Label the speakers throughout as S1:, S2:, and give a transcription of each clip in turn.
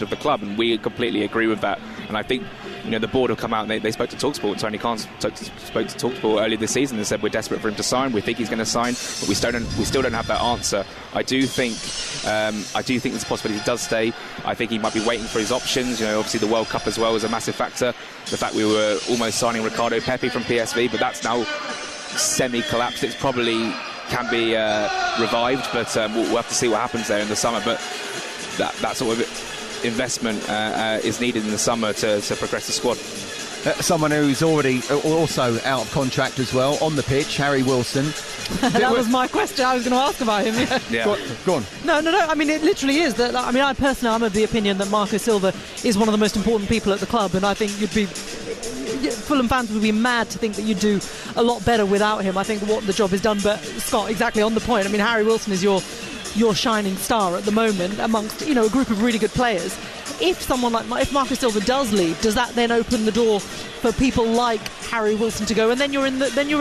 S1: of the club, and we completely agree with that. And I think the board have come out and they spoke to TalkSport. Tony Khan spoke to TalkSport earlier this season and said we're desperate for him to sign. We think he's going to sign, but we still don't have that answer. I do think there's a possibility he does stay. I think he might be waiting for his options. Obviously the World Cup as well is a massive factor. The fact we were almost signing Ricardo Pepi from PSV, but that's now semi-collapsed. It probably can be revived, but we'll have to see what happens there in the summer. But that sort of investment is needed in the summer to progress the squad.
S2: Someone who's already also out of contract as well on the pitch, Harry Wilson.
S3: That was my question. I was going to ask about him.
S2: Yeah. Go on.
S3: No. I mean, it literally is. I personally, I'm of the opinion that Marco Silva is one of the most important people at the club, and I think Fulham fans would be mad to think that you'd do a lot better without him. I think what the job is done. But Scott, exactly on the point. I mean, Harry Wilson is your shining star at the moment amongst a group of really good players. If Marco Silva does leave, does that then open the door for people like Harry Wilson to go, and then you're in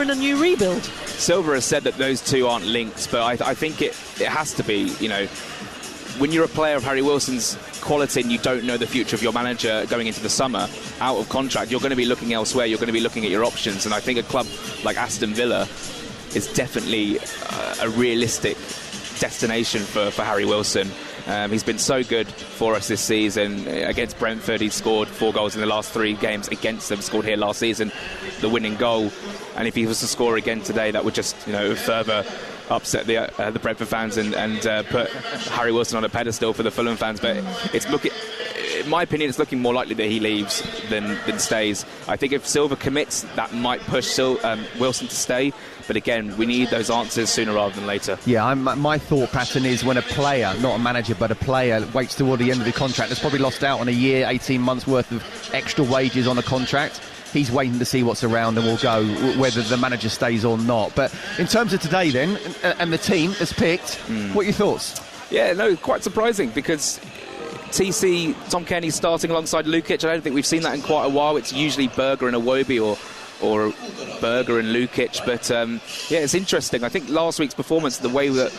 S3: a new rebuild?
S1: Silva has said that those two aren't linked, but I think it has to be. When you're a player of Harry Wilson's quality and you don't know the future of your manager going into the summer, out of contract, you're going to be looking elsewhere. You're going to be looking at your options, and I think a club like Aston Villa is definitely a realistic destination for Harry Wilson. He's been so good for us this season. Against Brentford, he scored 4 goals in the last 3 games against them. Scored here last season, the winning goal. And if he was to score again today, that would just further upset the Brentford fans and put Harry Wilson on a pedestal for the Fulham fans. But in my opinion, it's looking more likely that he leaves than stays. I think if Silva commits, that might push Wilson to stay. But again, we need those answers sooner rather than later.
S2: Yeah, my thought pattern is when a player, not a manager, but a player waits toward the end of the contract, has probably lost out on a year, 18 months worth of extra wages on a contract. He's waiting to see what's around and will go, whether the manager stays or not. But in terms of today then, and the team has picked, what are your thoughts? Yeah,
S1: no, quite surprising, because TC, Tom Kenny starting alongside Lukic. I don't think we've seen that in quite a while. It's usually Berger and Iwobi or Berger and Lukic, but it's interesting. I think last week's performance, the way that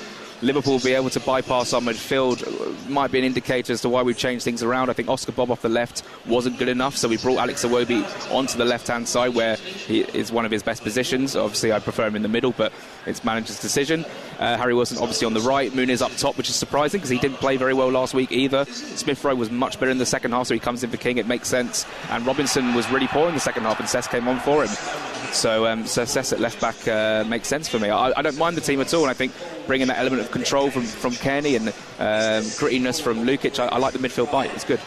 S1: Liverpool will be able to bypass our midfield might be an indicator as to why we've changed things around. I think Oscar Bob off the left wasn't good enough, so we brought Alex Iwobi onto the left-hand side where he is one of his best positions. Obviously, I prefer him in the middle, but it's manager's decision. Harry Wilson obviously on the right, Muniz up top, which is surprising because he didn't play very well last week either. Smith-Rowe was much better in the second half, so he comes in for King. It makes sense. And Robinson was really poor in the second half, and Cess came on for him. So Cess at left back makes sense for me. I don't mind the team at all, and I think bringing that element of control from Kearney and grittiness from Lukic, I like the midfield bite. It's good.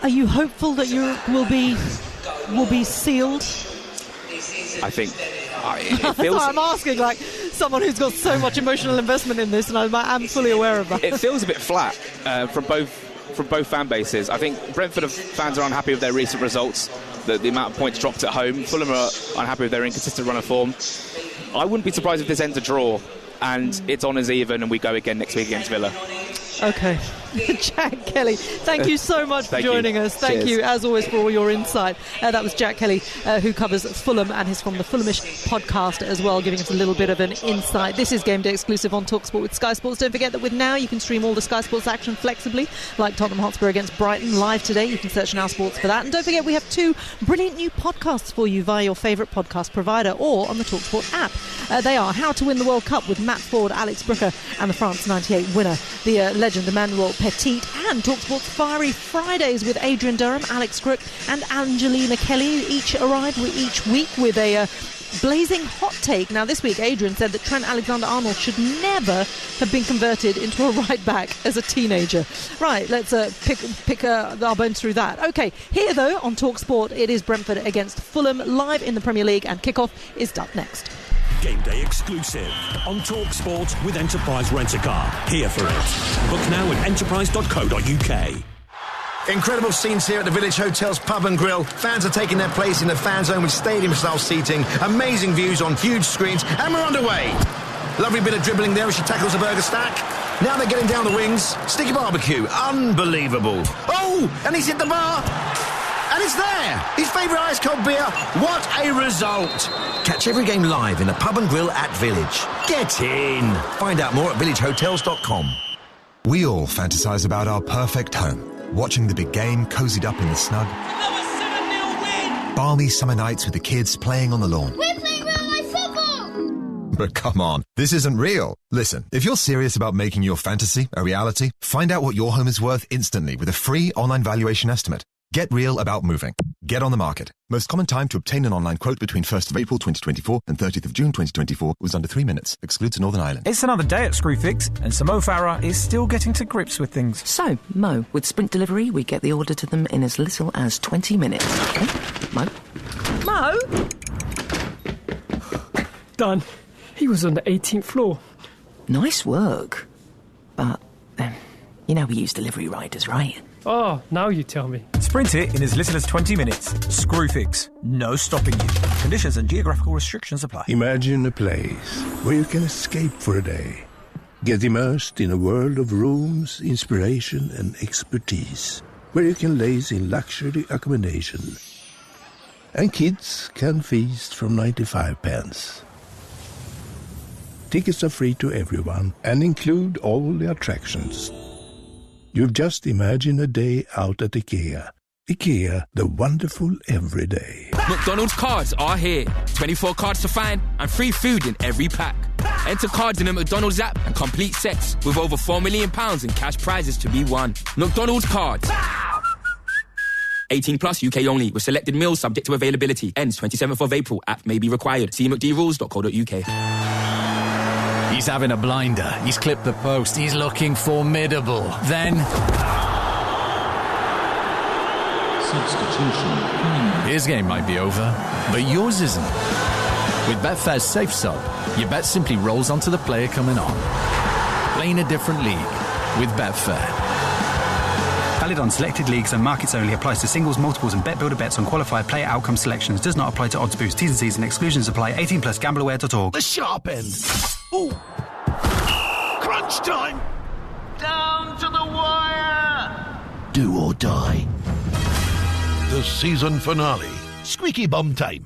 S3: Are you hopeful that you will be sealed?
S1: I think it feels.
S3: I'm asking like someone who's got so much emotional investment in this, and I'm fully aware of that.
S1: It feels a bit flat from both fan bases. I think Brentford fans are unhappy with their recent results, the amount of points dropped at home. Fulham are unhappy with their inconsistent run of form. I wouldn't be surprised if this ends a draw and it's on as even and we go again next week against Villa.
S3: Okay. Jack Kelly, thank you so much for joining us. Thank you, as always, for all your insight. That was Jack Kelly, who covers Fulham and is from the Fulhamish podcast as well, giving us a little bit of an insight. This is Game Day exclusive on TalkSport with Sky Sports. Don't forget that with Now you can stream all the Sky Sports action flexibly, like Tottenham Hotspur against Brighton live today. You can search Now Sports for that. And don't forget, we have 2 brilliant new podcasts for you via your favourite podcast provider or on the TalkSport app. They are How to Win the World Cup with Matt Ford, Alex Brooker and the France 98 winner, the legend Emmanuel Petit, and TalkSport's Fiery Fridays with Adrian Durham, Alex Crook and Angelina Kelly. Each arrive each week with a blazing hot take. Now this week Adrian said that Trent Alexander-Arnold should never have been converted into a right back as a teenager. Right, let's pick our bones through that. Okay, here though on TalkSport it is Brentford against Fulham live in the Premier League, and kickoff is up next.
S4: Game Day exclusive on TalkSport with Enterprise Rent-A-Car. Here for it. Book now at enterprise.co.uk.
S5: Incredible scenes here at the Village Hotel's Pub and Grill. Fans are taking their place in the fan zone with stadium-style seating, amazing views on huge screens, and we're underway. Lovely bit of dribbling there as she tackles the burger stack. Now they're getting down the wings. Sticky barbecue. Unbelievable. Oh, and he's hit the bar. And it's there! His favourite ice-cold beer. What a result! Catch every game live in the Pub and Grill at Village. Get in! Find out more at villagehotels.com.
S6: We all fantasize about our perfect home, watching the big game cozied up in the snug.
S7: Another 7-0 win!
S6: Balmy summer nights with the kids playing on the lawn.
S7: We're playing real-life football!
S6: But come on, this isn't real. Listen, if you're serious about making your fantasy a reality, find out what your home is worth instantly with a free online valuation estimate. Get real about moving. Get on the market. Most common time to obtain an online quote between 1st of April 2024 and 30th of June 2024 was under 3 minutes. Excludes Northern Ireland.
S8: It's another day at Screwfix, and Sir Mo Farah is still getting to grips with things.
S9: So, Mo, with Sprint Delivery, we get the order to them in as little as 20 minutes. Okay, Mo? Mo?
S10: Done. He was on the 18th floor.
S9: Nice work. But, you know we use delivery riders, right?
S10: Oh, now you tell me.
S8: Sprint it in as little as 20 minutes. Screwfix. No stopping you. Conditions and geographical restrictions apply.
S11: Imagine a place where you can escape for a day. Get immersed in a world of rooms, inspiration and expertise. Where you can laze in luxury accommodation. And kids can feast from 95 pence. Tickets are free to everyone and include all the attractions. You've just imagined a day out at IKEA. IKEA, the wonderful everyday.
S12: McDonald's cards are here. 24 cards to find and free food in every pack. Enter cards in the McDonald's app and complete sets with over £4 million in cash prizes to be won. McDonald's cards. 18 plus UK only with selected meals subject to availability. Ends 27th of April. App may be required. See mcdrules.co.uk.
S13: He's having a blinder. He's clipped the post. He's looking formidable. Then... substitution. His game might be over, but yours isn't. With Betfair's Safe Sub, your bet simply rolls onto the player coming on. Playing a different league with Betfair.
S14: Valid on selected leagues and markets only. Applies to singles, multiples and bet builder bets on qualified player outcome selections. Does not apply to odds boost. T's and C's and exclusions apply. 18 plus gambleaware.org.
S15: The sharp end. Ooh. Crunch time. Down to the wire. Do or die. The season finale. Squeaky bum time.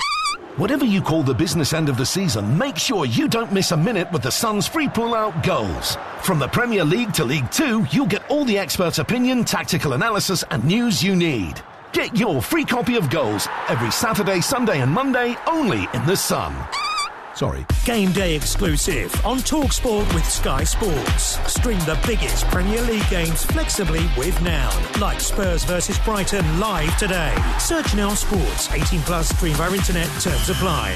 S15: Whatever you call the business end of the season, make sure you don't miss a minute with the Sun's free pull-out goals. From the Premier League to League 2, you'll get all the expert opinion, tactical analysis and news you need. Get your free copy of Goals every Saturday, Sunday and Monday only in the Sun. Sorry.
S4: Game day exclusive on TalkSport with Sky Sports. Stream the biggest Premier League games flexibly with Now. Like Spurs versus Brighton live today. Search Now Sports. 18 plus. Stream via internet. Terms apply.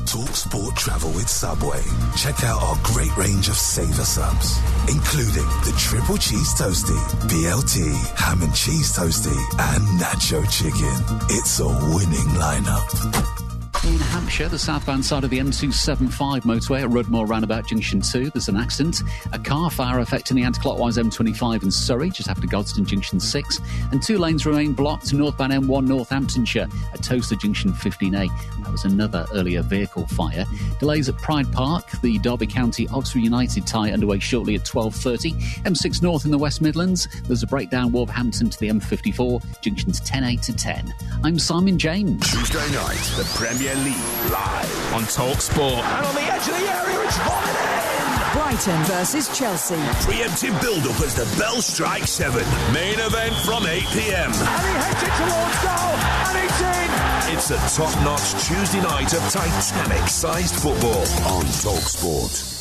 S16: TalkSport Travel with Subway. Check out our great range of saver subs, including the Triple Cheese Toasty, BLT, Ham and Cheese Toasty, and Nacho Chicken. It's a winning lineup.
S17: In Hampshire, the southbound side of the M275 motorway at Rudmore Roundabout Junction 2, there's an accident. A car fire affecting the anti-clockwise M25 in Surrey, just after Godstone Junction 6. And 2 lanes remain blocked northbound M1 Northamptonshire at Toaster Junction 15A. That was another earlier vehicle fire. Delays at Pride Park, the Derby County Oxford United tie underway shortly at 12:30. M6 North in the West Midlands, there's a breakdown Wolverhampton to the M54, junctions 10A to 10. I'm Simon James.
S18: Tuesday night, the Premier League live on TalkSport.
S15: And on the edge of the area, it's fine.
S19: Brighton versus Chelsea.
S18: Preemptive build-up as the bell strikes 7. Main event from 8 p.m.
S15: And he heads it towards goal, and it's in.
S18: It's a top-notch Tuesday night of Titanic-sized football on TalkSport.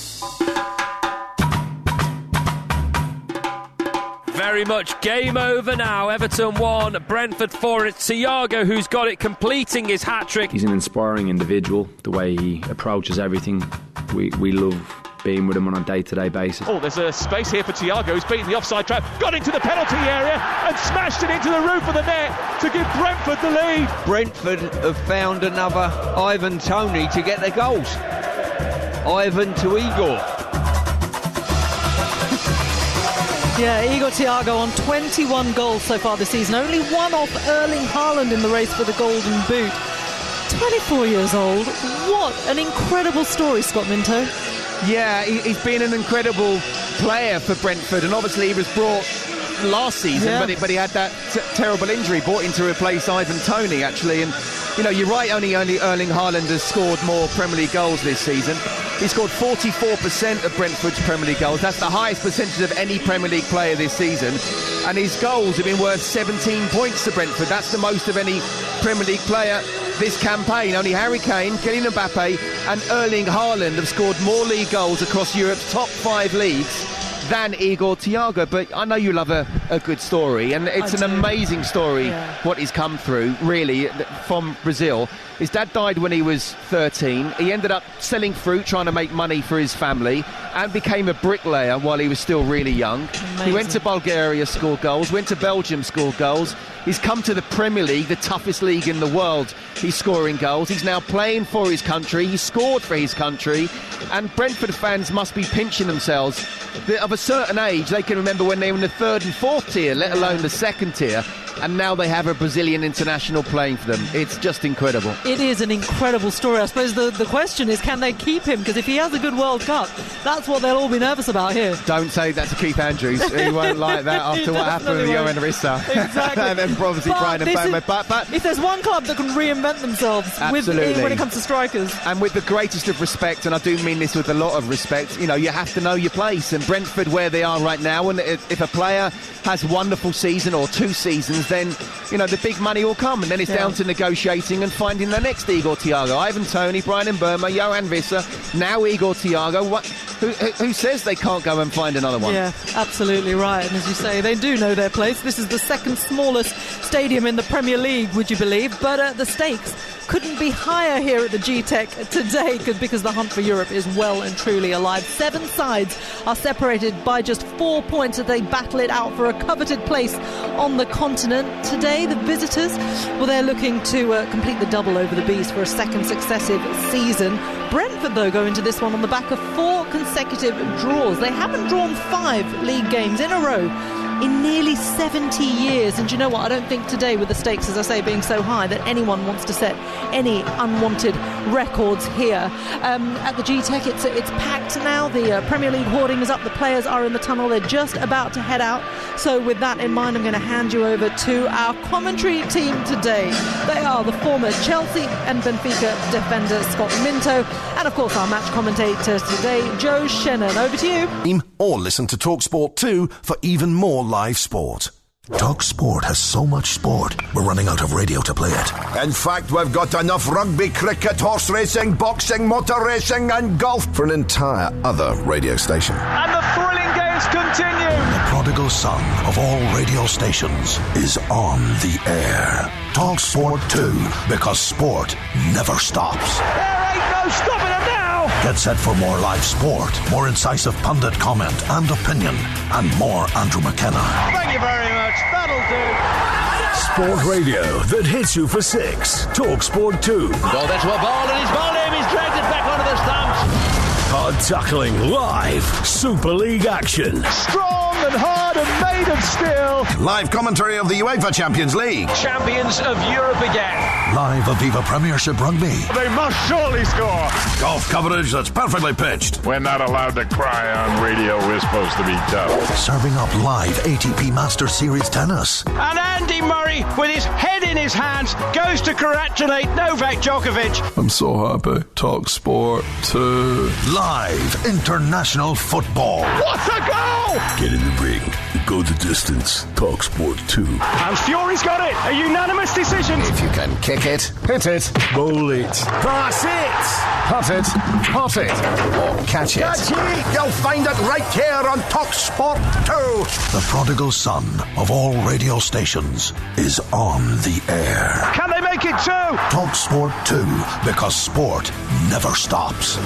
S20: Very much game over now. Everton 1, Brentford 4. It's Thiago who's got it, completing his hat-trick.
S21: He's an inspiring individual, the way he approaches everything. We love being with him on a day-to-day basis.
S22: Oh, there's a space here for Thiago, who's beaten the offside trap, got into the penalty area and smashed it into the roof of the net to give Brentford the lead.
S23: Brentford have found another Ivan Toney to get their goals. Ivan to Igor.
S3: Yeah, Igor Thiago on 21 goals so far this season. Only one off Erling Haaland in the race for the Golden Boot. 24 years old. What an incredible story, Scott Minto.
S2: Yeah, he's been an incredible player for Brentford, and obviously he was brought last season, but he had that terrible injury, brought in to replace Ivan Toney, actually. And, you know, you're right, only Erling Haaland has scored more Premier League goals this season. He scored 44% of Brentford's Premier League goals. That's the highest percentage of any Premier League player this season. And his goals have been worth 17 points to Brentford. That's the most of any Premier League player this campaign. Only Harry Kane, Kylian Mbappe and Erling Haaland have scored more league goals across Europe's top 5 leagues than Igor Thiago. But I know you love a good story, and it's an amazing story, what he's come through, really, from Brazil. His dad died when he was 13. He ended up selling fruit, trying to make money for his family, and became a bricklayer while he was still really young. Amazing. He went to Bulgaria, scored goals, went to Belgium, scored goals. He's come to the Premier League, the toughest league in the world. He's scoring goals. He's now playing for his country. He scored for his country. And Brentford fans must be pinching themselves. Of a certain age, they can remember when they were in the 3rd and 4th tier, let alone the 2nd tier. And now they have a Brazilian international playing for them. It's just incredible.
S3: It is an incredible story. I suppose the question is, can they keep him? Because if he has a good World Cup, that's what they'll all be nervous about here.
S2: Don't say that to Keith Andrews. He won't like that after what happened with Johan Rissa.
S3: Exactly.
S2: And then obviously Brian and Bowman. But
S3: if there's one club that can reinvent themselves when it comes to strikers.
S2: And with the greatest of respect, and I do mean this with a lot of respect, you know, you have to know your place. And Brentford, where they are right now, and if a player has a wonderful season or 2 seasons, then, you know, the big money will come, and then it's down to negotiating and finding the next Igor Thiago. Ivan Toney, Brian Mbeumo, Johan Rissa, now Igor Thiago. Who says they can't go and find another one?
S3: Yeah, absolutely right. And as you say, they do know their place. This is the 2nd smallest stadium in the Premier League, would you believe? But the stakes couldn't be higher here at the G-Tech today, because the hunt for Europe is well and truly alive. 7 sides are separated by just 4 points as they battle it out for a coveted place on the continent. Today, the visitors, well, they're looking to complete the double over the Bees for a 2nd successive season. Brentford, though, go into this one on the back of 4 consecutive draws. They haven't drawn 5 league games in a row in nearly 70 years. And do you know what? I don't think today, with the stakes, as I say, being so high, that anyone wants to set any unwanted records here. At the G-Tech, it's packed now. The Premier League hoarding is up. The players are in the tunnel. They're just about to head out. So with that in mind, I'm going to hand you over to our commentary team today. They are the former Chelsea and Benfica defender Scott Minto, and of course our match commentator today, Joe Shannon. Over to you.
S18: Or listen to TalkSport 2 for even more live sport. TalkSport has so much sport, we're running out of radio to play it.
S15: In fact, we've got enough rugby, cricket, horse racing, boxing, motor racing and golf
S18: for an entire other radio station.
S22: And the thrilling games continue.
S18: The prodigal son of all radio stations is on the air. TalkSport 2, because sport never stops.
S22: There ain't no stopping it now.
S18: Get set for more live sport, more incisive pundit comment and opinion, and more Andrew McKenna.
S22: Thank you very much. That'll do.
S18: Sport radio that hits you for 6. TalkSport 2.
S22: Well, that's what ball, and he's bowled him. He's dragged it back onto the stumps.
S18: Hard tackling live Super League action.
S22: Strong and hard and made of steel.
S18: Live commentary of the UEFA Champions League.
S22: Champions of Europe again.
S18: Live Aviva Premiership Rugby.
S22: They must surely score.
S18: Golf coverage that's perfectly pitched.
S1: We're not allowed to cry on radio. We're supposed to be tough.
S18: Serving up live ATP Masters Series tennis.
S22: And Andy Murray, with his head in his hands, goes to congratulate Novak Djokovic.
S11: I'm so happy. Talk Sport 2.
S18: Live international football.
S22: What a goal!
S11: Get in the ring. Go the distance. Talk Sport 2.
S22: And Fury's got it. A unanimous decision.
S18: If you can kick it, hit it,
S11: bowl it,
S22: pass it,
S18: putt it, pot it, or catch it.
S22: Catch it. You'll find it right here on Talk Sport 2.
S18: The prodigal son of all radio stations is on the air.
S22: Can they make it 2?
S18: Talk Sport 2, because sport never stops.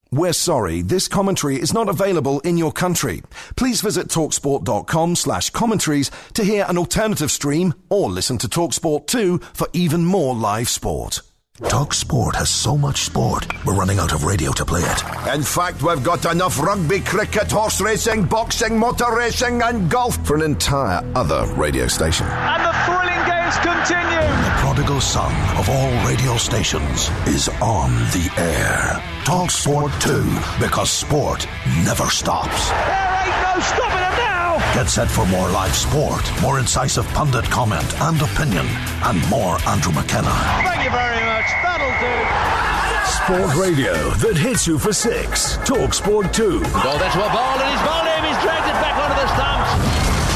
S18: We're sorry, this commentary is not available in your country. Please visit talksport.com/commentaries to hear an alternative stream or listen to TalkSport 2 for even more live sport. TalkSport has so much sport, we're running out of radio to play it.
S15: In fact, we've got enough rugby, cricket, horse racing, boxing, motor racing and golf
S18: for an entire other radio station.
S22: And the thrilling games continue.
S18: The prodigal son of all radio stations is on the air. TalkSport 2, because sport never stops.
S22: There ain't no stopping it now.
S15: Get set for more live sport, more incisive pundit comment and opinion, and more Andrew McKenna.
S5: Thank you very much. That'll do.
S15: Sport radio that hits you for 6. Talk Sport 2.
S5: Go there to a ball, and he's bowled him. He's dragged it back onto the stumps.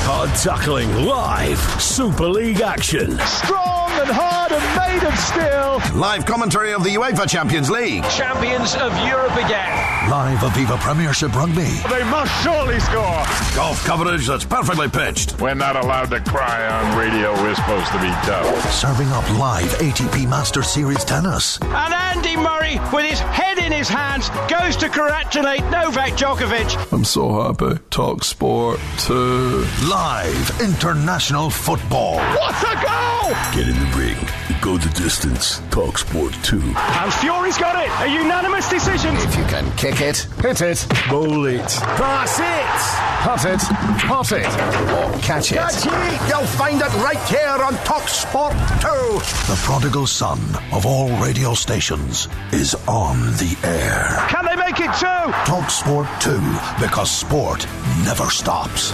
S15: Hard tackling live Super League action.
S22: Strong and hard and made of steel.
S18: Live commentary of the UEFA Champions League.
S5: Champions of Europe again.
S15: Live Aviva Premiership Rugby.
S22: They must surely score.
S15: Golf coverage that's perfectly pitched.
S1: We're not allowed to cry on radio. We're supposed to be tough.
S15: Serving up live ATP Masters Series tennis.
S5: And Andy Murray, with his head in his hands, goes to congratulate Novak Djokovic.
S11: I'm so happy. Talk Sport 2.
S15: Live international football.
S22: What a goal!
S11: Get in the ring. Go the distance. Talk Sport 2.
S22: And Fury's got it. A unanimous decision.
S18: If you can kick it, hit it,
S11: Bowl it.
S22: Pass it.
S18: putt it, pot it, or catch it.
S15: Catch it! You'll find it right here on Talk Sport 2. The prodigal son of all radio stations is on the air.
S22: Can they make it 2?
S15: Talk Sport 2, because sport never stops.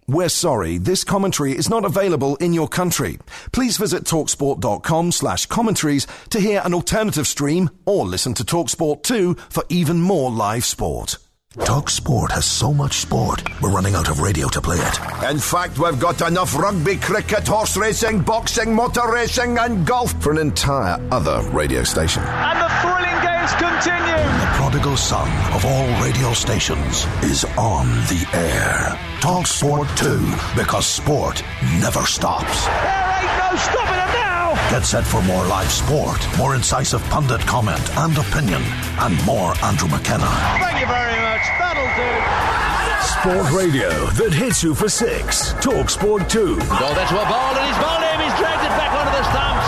S18: We're sorry, this commentary is not available in your country. Please visit talksport.com/commentaries to hear an alternative stream or listen to TalkSport 2 for even more live sport.
S15: Talk Sport has so much sport, we're running out of radio to play it.
S18: In fact, we've got enough rugby, cricket, horse racing, boxing, motor racing and golf for an entire other radio station.
S22: And the thrilling games continue.
S15: The prodigal son of all radio stations is on the air. Talk Sport 2, because sport never stops.
S22: There ain't no stopping them now.
S15: Get set for more live sport, more incisive pundit comment and opinion, and more Andrew McKenna.
S22: Thank you very much. That'll do.
S15: Sport radio that hits you for 6. Talk Sport 2.
S5: Go there to a ball, and he's bowled him. He's dragged it back onto the stumps.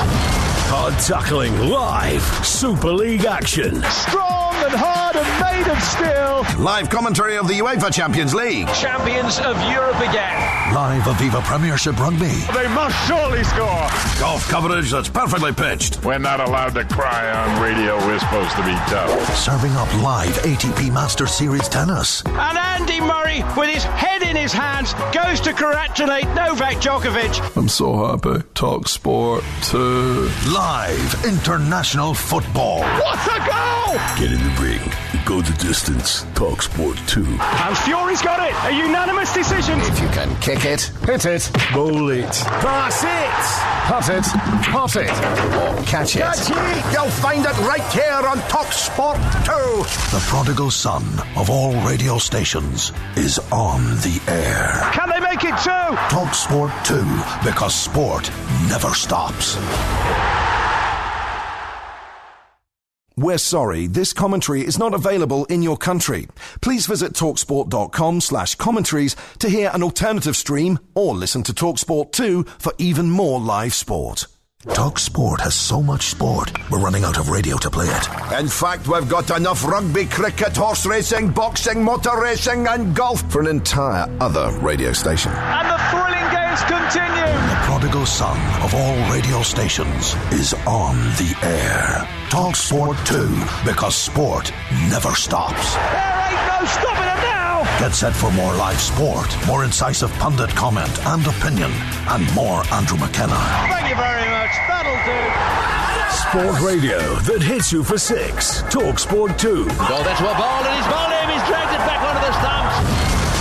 S15: Hard tackling live Super League action.
S22: Strong and hard and made of steel.
S18: Live commentary of the UEFA Champions League.
S5: Champions of Europe again.
S15: Live Aviva Premiership Rugby.
S22: They must surely score.
S15: Golf coverage that's perfectly pitched.
S1: We're not allowed to cry on radio. We're supposed to be tough.
S15: Serving up live ATP Masters Series tennis.
S5: And Andy Murray, with his head in his hands, goes to congratulate Novak Djokovic.
S11: I'm so happy. Talk Sport 2.
S15: Live international football.
S22: What a goal!
S11: Get in the ring. Go the distance. Talk Sport 2.
S22: And Fury's got it. A unanimous decision.
S18: If you can kick it, hit it,
S11: Bowl it.
S22: Pass it.
S18: putt it, pot it, or catch it.
S15: Catch it! You'll find it right here on Talk Sport 2. The prodigal son of all radio stations is on the air.
S22: Can they make it 2?
S15: Talk Sport 2, because sport never stops.
S18: We're sorry, this commentary is not available in your country. Please visit talksport.com/commentaries to hear an alternative stream or listen to TalkSport 2 for even more live sport.
S15: Talk Sport has so much sport, we're running out of radio to play it.
S18: In fact, we've got enough rugby, cricket, horse racing, boxing, motor racing and golf for an entire other radio station.
S22: And the thrilling games continue.
S15: The prodigal son of all radio stations is on the air. Talk Sport 2, because sport never stops.
S22: There ain't no stopping them now.
S15: Get set for more live sport, more incisive pundit comment and opinion, and more Andrew McKenna.
S22: Thank you very much. That'll do.
S15: Sport radio that hits you for 6. Talk Sport 2.
S5: Go there to a ball, and he's bowled him. He's dragged it back onto the stumps.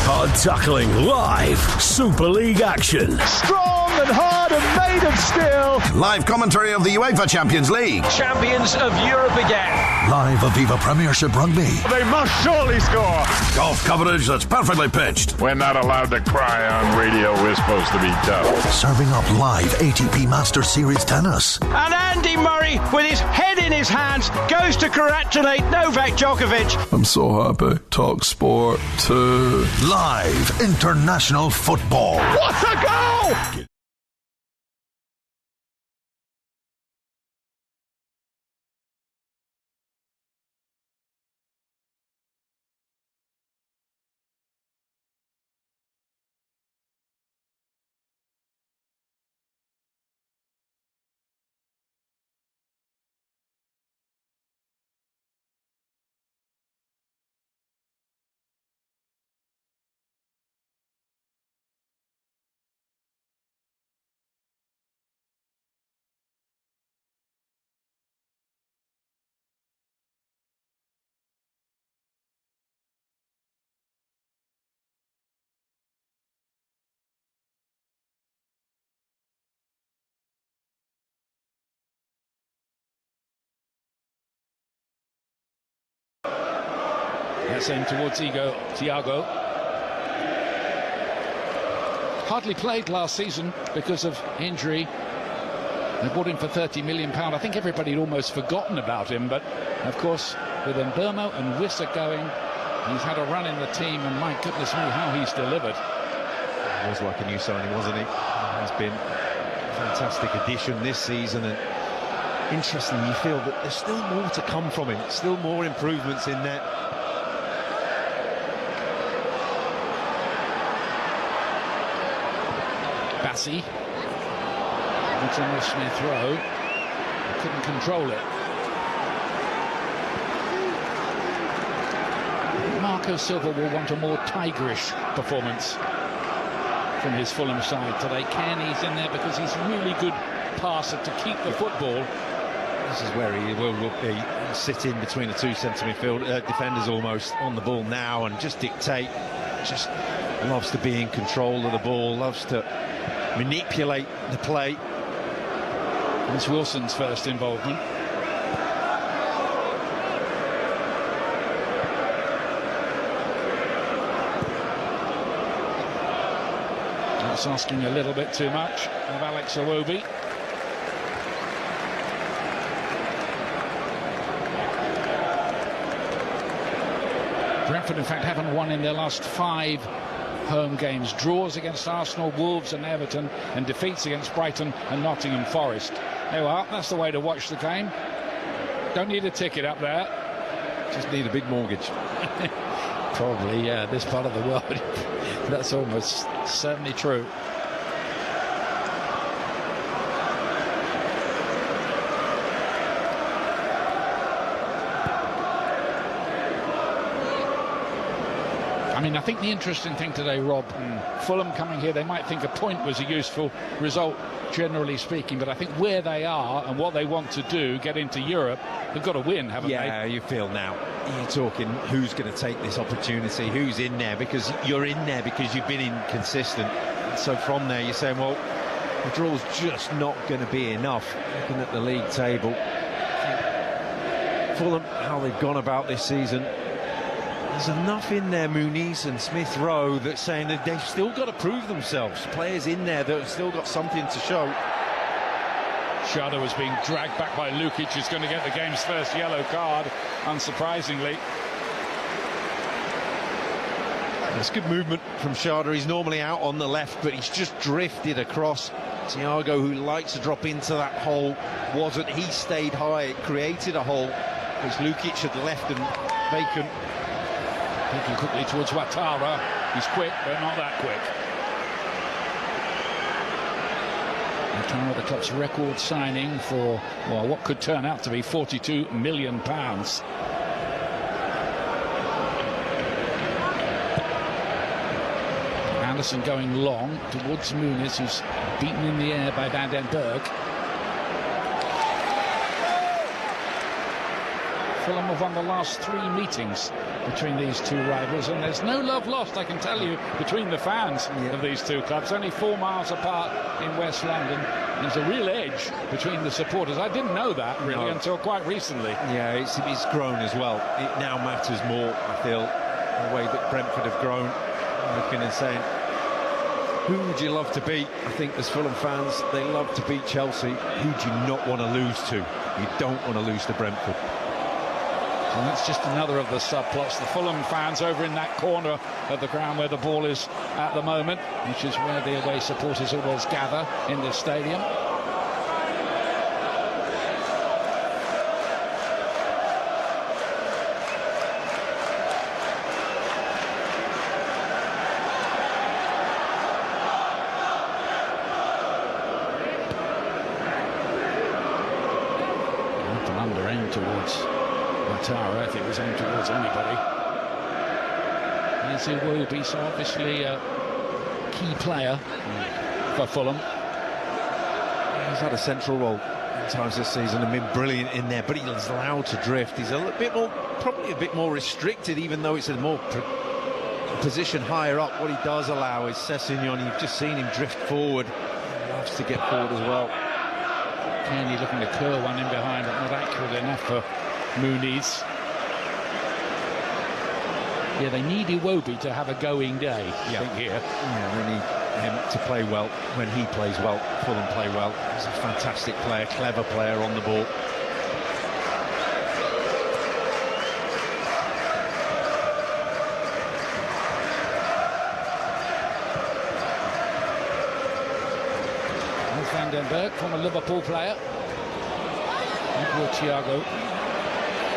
S15: Hard tackling live Super League action.
S22: Strong and hard and made of steel.
S18: Live commentary of the UEFA Champions League.
S5: Champions of Europe again.
S15: Live Aviva Premiership Rugby.
S22: They must surely score.
S15: Golf coverage that's perfectly pitched.
S1: We're not allowed to cry on radio. We're supposed to be tough.
S15: Serving up live ATP Masters Series tennis.
S5: And Andy Murray, with his head in his hands, goes to congratulate Novak Djokovic.
S11: I'm so happy. Talk Sport 2.
S15: Live international football.
S22: What a goal!
S6: That's aimed towards Thiago. Hardly played last season because of injury. They bought him for £30 million. I think everybody had almost forgotten about him, but of course with Mbeumo and Wissa going, he's had a run in the team, and my goodness me, how he's delivered.
S7: It was like a new signing, wasn't he? He's been a fantastic addition this season, and interesting, you feel that there's still more to come from him, still more improvements in there.
S6: Bassi on the Smith Rowe, couldn't control it. Marco Silva will want a more tigerish performance from his Fulham side today. Kearney's in there because he's a really good passer to keep the football.
S7: This is where he will be, sitting between the two centre midfield defenders almost on the ball now and just dictate. Just loves to be in control of the ball, loves to manipulate the play.
S6: It's Wilson's first involvement. That's asking a little bit too much of Alex Iwobi. Brentford, in fact, haven't won in their last 5 home games. Draws against Arsenal, Wolves and Everton, and defeats against Brighton and Nottingham Forest. There we are. That's the way to watch the game. Don't need a ticket up there.
S7: Just need a big mortgage.
S6: Probably, yeah, this part of the world. That's almost certainly true. I mean, I think the interesting thing today, Rob, Fulham coming here, they might think a point was a useful result, generally speaking, but I think where they are and what they want to do, get into Europe, they've got to win, haven't they?
S7: Yeah, you feel now. You're talking who's going to take this opportunity, who's in there, because you're in there because you've been inconsistent. So from there, you're saying, well, the draw's just not going to be enough. Looking at the league table, Fulham, how they've gone about this season, there's enough in there, Muniz and Smith Rowe, that's saying that they've still got to prove themselves. Players in there that have still got something to show.
S6: Shadow is being dragged back by Lukic, who's going to get the game's first yellow card, unsurprisingly.
S7: It's good movement from Shadow. He's normally out on the left, but he's just drifted across. Thiago, who likes to drop into that hole, wasn't. He stayed high, it created a hole. Because Lukic had left and vacant.
S6: Looking quickly towards Ouattara. He's quick, but not that quick. Ouattara, the club's record signing for, well, what could turn out to be £42 million. Anderson going long towards Muniz, who's beaten in the air by Van den Berg. Fulham have won the last 3 meetings between these two rivals, and there's no love lost, I can tell you, between the fans of these two clubs. Only 4 miles apart in West London. There's a real edge between the supporters. I didn't know that really until quite recently.
S7: Yeah, it's grown as well. It now matters more, I feel, the way that Brentford have grown. Looking and saying, who would you love to beat? I think as Fulham fans, they love to beat Chelsea. Who do you not want to lose to? You don't want to lose to Brentford.
S6: And that's just another of the subplots. The Fulham fans over in that corner of the ground where the ball is at the moment, which is where the away supporters always gather in the stadium. An under aim towards Ouattara, if it was aimed towards anybody. Here's Iwobi, so obviously a key player for Fulham.
S7: He's had a central role at times this season and been brilliant in there, but he's allowed to drift. He's a little bit more, probably a bit more restricted, even though it's a more position higher up. What he does allow is Sessegnon. You've just seen him drift forward. He loves to get forward as well.
S6: Kearney looking to curl one in behind, but not accurate enough for Muniz. Yeah, they need Iwobi to have a going day, I think, here.
S7: Yeah, they need him to play well. When he plays well, Fulham play well. He's a fantastic player, clever player on the ball.
S6: Van den Berg, former Liverpool player. Thiago.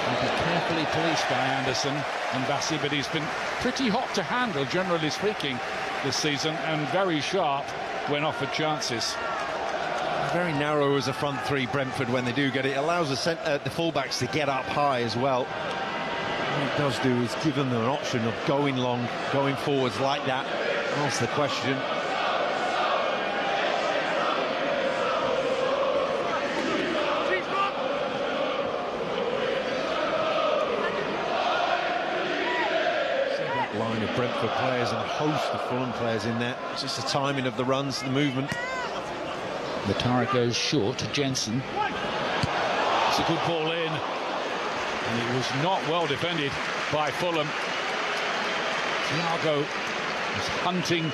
S6: He'll be carefully policed by Anderson and Bassi, but he's been pretty hot to handle, generally speaking, this season, and very sharp when offered chances.
S7: Very narrow as a front three, Brentford, when they do get it. It allows the fullbacks to get up high as well. What it does do is give them an option of going long, going forwards like that. That's the question. Line of Brentford players and a host of Fulham players in there. It's just the timing of the runs, the movement.
S6: Matara goes short to Jensen. It's a good ball in, and it was not well defended by Fulham. Thiago is hunting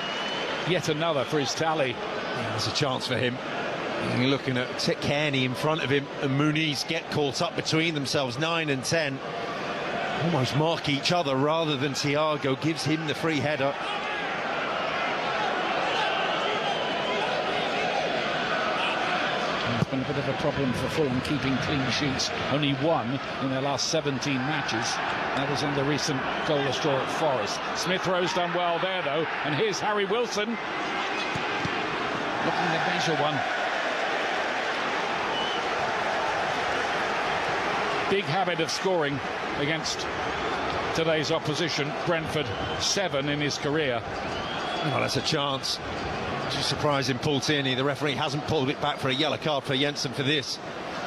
S6: yet another for his tally.
S7: Yeah, there's a chance for him. You're looking at Kearney in front of him, and Muniz get caught up between themselves, 9 and 10. Almost mark each other rather than Thiago gives him the free header.
S6: It's been a bit of a problem for Fulham keeping clean sheets. Only one in their last 17 matches. That was in the recent goalless draw at Forest. Smith Rowe's done well there, though. And here's Harry Wilson looking to measure one. Big habit of scoring against today's opposition. Brentford, 7 in his career.
S7: Well, that's a chance. Just surprising Paul Tierney. The referee hasn't pulled it back for a yellow card for Jensen for this.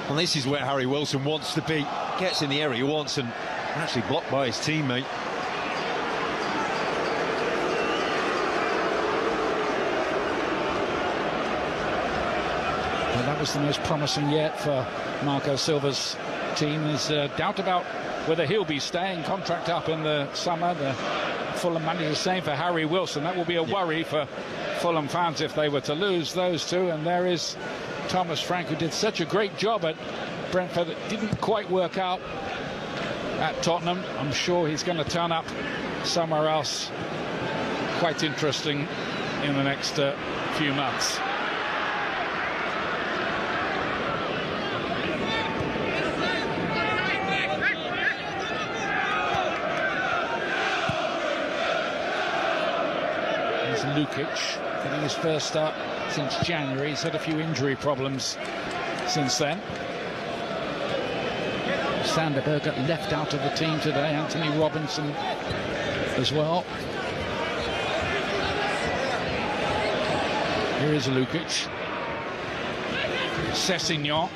S7: And this is where Harry Wilson wants to be. Gets in the area he wants and actually blocked by his teammate.
S6: Well, that was the most promising yet for Marco Silva's team. There's doubt about whether he'll be staying, contract up in the summer. The Fulham manager saying for Harry Wilson, that will be a worry for Fulham fans if they were to lose those two. And there is Thomas Frank, who did such a great job at Brentford. It didn't quite work out at Tottenham. I'm sure he's going to turn up somewhere else quite interesting in the next few months. Lukic getting his first start since January. He's had a few injury problems since then. Sanderberg got left out of the team today. Anthony Robinson as well. Here is Lukic. Sessegnon.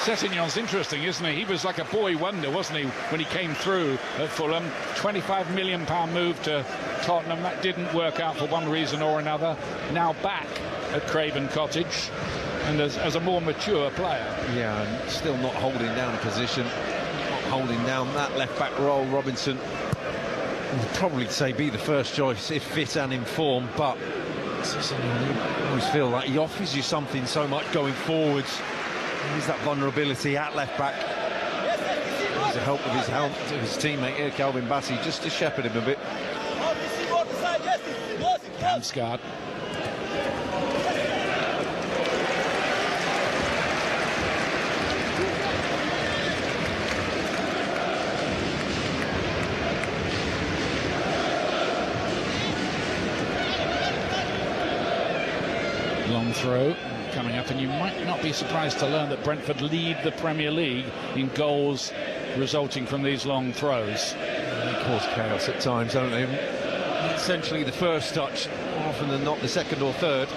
S6: Sessegnon's interesting, isn't he? He was like a boy wonder, wasn't he, when he came through at Fulham? £25 million move to Tottenham. That didn't work out for one reason or another. Now back at Craven Cottage and as a more mature player.
S7: Yeah, and still not holding down a position, not holding down that left-back role. Robinson would probably say be the first choice if fit and in form, but I always feel like he offers you something so much going forwards. He's that vulnerability at left back. Needs the help of his teammate here, Calvin Bassey, just to shepherd him a bit.
S6: Damsgaard. Long throw coming up, and you might not be surprised to learn that Brentford lead the Premier League in goals resulting from these long throws.
S7: They cause chaos at times, don't they? Essentially the first touch, more often than not the second or third.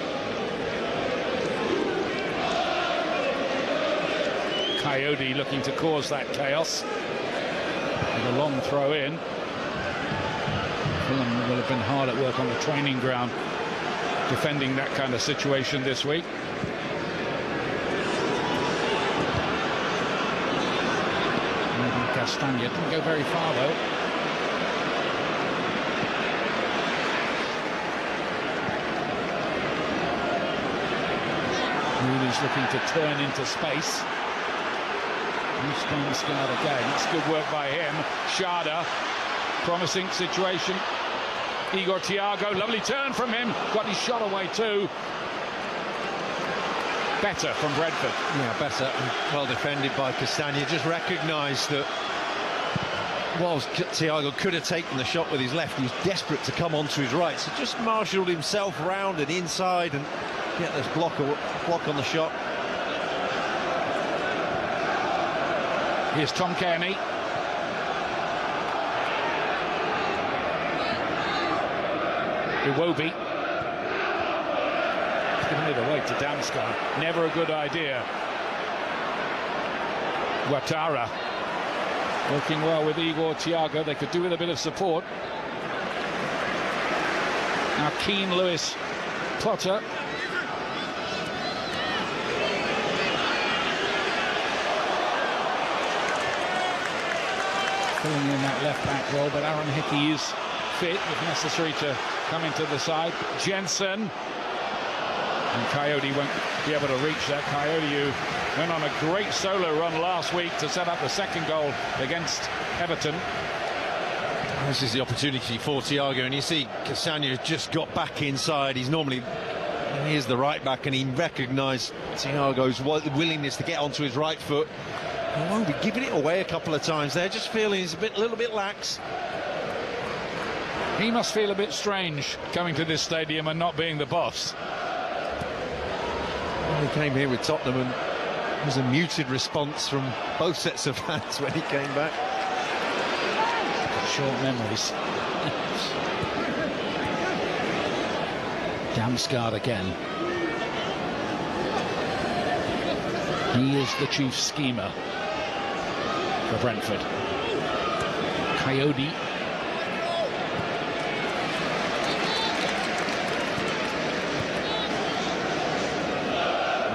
S6: Coyote looking to cause that chaos with a long throw in. Fulham will have been hard at work on the training ground defending that kind of situation this week. Castagna. Didn't go very far, though. Mooney's looking to turn into space. Scored again. That's good work by him. Sharda, promising situation. Igor Thiago, lovely turn from him. Got his shot away too. Better from Brentford.
S7: Yeah, better. And well defended by Castagna. Just recognised that whilst Thiago could have taken the shot with his left, he was desperate to come onto his right. So just marshalled himself round and inside and get this block on the shot.
S6: Here's Tom Kearney. Iwobi. Giving it away to Damsgaard. Never a good idea. Ouattara. Working well with Igor Thiago. They could do with a bit of support. Now Keane, Lewis, Potter. Filling in that left-back role, but Aaron Hickey is fit, if necessary, to come into the side. Jensen. And Coyote won't be able to reach that. Coyote, who went on a great solo run last week to set up the second goal against Everton.
S7: This is the opportunity for Thiago, and you see Castagna just got back inside. He's normally... Here's the right-back, and he recognised Thiago's willingness to get onto his right foot. He won't be giving it away a couple of times there, just feeling he's a little bit lax.
S6: He must feel a bit strange coming to this stadium and not being the boss.
S7: Well, he came here with Tottenham and there was a muted response from both sets of fans when he came back.
S6: Short memories. Damsgaard again. He is the chief schemer for Brentford. Coyote.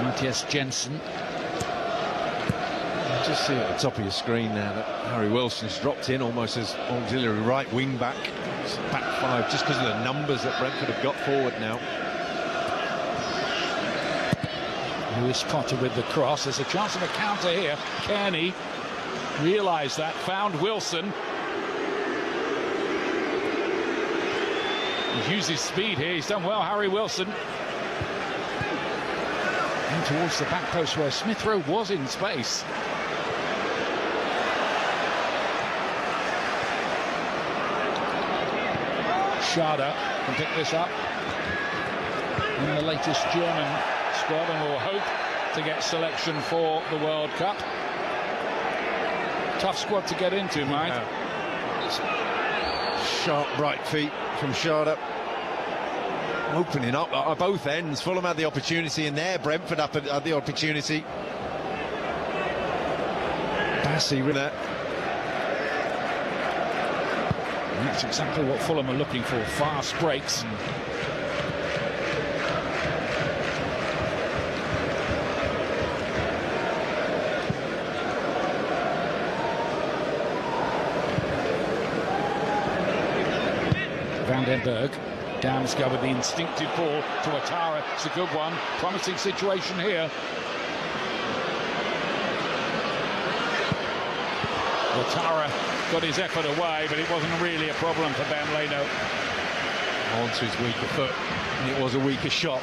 S6: Matthias Jensen.
S7: Just see at the top of your screen now that Harry Wilson's dropped in almost as auxiliary right wing back. It's back five, just because of the numbers that Brentford have got forward now.
S6: Lewis Potter with the cross. There's a chance of a counter here. Kearney realised that, found Wilson. He's used his speed here. He's done well, Harry Wilson. And towards the back post where Smith Rowe was in space. Sharda can pick this up in the latest German squad and will hope to get selection for the World Cup. Tough squad to get into, mind.
S7: Sharp, bright feet from Sharda. Opening up at both ends. Fulham had the opportunity in there. Brentford up at the opportunity. Bassey with that.
S6: And that's exactly what Fulham are looking for. Fast breaks. Vandenberg. Damsgaard with the instinctive ball to Ouattara. It's a good one. Promising situation here. Ouattara got his effort away, but it wasn't really a problem for Ben Leno.
S7: Onto his weaker foot, and it was a weaker shot.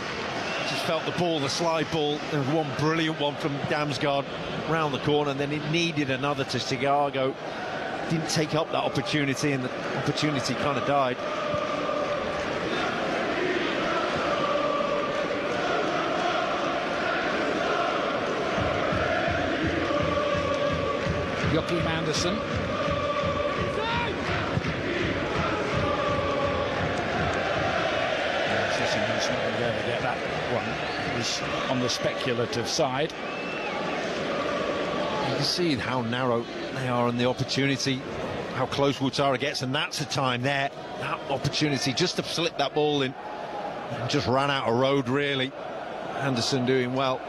S7: Just felt the ball, the slide ball. There was one brilliant one from Damsgaard round the corner, and then it needed another to Thiago. Didn't take up that opportunity, and the opportunity kind of died.
S6: Joachim Andersen. Sissingham's not going to be able to get that one. It was on the speculative side.
S7: You can see how narrow they are on the opportunity, how close Ouattara gets, and that's the time there. That opportunity just to slip that ball in. Just ran out of road, really. Anderson doing well.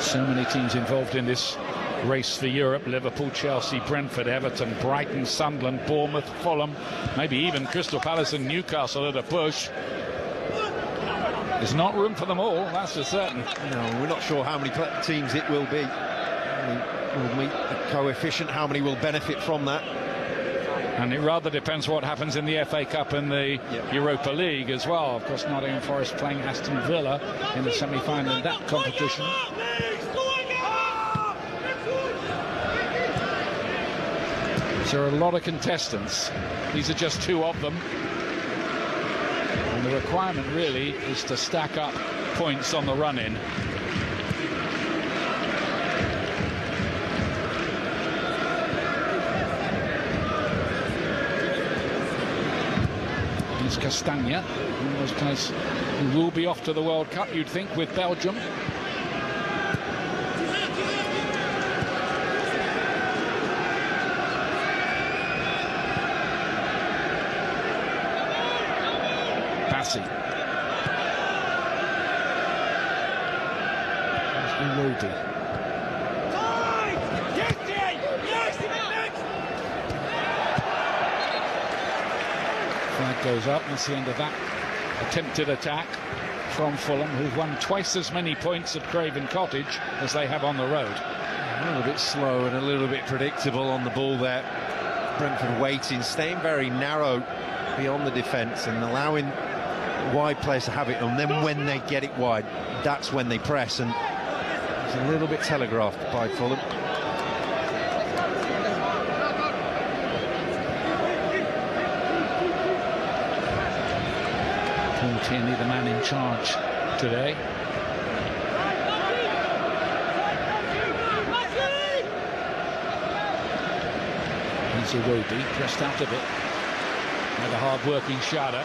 S6: So many teams involved in this race for Europe. Liverpool, Chelsea, Brentford, Everton, Brighton, Sunderland, Bournemouth, Fulham, maybe even Crystal Palace and Newcastle at a push. There's not room for them all, that's for certain.
S7: No, we're not sure how many teams it will be. How many will meet the coefficient, how many will benefit from that.
S6: And it rather depends what happens in the FA Cup and the Europa League as well. Of course, Nottingham Forest playing Aston Villa in the semi-final in that competition. There are a lot of contestants. These are just two of them. And the requirement really is to stack up points on the run-in. It's Castagna, one of those players who will be off to the World Cup, you'd think, with Belgium. Bassi. There's Flag goes up. That's the end of that attempted attack from Fulham, who've won twice as many points at Craven Cottage as they have on the road.
S7: A little bit slow and a little bit predictable on the ball there. Brentford waiting, staying very narrow beyond the defence and allowing wide players to have it, and then when they get it wide, that's when they press, and it's a little bit telegraphed by Fulham.
S6: Paul Tierney, the man in charge today. Here's Iwobi, pressed out of it by the hard-working Shada.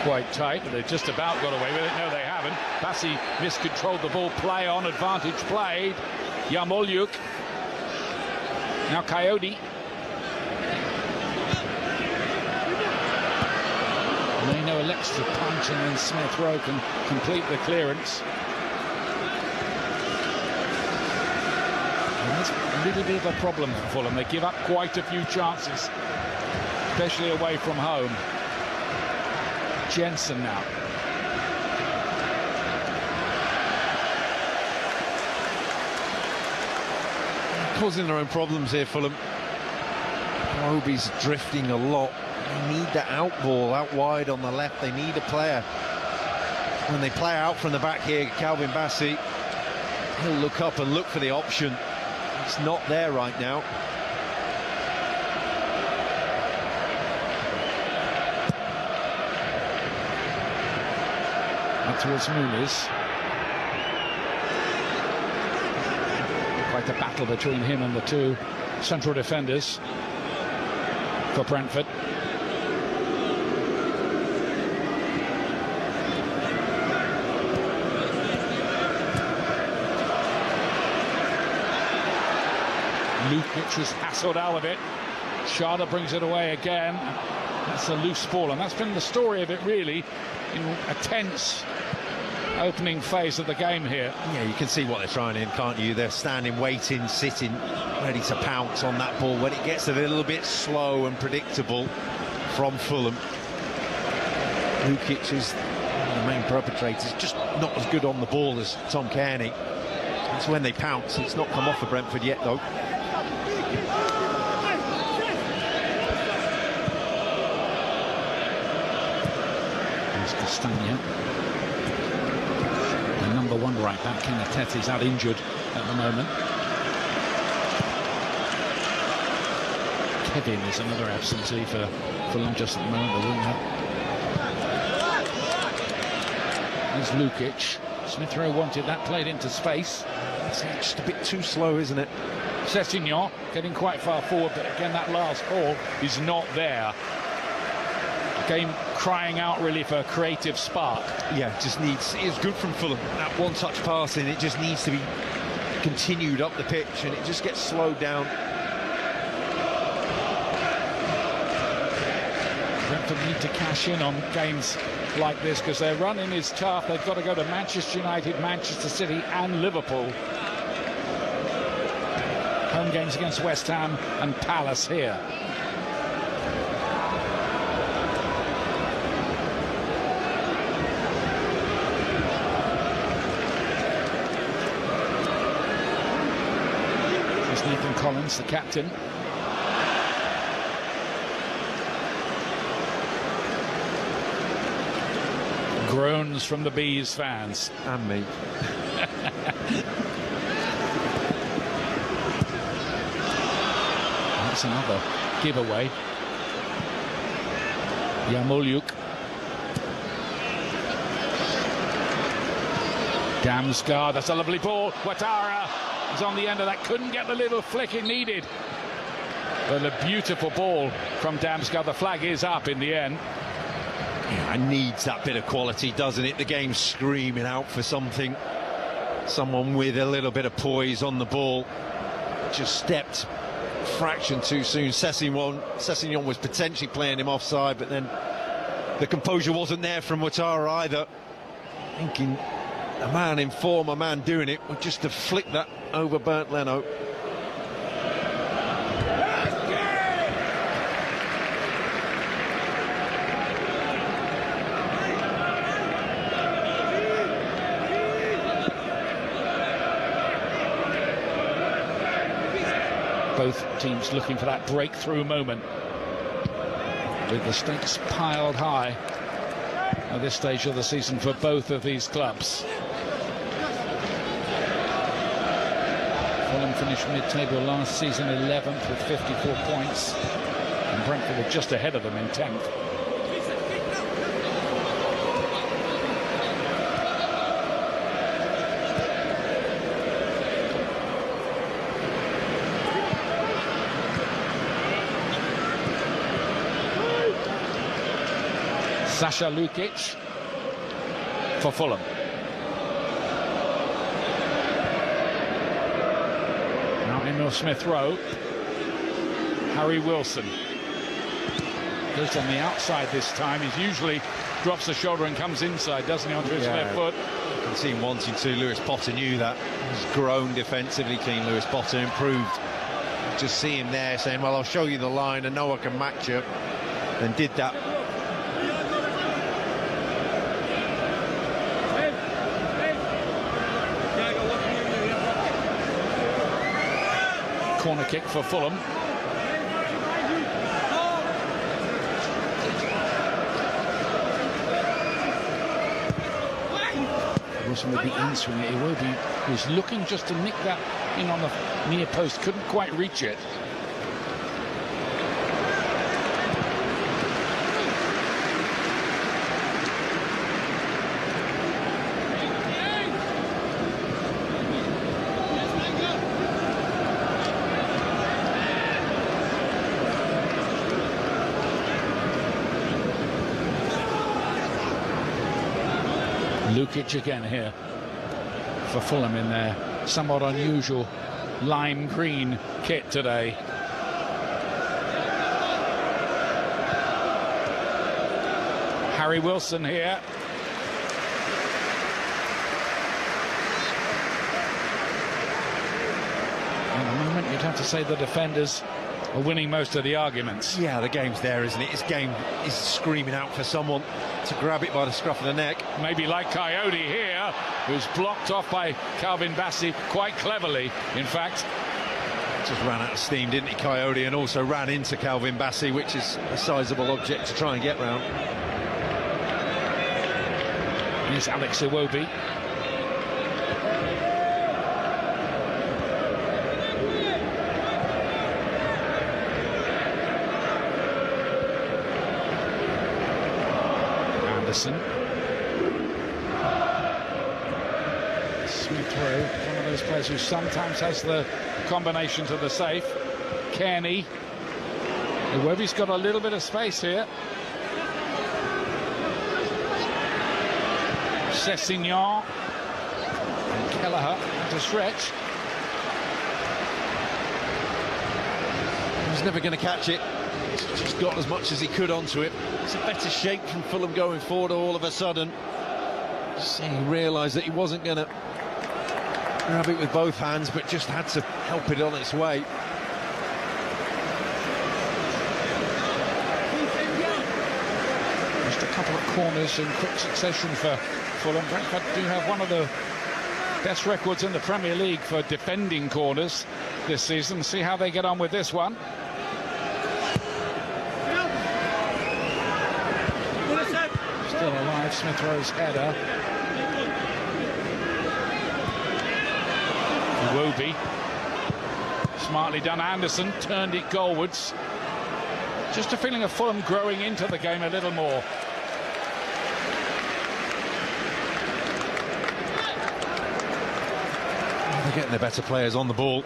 S6: Quite tight, but they've just about got away with it. No, they haven't. Bassi miscontrolled the ball. Play on, advantage played. Yarmolyuk. Now Coyote. They know elects to punch, and then Smith Rowe can complete the clearance. And that's a little bit of a problem for Fulham. They give up quite a few chances, especially away from home. Jensen now.
S7: Causing their own problems here, Fulham. Obi's drifting a lot. They need the out ball out wide on the left. They need a player. When they play out from the back here, Calvin Bassi, he'll look up and look for the option. It's not there right now.
S6: Towards Muniz. Quite a battle between him and the two central defenders for Brentford. Lukic is hassled out of it. Shada brings it away again. That's a loose ball, and that's been the story of it really in a tense opening phase of the game here.
S7: Yeah, you can see what they're trying in, can't you? They're standing, waiting, sitting, ready to pounce on that ball when it gets a little bit slow and predictable from Fulham. Lukic is the main perpetrator. He's just not as good on the ball as Tom Kearney. That's when they pounce. It's not come off for Brentford yet, though.
S6: There's Castagna. Number one right back, Kenatete, is out injured at the moment. Kevin is another absentee for Fulham just at the moment, the winger. There's Lukic. Smith Rowe wanted that played into space.
S7: It's just a bit too slow, isn't it?
S6: Sessignon getting quite far forward, but again that last ball is not there. Game crying out really for a creative spark.
S7: Yeah, just needs. It's good from Fulham. That one-touch passing, it just needs to be continued up the pitch, and it just gets slowed down.
S6: Brentford need to cash in on games like this because their run-in is tough. They've got to go to Manchester United, Manchester City and Liverpool. Home games against West Ham and Palace here. There's Nathan Collins, the captain. Groans from the Bees fans.
S7: And me.
S6: That's another giveaway. Yarmolyuk. Damsgaard, that's a lovely ball. Ouattara is on the end of that, couldn't get the little flick it needed. But a beautiful ball from Damsgaard. The flag is up in the end.
S7: Yeah, it needs that bit of quality, doesn't it? The game's screaming out for something. Someone with a little bit of poise on the ball. Just stepped a fraction too soon. Sessegnon was potentially playing him offside, but then the composure wasn't there from Ouattara either. Thinking a man in form, a man doing it, would just have flicked that over Bernd Leno.
S6: Both teams looking for that breakthrough moment with the stakes piled high at this stage of the season for both of these clubs. Fulham finished mid-table last season 11th with 54 points, and Brentford were just ahead of them in 10th. Sasha Lukic for Fulham. Now in North Smith Rowe, Harry Wilson goes on the outside this time. He's usually drops the shoulder and comes inside, doesn't he, onto his left foot?
S7: You can see him wanting to. Lewis Potter knew that. He's grown defensively clean. Lewis Potter improved. Just see him there saying, well, I'll show you the line, I know I can match you, and did that.
S6: Corner kick for Fulham. Wilson with the in-swing. Iwobi was looking just to nick that in on the near post, couldn't quite reach it. Lukic again here for Fulham in their somewhat unusual lime green kit today. Harry Wilson here. In a moment you'd have to say the defenders are winning most of the arguments.
S7: Yeah, the game's there, isn't it? This game is screaming out for someone to grab it by the scruff of the neck.
S6: Maybe like Coyote here, who's blocked off by Calvin Bassey quite cleverly, in fact.
S7: Just ran out of steam, didn't he, Coyote, and also ran into Calvin Bassey, which is a sizable object to try and get round.
S6: Here's Alex Iwobi. Smith Rowe, one of those players who sometimes has the combination to the safe. Kearney. Iwobi's got a little bit of space here. Sessignon and Kelleher to stretch.
S7: He's never going to catch it. He's just got as much as he could onto it. It's a better shape from Fulham going forward all of a sudden. He realised that he wasn't going to grab it with both hands, but just had to help it on its way.
S6: Just a couple of corners in quick succession for Fulham. Brentford do have one of the best records in the Premier League for defending corners this season. See how they get on with this one. Still alive, Smith Rowe's header. Iwobi. Smartly done. Anderson turned it goalwards. Just a feeling of Fulham growing into the game a little more.
S7: They're getting the better players on the ball.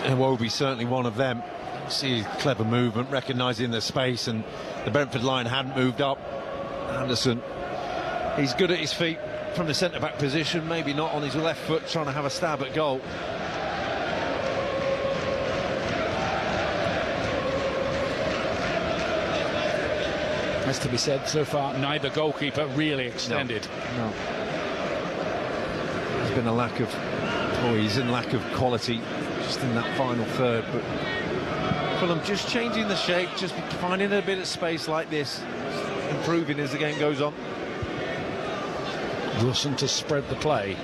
S7: Iwobi's certainly one of them. See clever movement, recognising the space, and the Brentford line hadn't moved up. Anderson, he's good at his feet from the centre-back position, maybe not on his left foot, trying to have a stab at goal.
S6: Has to be said, so far neither goalkeeper really extended.
S7: No. There's been a lack of poise and lack of quality just in that final third, but Fulham just changing the shape, just finding a bit of space like this, improving as the game goes on.
S6: Wilson to spread the play.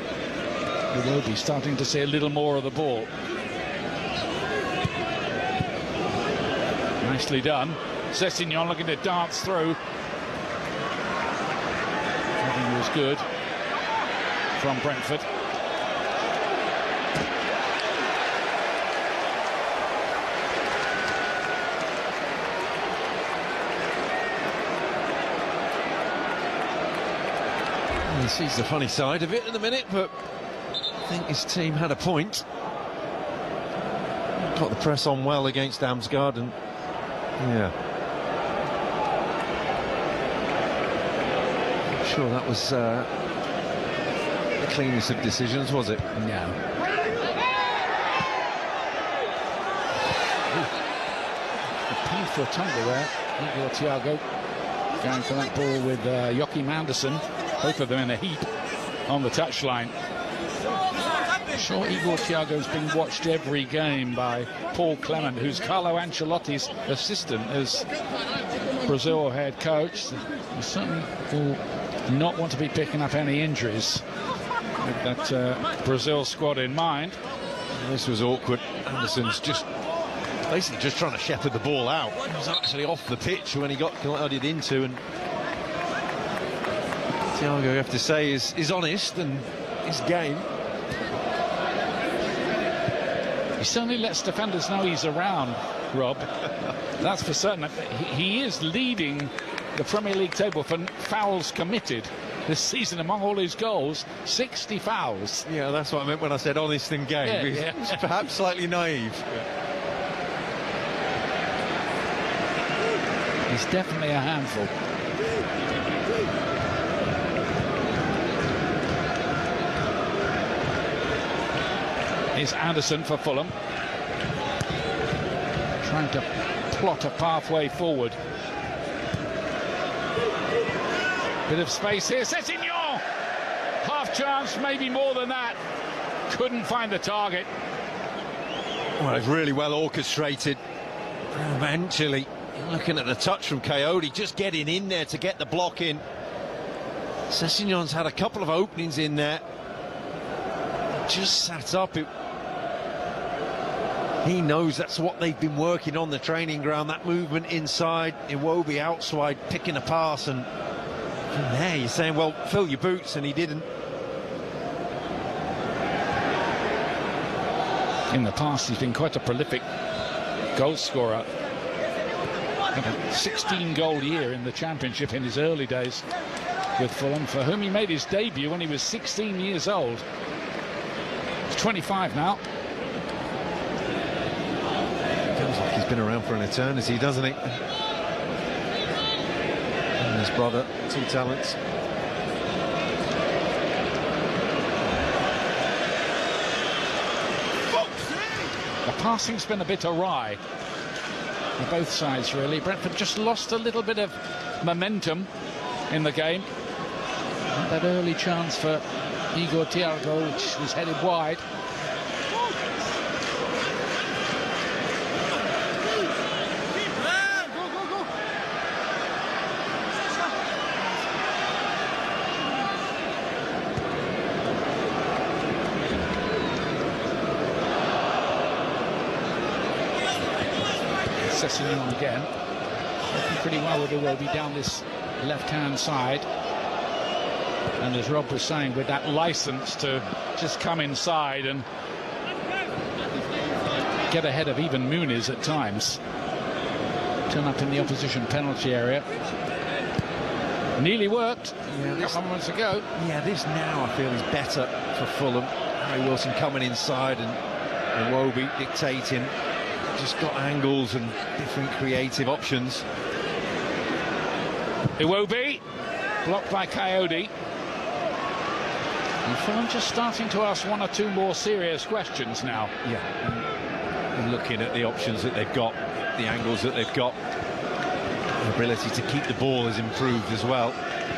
S6: We will be starting to see a little more of the ball. Nicely done. Sessignon looking to dance through. Everything was good from Brentford.
S7: He sees the funny side of it in a minute, but I think his team had a point. Got the press on well against Damsgaard, and yeah, I'm sure that was the cleanest of decisions, was it?
S6: No. A painful tumble there. Igor Thiago going for that ball with Joachim Anderson. Both of them in a heap on the touchline. I'm sure Igor Thiago's been watched every game by Paul Clement, who's Carlo Ancelotti's assistant as Brazil head coach. He certainly will not want to be picking up any injuries with that Brazil squad in mind.
S7: This was awkward. Anderson's just basically just trying to shepherd the ball out. He was actually off the pitch when he got collided into, and Thiago, you have to say, is honest and his game.
S6: He certainly lets defenders know he's around, Rob. That's for certain. He is leading the Premier League table for fouls committed this season among all his goals. 60 fouls.
S7: Yeah, that's what I meant when I said honest in game.
S6: Yeah,
S7: He's perhaps slightly naive.
S6: He's definitely a handful. Is Anderson for Fulham, trying to plot a pathway forward. Bit of space here. Sessignon, half chance, maybe more than that. Couldn't find the target.
S7: Well, it's really well orchestrated. Eventually, looking at the touch from Coyote, just getting in there to get the block in. Sessignon's had a couple of openings in there. Just sat up. He knows that's what they've been working on the training ground, that movement inside, Iwobi outside, picking a pass, and from there you're saying, well, fill your boots, and he didn't.
S6: In the past, he's been quite a prolific goal scorer. A 16-goal year in the Championship in his early days with Fulham, for whom he made his debut when he was 16 years old. He's 25 now.
S7: Feels like he's been around for an eternity, doesn't he? And his brother, two talents.
S6: passing's been a bit awry on both sides, really. Brentford just lost a little bit of momentum in the game. And that early chance for Igor Thiago, which was headed wide. Sessegnon again, working pretty well with Iwobi down this left-hand side, and as Rob was saying, with that license to just come inside and get ahead of even Muniz at times, turn up in the opposition penalty area. Nearly worked a couple of moments ago.
S7: Yeah, this now I feel is better for Fulham. Harry Wilson coming inside and Iwobi dictating. Just got angles and different creative options.
S6: Iwobi, blocked by Coyote. And Fulham just starting to ask one or two more serious questions now.
S7: Yeah, and looking at the options that they've got, the angles that they've got, the ability to keep the ball has improved as well.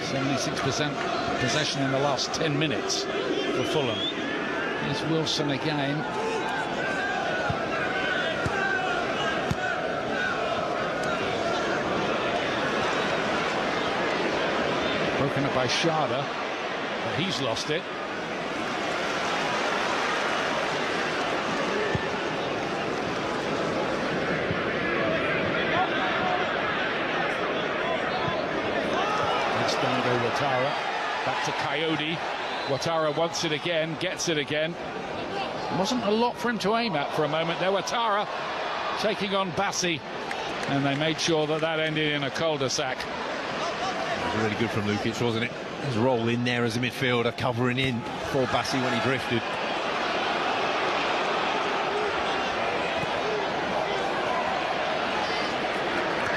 S6: 76% possession in the last 10 minutes for Fulham. Here's Wilson again. Broken up by Sharda, but he's lost it. Next down go Ouattara, back to Coyote. Ouattara wants it again, gets it again. Wasn't a lot for him to aim at for a moment there. Ouattara taking on Bassi, and they made sure that that ended in a cul-de-sac.
S7: Really good from Lukic, wasn't it? His role in there as a midfielder, covering in for Bassi when he drifted.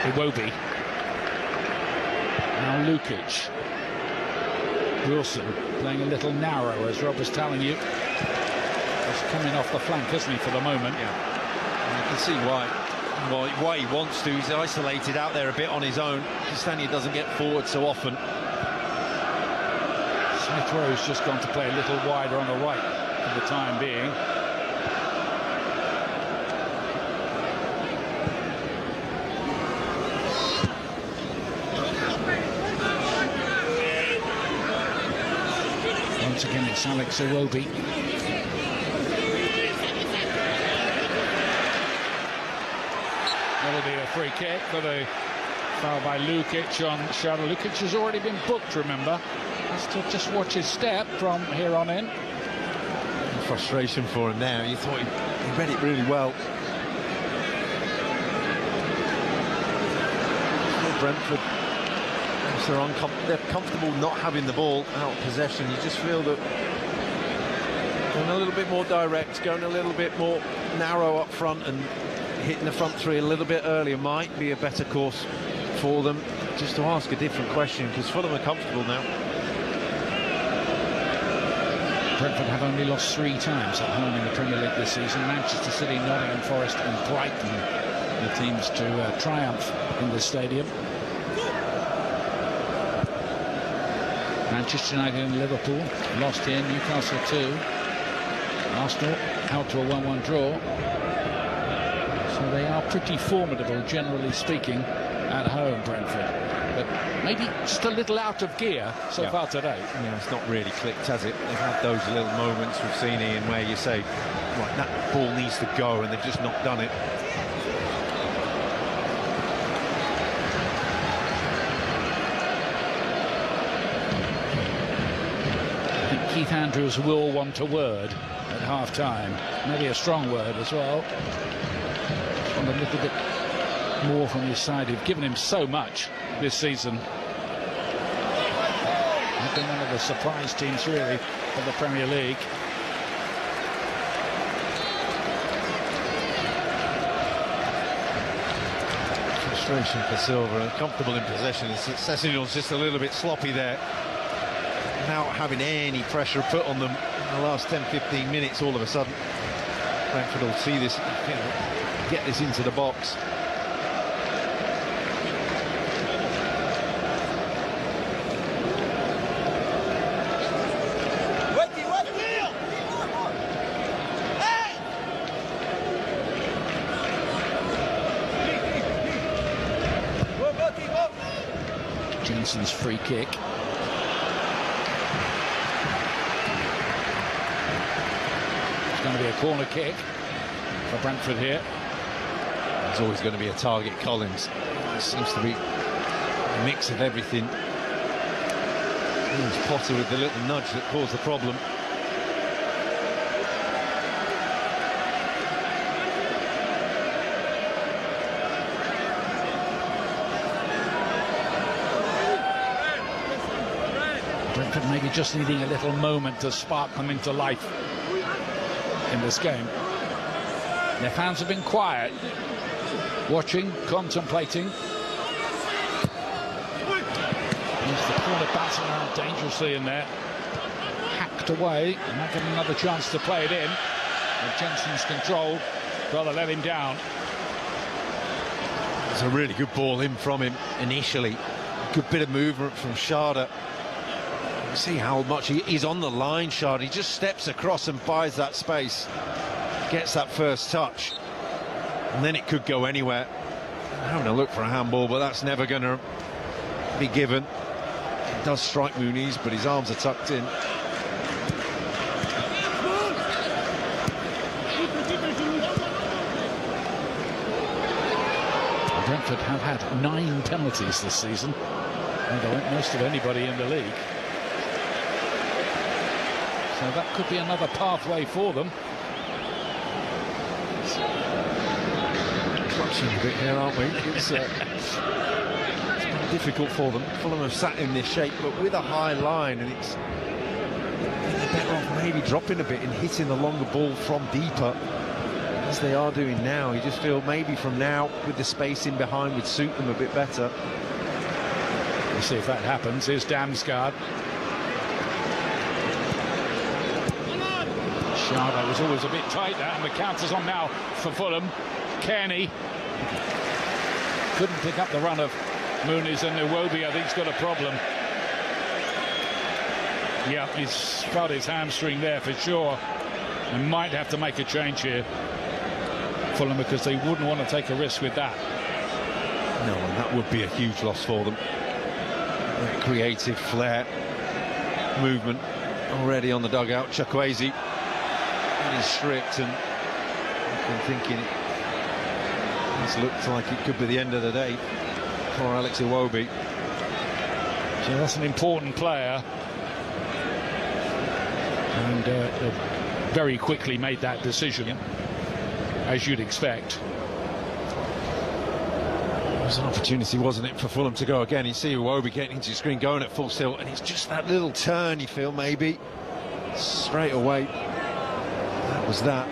S6: Iwobi. Now Lukic. Wilson playing a little narrow, as Rob was telling you. Just coming off the flank, isn't he, for the moment?
S7: Yeah. And you can see why he wants to. He's isolated out there a bit on his own. Castagna doesn't get forward so often.
S6: Smith Rowe's just gone to play a little wider on the right for the time being. Once again, it's Alex Iwobi. That'll be a free kick for the foul by Lukic on Sharda. Lukic has already been booked, remember. Has to just watch his step from here on in.
S7: Frustration for him now. You thought he read it really well. Brentford, they're comfortable not having the ball out of possession. You just feel that going a little bit more direct, going a little bit more narrow up front, and hitting the front three a little bit earlier might be a better course for them. Just to ask a different question, because Fulham are comfortable now.
S6: Brentford have only lost 3 times at home in the Premier League this season. Manchester City, Nottingham Forest and Brighton, the teams to triumph in the stadium. Manchester United and Liverpool lost here, Newcastle 2. Arsenal out to a 1-1 draw. So they are pretty formidable, generally speaking, at home, Brentford. But maybe just a little out of gear so far today.
S7: Yeah, it's not really clicked, has it? They've had those little moments we've seen, Ian, where you say, right, that ball needs to go, and they've just not done it.
S6: I think Keith Andrews will want a word at half-time. Maybe a strong word as well. Just want a little bit more from his side, who've given him so much this season. They've been one of the surprise teams, really, of the Premier League.
S7: Frustration for Silva, comfortable in possession. Sessegnon's just a little bit sloppy there. Without having any pressure put on them in the last 10-15 minutes all of a sudden. Brentford will see this, get this into the box.
S6: Jensen's free kick. It's going to be a corner kick for Brentford here.
S7: There's always going to be a target, Collins. It seems to be a mix of everything. It was Potter with the little nudge that caused the problem.
S6: Brentford maybe just needing a little moment to spark them into life in this game. Their fans have been quiet, watching, contemplating. There's the corner bouncing around dangerously in there. Hacked away, and not getting another chance to play it in. But Jensen's controlled, rather let him down.
S7: It's a really good ball in from him initially. Good bit of movement from Sharda. See how much he's on the line, Shard. He just steps across and buys that space, gets that first touch, and then it could go anywhere. I'm having a look for a handball, but that's never going to be given. It does strike Muniz, but his arms are tucked in.
S6: Brentford have had 9 penalties this season, and they weren't most of anybody in the league. So that could be another pathway for them.
S7: Clutching a bit here, aren't we? It's been difficult for them. Fulham have sat in this shape, but with a high line, and it's better off maybe dropping a bit and hitting the longer ball from deeper, as they are doing now. You just feel maybe from now, with the space in behind, would suit them a bit better.
S6: We'll see if that happens. Here's Damsgaard. Sharda was always a bit tight there, and the counter's on now for Fulham. Kearney couldn't pick up the run of Muniz, and Iwobi, I think, has got a problem. Yeah, he's felt his hamstring there for sure, and might have to make a change here, Fulham, because they wouldn't want to take a risk with that.
S7: No, and that would be a huge loss for them. That creative flair, movement already on the dugout. Chukwueze is stripped, and I've been thinking it's looked like it could be the end of the day for Alex Iwobi.
S6: So that's an important player, and very quickly made that decision, as you'd expect.
S7: It was an opportunity, wasn't it, for Fulham to go again. You see Iwobi getting into the screen, going at full tilt, and it's just that little turn, you feel, maybe straight away. That was that.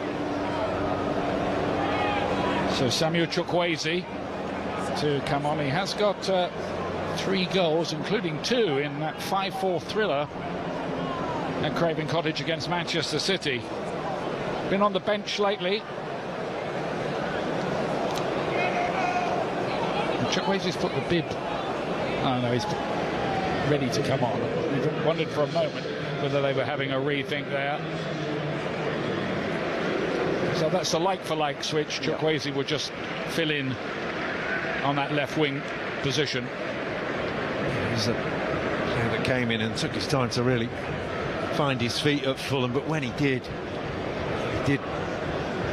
S6: So Samuel Chukwueze to come on. He has got 3 goals, including 2 in that 5-4 thriller at Craven Cottage against Manchester City. Been on the bench lately. Chukwueze's put the bib. Oh no, he's ready to come on. We wondered for a moment whether they were having a rethink there. So that's a like-for-like switch. Chukwueze would just fill in on that left wing position.
S7: He's a player that came in and took his time to really find his feet at Fulham, but when he did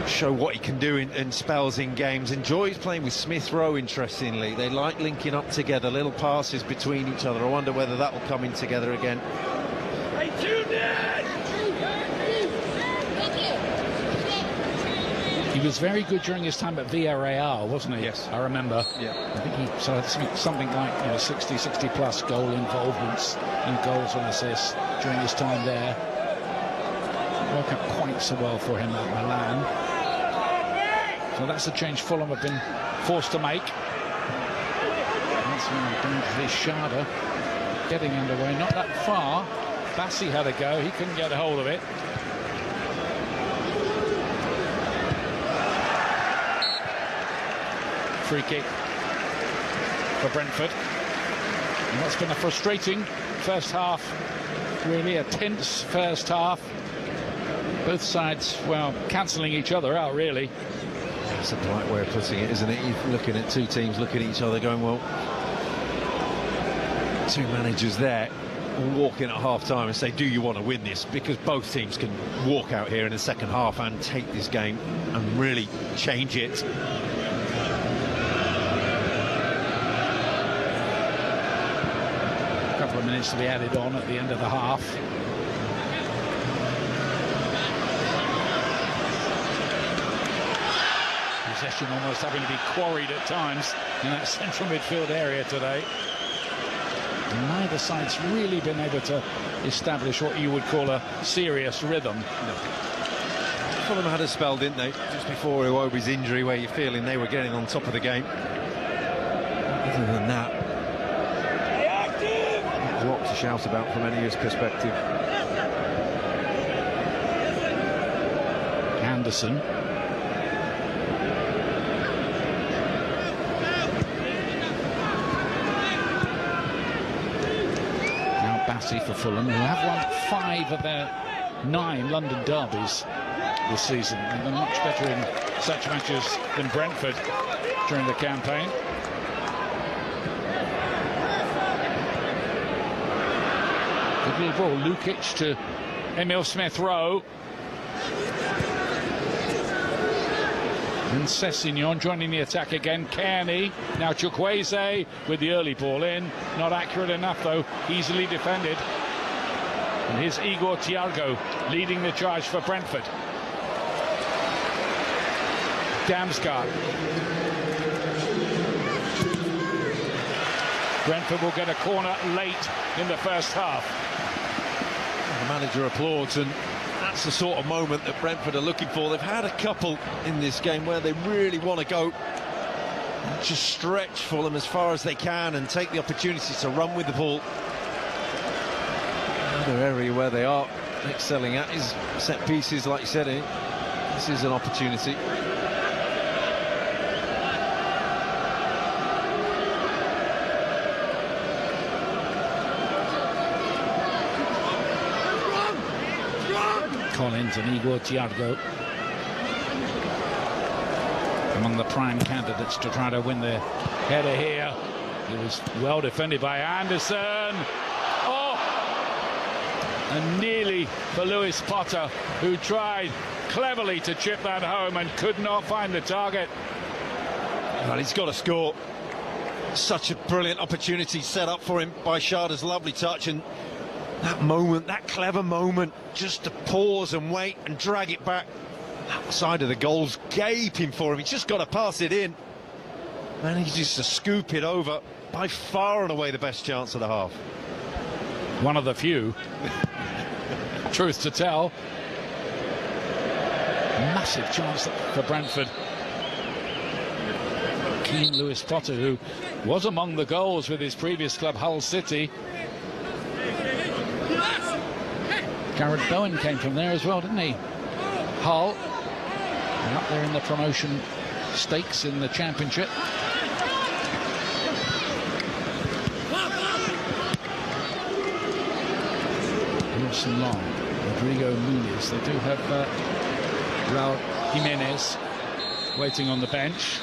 S7: show what he can do in spells in games. Enjoys playing with Smith Rowe, interestingly. They like linking up together, little passes between each other. I wonder whether that will come in together again.
S6: He was very good during his time at Villarreal, wasn't he?
S7: Yes.
S6: I remember.
S7: Yeah.
S6: I think he had something like 60 plus goal involvements in goals and assists during his time there. Didn't work out quite so well for him at Milan. So that's the change Fulham have been forced to make. That's dangerously Sharda getting underway, not that far. Bassi had a go, he couldn't get a hold of it. free kick for Brentford. And that's been a frustrating first half, really a tense first half. Both sides, well, cancelling each other out, really.
S7: That's a polite way of putting it, isn't it? You're looking at two teams looking at each other going, well, two managers there walking at half-time and say, do you want to win this? Because both teams can walk out here in the second half and take this game and really change it.
S6: A couple of minutes to be added on at the end of the half. Possession almost having to be quarried at times in that central midfield area today. Neither side's really been able to establish what you would call a serious rhythm.
S7: No. Fulham had a spell, didn't they, just before Iwobi's injury, where you're feeling they were getting on top of the game. Other than that, not a lot to shout about from any of his perspective.
S6: Anderson. For Fulham, who have won 5 of their 9 London derbies this season. They've been much better in such matches than Brentford during the campaign. Good little ball, Lukic to Emil Smith-Rowe. And Sessegnon joining the attack again. Kearney, now Chukwueze with the early ball in. Not accurate enough though, easily defended. And here's Igor Thiago leading the charge for Brentford. Damsgaard. Brentford will get a corner late in the first half.
S7: The manager applauds, and that's the sort of moment that Brentford are looking for. They've had a couple in this game where they really want to go and just stretch Fulham as far as they can and take the opportunity to run with the ball. Another area where they are excelling at is set pieces, like you said. This is an opportunity.
S6: Collins and Igor Thiago among the prime candidates to try to win the header here. It was well defended by Anderson. Oh! And nearly for Lewis Potter, who tried cleverly to chip that home and could not find the target.
S7: Well, he's got to score. Such a brilliant opportunity set up for him by Sharda's lovely touch, and that moment, that clever moment, just to pause and wait and drag it back. Outside of the goal's gaping for him. He's just got to pass it in. And he's just to scoop it over. By far and away the best chance of the half.
S6: One of the few. Truth to tell. Massive chance for Brentford. Keen Lewis Potter, who was among the goals with his previous club, Hull City. Gareth Bowen came from there as well, didn't he? Hull, and up there in the promotion stakes in the Championship. Wilson Long, Rodrigo Muniz. They do have Raul Jimenez waiting on the bench.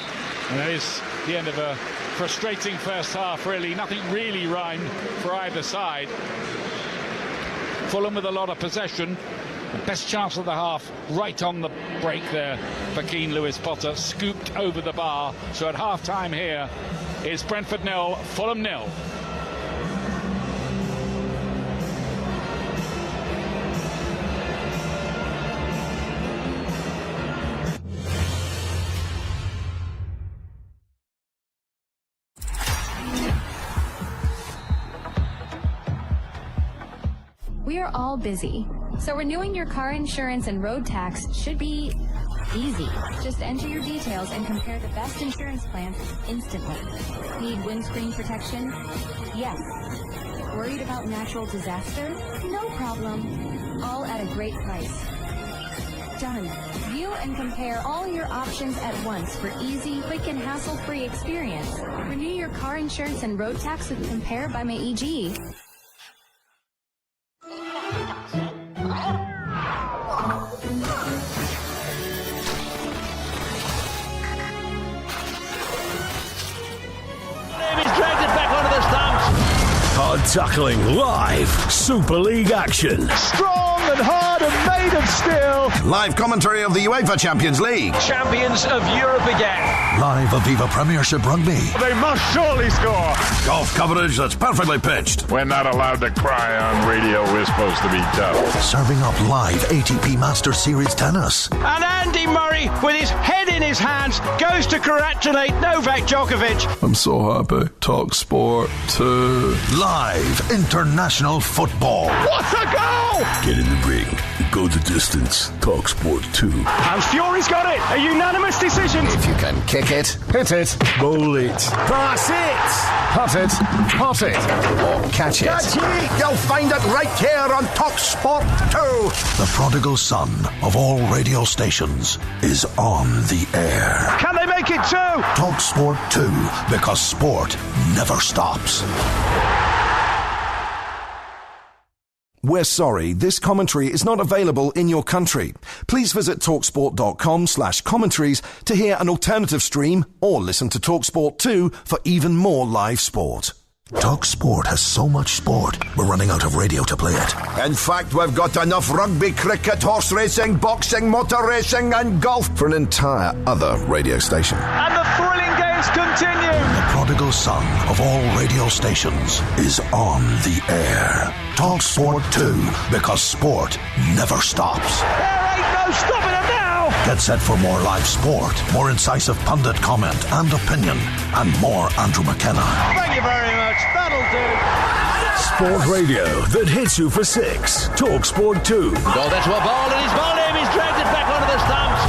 S6: And that is the end of a frustrating first half, really. Nothing really rhymed for either side. Fulham with a lot of possession. The best chance of the half right on the break there for Keen Lewis Potter, scooped over the bar. So at half-time here is Brentford 0, Fulham 0.
S8: We are all busy, so renewing your car insurance and road tax should be easy. Just enter your details and compare the best insurance plans instantly. Need windscreen protection? Yes. Worried about natural disaster? No problem. All at a great price. done. View and compare all your options at once for easy, quick, and hassle-free experience. Renew your car insurance and road tax with Compare by MyEG.
S15: Hard tackling live. Super League action.
S22: Strong and hard and made of steel.
S18: Live commentary of the UEFA Champions League.
S5: Champions of Europe again.
S15: Live Aviva Premiership Rugby.
S22: They must surely score.
S15: Golf coverage that's perfectly pitched.
S1: We're not allowed to cry on radio. We're supposed to be tough.
S15: Serving up live ATP Masters Series tennis.
S5: And Andy Murray, with his head in his hands, goes to congratulate Novak Djokovic.
S15: I'm so happy. Talk Sport 2. Live international football.
S22: What a goal!
S15: Get in the ring. Go the distance. Talk Sport 2.
S22: And Fury's got it. A unanimous decision.
S18: If you can kick it, hit it,
S15: Bowl it.
S22: Pass it.
S18: putt it, pot it, or catch it.
S11: Catch it! You'll find it right here on Talk Sport 2.
S15: The prodigal son of all radio stations is on the air.
S22: Can they make it too?
S15: Talk Sport 2, because sport never stops.
S18: We're sorry, this commentary is not available in your country. Please visit talksport.com/commentaries to hear an alternative stream or listen to TalkSport 2 for even more live sport.
S15: Talk Sport has so much sport, we're running out of radio to play it.
S11: In fact, we've got enough rugby, cricket, horse racing, boxing, motor racing and golf
S18: for an entire other radio station.
S22: And the thrilling games continue.
S15: The prodigal son of all radio stations is on the air. Talk Sport 2, because sport never stops.
S22: There ain't no stopping them now.
S15: Get set for more live sport, more incisive pundit comment and opinion, and more Andrew McKenna.
S22: Thank you very much. That'll do.
S15: Sport radio that hits you for 6. Talk Sport 2.
S5: Well, that's what ball, and he's bowled him. He's dragged it back onto the stumps.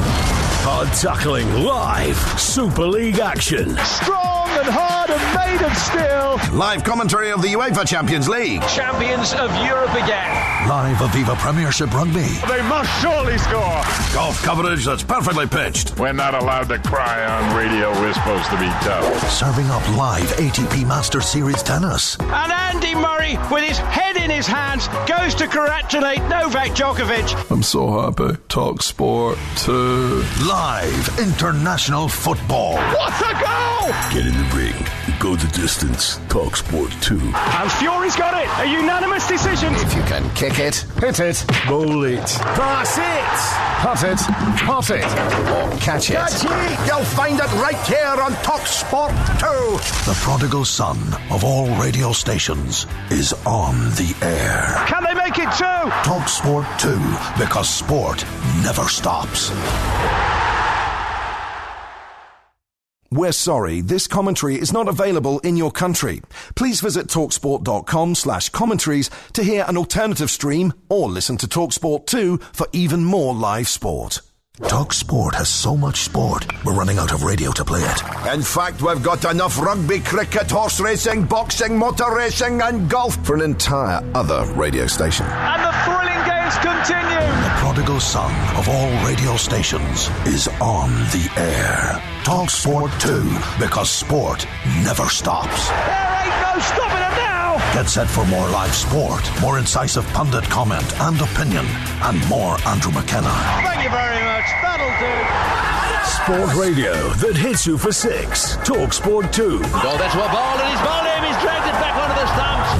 S15: Hard tackling live. Super League action.
S22: Strong and hard and made of steel.
S18: Live commentary of the UEFA Champions League.
S5: Champions of Europe again.
S15: Live Aviva Premiership Rugby.
S22: They must surely score.
S15: Golf coverage that's perfectly pitched.
S1: We're not allowed to cry on radio. We're supposed to be tough.
S15: Serving up live ATP Masters Series tennis.
S5: And Andy Murray, with his head in his hands, goes to congratulate Novak Djokovic.
S15: I'm so happy. Talk Sport 2. Live international football.
S22: What a goal!
S15: Get in the ring. Go the distance. Talk Sport 2.
S22: And Fury's got it. A unanimous decision.
S18: If you can kick it, hit it,
S15: Bowl it.
S22: Pass it.
S18: putt it, pot it, or catch it.
S11: Catch it! You'll find it right here on Talk Sport 2.
S15: The prodigal son of all radio stations is on the air.
S22: Can they make it too?
S15: Talk Sport 2, because sport never stops.
S18: We're sorry, this commentary is not available in your country. Please visit talksport.com/commentaries to hear an alternative stream or listen to TalkSport 2 for even more live sport.
S15: Talk Sport has so much sport, we're running out of radio to play it.
S11: In fact, we've got enough rugby, cricket, horse racing, boxing, motor racing and golf
S18: for an entire other radio station.
S22: And the thrilling games continue.
S15: The prodigal son of all radio stations is on the air. Talk Sport 2, because sport never stops.
S22: There ain't no stopping them now.
S15: Get set for more live sport, more incisive pundit comment and opinion, and more Andrew McKenna.
S22: Thank you very much. That'll do.
S15: Sport radio that hits you for 6. Talk Sport 2.
S5: Well, that's what ball, and he's bowled him. He's dragged it back onto the stumps.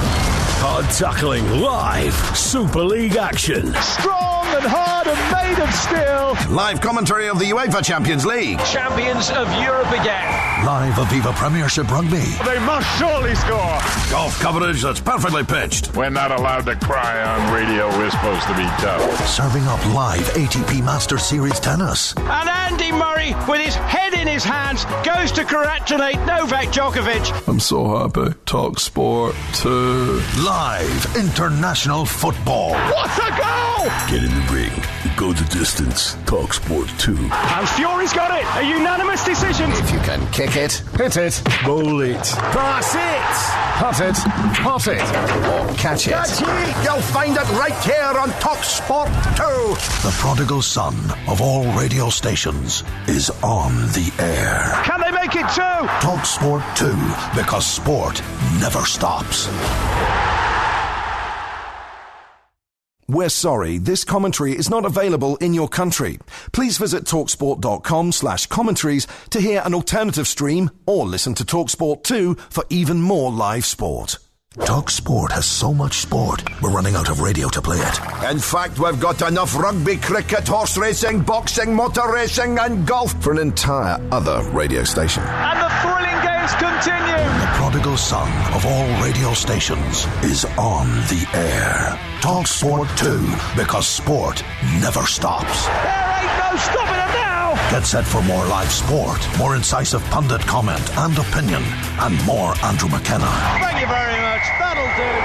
S15: Hard tackling live. Super League action.
S22: Strong and hard and made of steel.
S18: Live commentary of the UEFA Champions League.
S5: Champions of Europe again.
S15: Live Aviva Premiership Rugby.
S22: They must surely score.
S15: Golf coverage that's perfectly pitched.
S1: We're not allowed to cry on radio. We're supposed to be tough.
S15: Serving up live ATP Masters Series tennis.
S5: And Andy Murray, Murray, with his head in his hands, goes to congratulate Novak Djokovic.
S15: I'm so happy. Talk Sport 2.
S16: Live international football.
S15: What a goal!
S11: Get in the ring. Go the distance. Talk Sport 2.
S22: And Fury's got it. A unanimous decision.
S9: If you can kick it, hit it,
S11: Bowl it.
S22: Pass it.
S9: putt it, pot it, or catch it.
S16: Catch it. You'll find it right here on Talk Sport 2. The prodigal son of all radio stations is on the air.
S22: Can they make it two?
S16: Talk Sport 2, because sport never stops.
S18: We're sorry, this commentary is not available in your country. Please visit talksport.com/commentaries to hear an alternative stream or listen to TalkSport 2 for even more live sport.
S16: Talk Sport has so much sport, we're running out of radio to play it.
S10: In fact, we've got enough rugby, cricket, horse racing, boxing, motor racing and golf for an entire other radio station.
S22: And the thrilling games continue.
S16: The prodigal son of all radio stations is on the air. Talk Sport 2, because sport never stops.
S22: There ain't no stopping it now.
S16: Get set for more live sport, more incisive pundit comment and opinion, and more Andrew McKenna.
S22: Thank you very much. That'll do.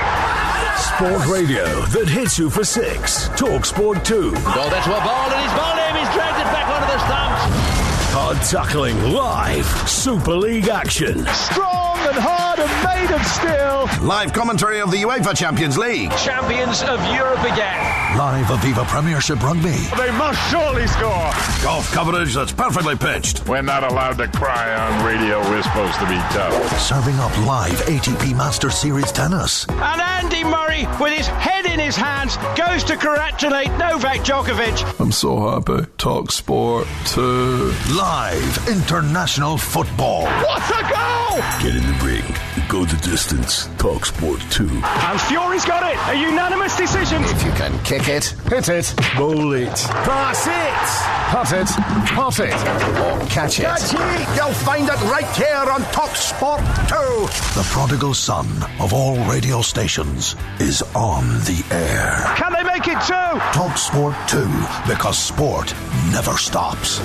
S11: Sport radio that hits you for six. Talk Sport 2.
S22: Goal there to a ball, and his ball aim. He's dragged it back onto the stumps.
S11: Hard tackling live. Super League action.
S22: Strong and hard and made of steel.
S10: Live commentary of the UEFA Champions League.
S22: Champions of Europe again.
S16: Live Aviva Premiership Rugby.
S22: They must surely score.
S10: Golf coverage that's perfectly pitched.
S1: We're not allowed to cry on radio. We're supposed to be tough.
S16: Serving up live ATP Masters Series tennis.
S5: And Andy Murray, with his head in his hands, goes to congratulate Novak Djokovic.
S11: I'm so happy. Talk Sport 2.
S16: Live international football.
S22: What a goal!
S11: Get in the ring. Go the distance. Talk Sport 2.
S22: And Fury's got it. A unanimous decision.
S9: If you can kick it, hit it,
S11: Bowl it.
S22: Pass it.
S9: putt it, pot it, or catch it.
S10: Catch it. You'll find it right here on Talk Sport 2.
S16: The prodigal son of all radio stations is on the air.
S22: Can they make it two?
S16: Talk Sport 2, because sport never stops.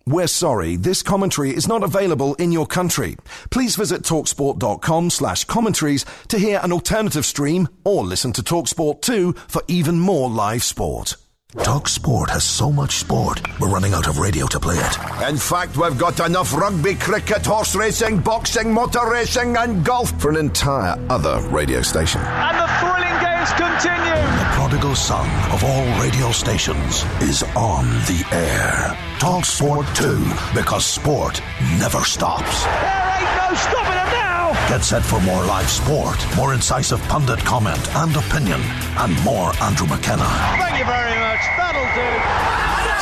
S18: We're sorry, this commentary is not available in your country. Please visit talksport.com/commentaries to hear an alternative stream or listen to TalkSport 2 for even more live sport.
S16: Talk Sport has so much sport, we're running out of radio to play it.
S10: In fact, we've got enough rugby, cricket, horse racing, boxing, motor racing and golf for an entire other radio station.
S22: And the thrilling games continue.
S16: The prodigal son of all radio stations is on the air. Talk Sport 2, because sport never stops.
S22: There ain't no stopping it now.
S16: Get set for more live sport, more incisive pundit comment and opinion, and more Andrew McKenna.
S22: Thank you very much. That'll do.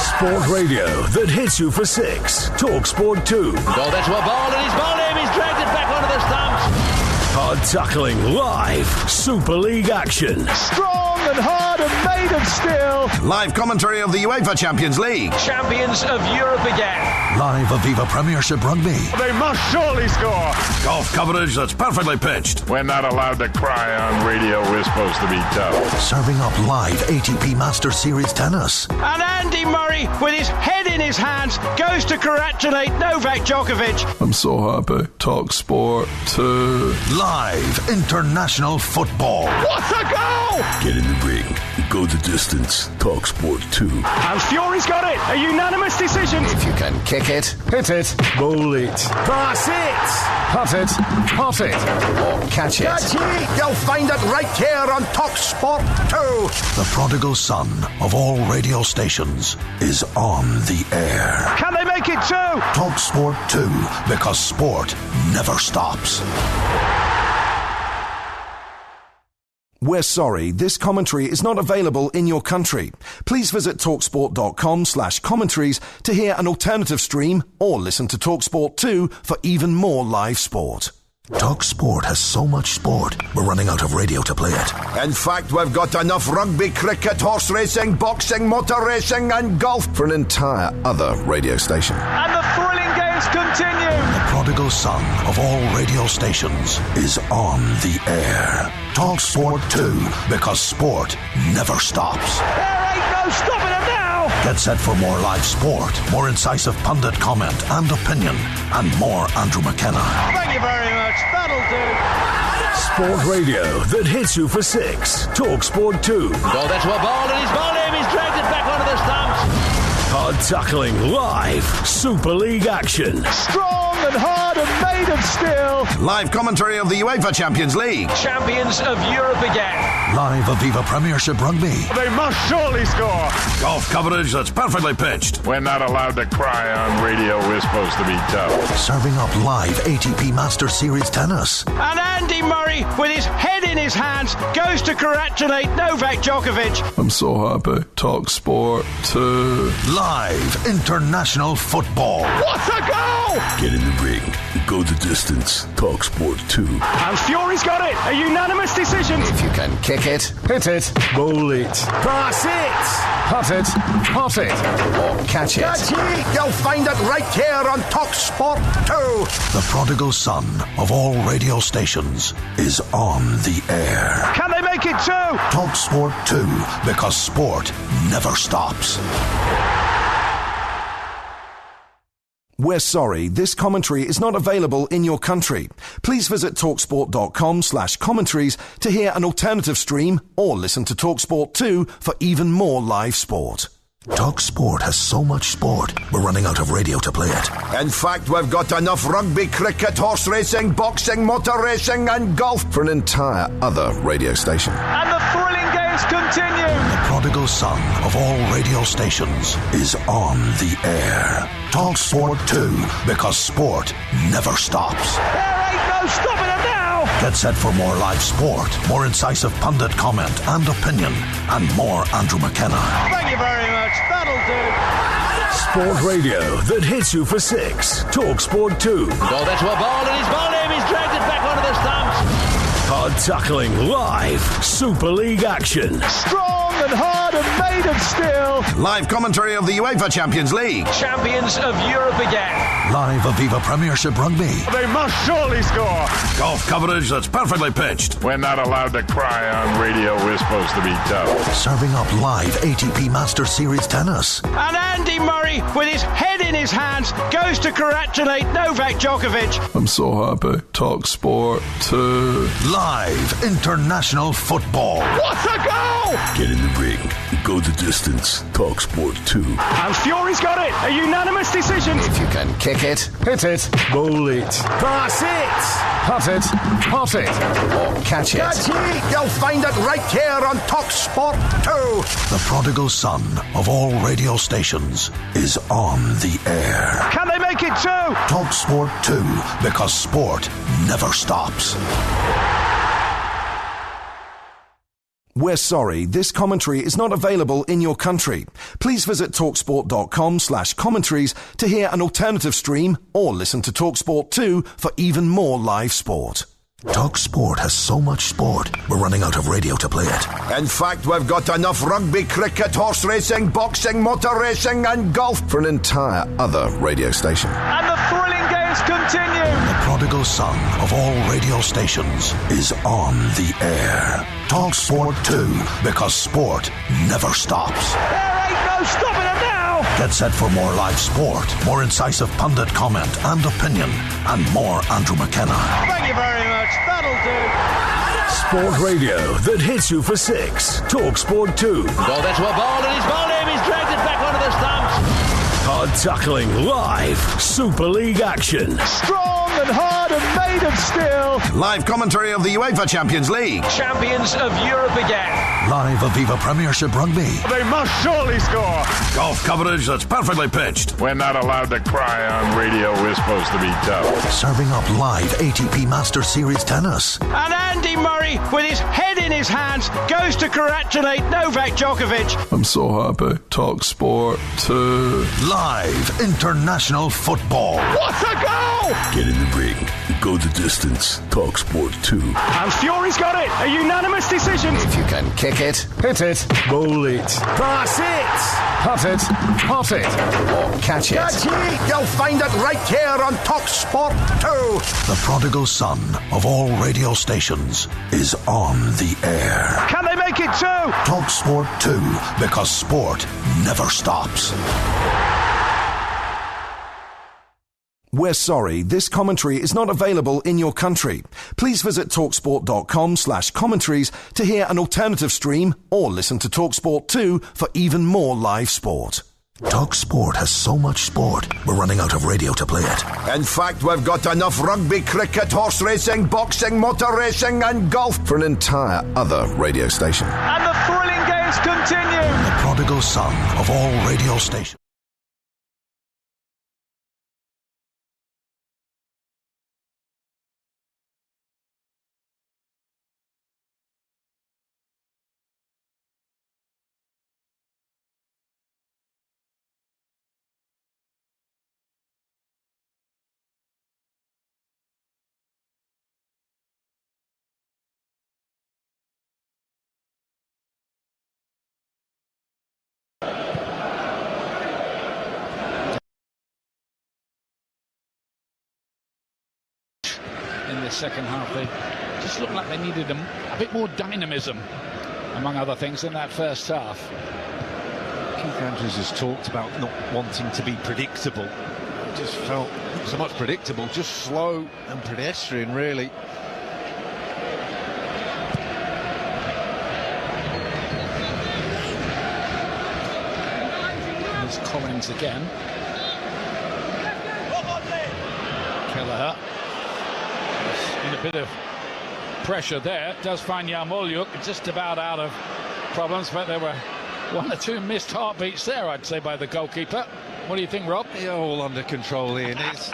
S11: Sport radio that hits you for six. Talk Sport 2.
S22: Goal there to a ball, and his ball aim. He's dragged it back onto the stumps.
S11: Hard tackling live. Super League action.
S22: Strong and hard and made of steel.
S10: Live commentary of the UEFA Champions League.
S22: Champions of Europe again.
S16: Live Aviva Premiership Rugby.
S22: They must surely score.
S10: Golf coverage that's perfectly pitched.
S1: We're not allowed to cry on radio. We're supposed to be tough.
S16: Serving up live ATP Masters Series tennis.
S5: And Andy Murray, with his head in his hands, goes to congratulate Novak Djokovic.
S11: I'm so happy. Talk Sport 2.
S16: Live international football.
S22: What a goal!
S11: Get in the ring. Go the distance. Talk Sport 2.
S22: And Fury's got it. A unanimous decision.
S9: If you can kick it, hit it,
S11: Bowl it.
S22: Pass it.
S9: putt it, pot it, or catch it.
S10: Catch it. You'll find it right here on Talk Sport 2.
S16: The prodigal son of all radio stations is on the air.
S22: Can they make it two?
S16: Talk Sport 2, because sport never stops.
S18: We're sorry, this commentary is not available in your country. Please visit talksport.com/commentaries to hear an alternative stream or listen to TalkSport 2 for even more live sport.
S16: Talk Sport has so much sport, we're running out of radio to play it.
S10: In fact, we've got enough rugby, cricket, horse racing, boxing, motor racing and golf for an entire other radio station.
S22: And the thrilling games continue.
S16: The prodigal son of all radio stations is on the air. Talk Sport 2, because sport never stops.
S22: There ain't no stopping it now.
S15: Get set for more live sport, more incisive pundit comment and opinion, and more Andrew McKenna.
S5: Thank you very much. That'll do.
S11: Sport radio that hits you for 6. Talk Sport 2.
S5: Go there to a ball, and he's ball him. He's dragged it back onto the stumps.
S11: Hard tackling live Super League action.
S22: Strong and hard and made of steel.
S10: Live commentary of the UEFA Champions League.
S5: Champions of Europe again.
S15: Live Aviva Premiership Rugby.
S22: They must surely score.
S10: Golf coverage that's perfectly pitched.
S1: We're not allowed to cry on radio. We're supposed to be tough.
S15: Serving up live ATP Master Series tennis.
S5: And Andy Murray, with his head in his hands, goes to congratulate Novak Djokovic.
S11: I'm so happy. Talk Sport 2.
S15: Live international football.
S22: What a goal!
S11: Get in the ring. Go the distance. Talk Sport 2.
S22: And Fury's got it. A unanimous decision.
S9: If you can kick it, hit it,
S11: Bowl it.
S22: Pass it.
S9: putt it, pot it, or catch it.
S10: Catch it. You'll find it right here on Talk Sport 2.
S15: The prodigal son of all radio stations is on the air.
S22: Can they make it 2?
S15: Talk Sport 2, because sport never stops.
S18: We're sorry, this commentary is not available in your country. Please visit talksport.com/commentaries to hear an alternative stream or listen to TalkSport 2 for even more live sport.
S15: Talk Sport has so much sport, we're running out of radio to play it.
S10: In fact, we've got enough rugby, cricket, horse racing, boxing, motor racing and golf for an entire other radio station.
S22: And the thrilling games continue.
S15: The prodigal son of all radio stations is on the air. Talk Sport 2, because sport never stops.
S22: There ain't no stopping it now.
S15: Get set for more live sport, more incisive pundit comment and opinion, and more Andrew McKenna.
S5: Thank you very much. That'll do.
S11: Sport radio that hits you for 6. Talk Sport 2.
S5: Go there to a ball, and he's ball him. He's dragged it back onto the stumps.
S11: Hard tackling live Super League action.
S22: Strong and hard and made of steel.
S10: Live commentary of the UEFA Champions League.
S5: Champions of Europe again.
S15: Live Aviva Premiership Rugby.
S22: They must surely score.
S10: Golf coverage that's perfectly pitched.
S1: We're not allowed to cry on radio. We're supposed to be tough.
S15: Serving up live ATP Master Series tennis.
S5: And Andy Murray, with his head in his hands, goes to congratulate Novak Djokovic.
S11: I'm so happy. Talk Sport 2.
S15: Live international football.
S22: What a goal!
S11: Get in the ring. Go the distance. Talk Sport 2.
S22: And Fury's got it. A unanimous decision.
S9: If you can kick it, hit it,
S11: Bowl it.
S22: Pass it.
S9: putt it, pot it, or catch it.
S10: Catch it. You'll find it right here on Talk Sport 2.
S15: The prodigal son of all radio stations is on the air.
S22: Can they make it 2?
S15: Talk Sport 2, because sport never stops.
S18: We're sorry, this commentary is not available in your country. Please visit talksport.com/commentaries to hear an alternative stream or listen to TalkSport 2 for even more live sport.
S15: Talk Sport has so much sport, we're running out of radio to play it.
S10: In fact, we've got enough rugby, cricket, horse racing, boxing, motor racing and golf for an entire other radio station.
S22: And the thrilling games continue.
S15: The prodigal son of all radio stations is on the air. Talk Sport 2, because sport never stops.
S22: There ain't no stopping it now.
S15: Get set for more live sport, more incisive pundit comment and opinion, and more Andrew McKenna.
S5: Thank you very much. That'll do.
S11: Sport radio that hits you for 6. Talk Sport 2.
S5: Go there to a ball, and he's ball him. He's dragged it back onto the stumps.
S11: Hard tackling live Super League action.
S22: Strong and hard and made of steel.
S10: Live commentary of the UEFA Champions League.
S5: Champions of Europe again.
S15: Live Aviva Premiership Rugby.
S22: They must surely score.
S10: Golf coverage that's perfectly pitched.
S1: We're not allowed to cry on radio. We're supposed to be tough.
S15: Serving up live ATP Master Series tennis.
S5: And Andy Murray, with his head in his hands, goes to congratulate Novak Djokovic.
S11: I'm so happy. Talk Sport 2.
S15: Live international football.
S22: What a goal!
S11: Get in the ring. Go the distance. Talk Sport 2.
S22: And Fury's got it. A unanimous decision.
S9: If you can kick it, hit it,
S11: Bowl it.
S22: Pass it.
S9: putt it, pot it, or catch it.
S10: Catch it. You'll find it right here on Talk Sport 2.
S15: The prodigal son of all radio stations is on the air.
S22: Can they make
S5: make it 2.
S15: Talk Sport 2, because sport never stops.
S18: We're sorry, this commentary is not available in your country. Please visit talksport.com/commentaries to hear an alternative stream or listen to TalkSport 2 for even more live sport.
S15: Talk Sport has so much sport, we're running out of radio to play it.
S10: In fact, we've got enough rugby, cricket, horse racing, boxing, motor racing and golf for an entire other radio station.
S5: And the thrilling games continue.
S15: The prodigal son of all radio stations.
S6: In the second half, they just looked like they needed a bit more dynamism, among other things, in that first half.
S7: Keith Andrews has talked about not wanting to be predictable. It just felt so much predictable, just slow and pedestrian, really.
S6: There's Collins again. Kelleher. In a bit of pressure there. Does find Yarmolyuk just about out of problems, but there were 1 or 2 missed heartbeats there, I'd say, by the goalkeeper. What do you think, Rob?
S7: They're all under control, Ian. It's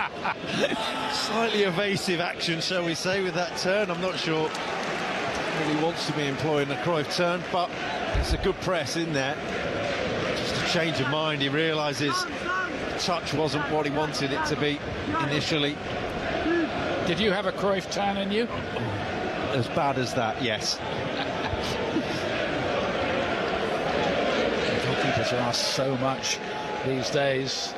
S7: slightly evasive action, shall we say, with that turn. I'm not sure he really wants to be employing a Cruyff turn, but it's a good press in there. Just a change of mind. He realises the touch wasn't what he wanted it to be initially.
S6: Did you have a Cruyff turn in you?
S7: As bad as that, yes.
S6: Goalkeepers are asked so much these days.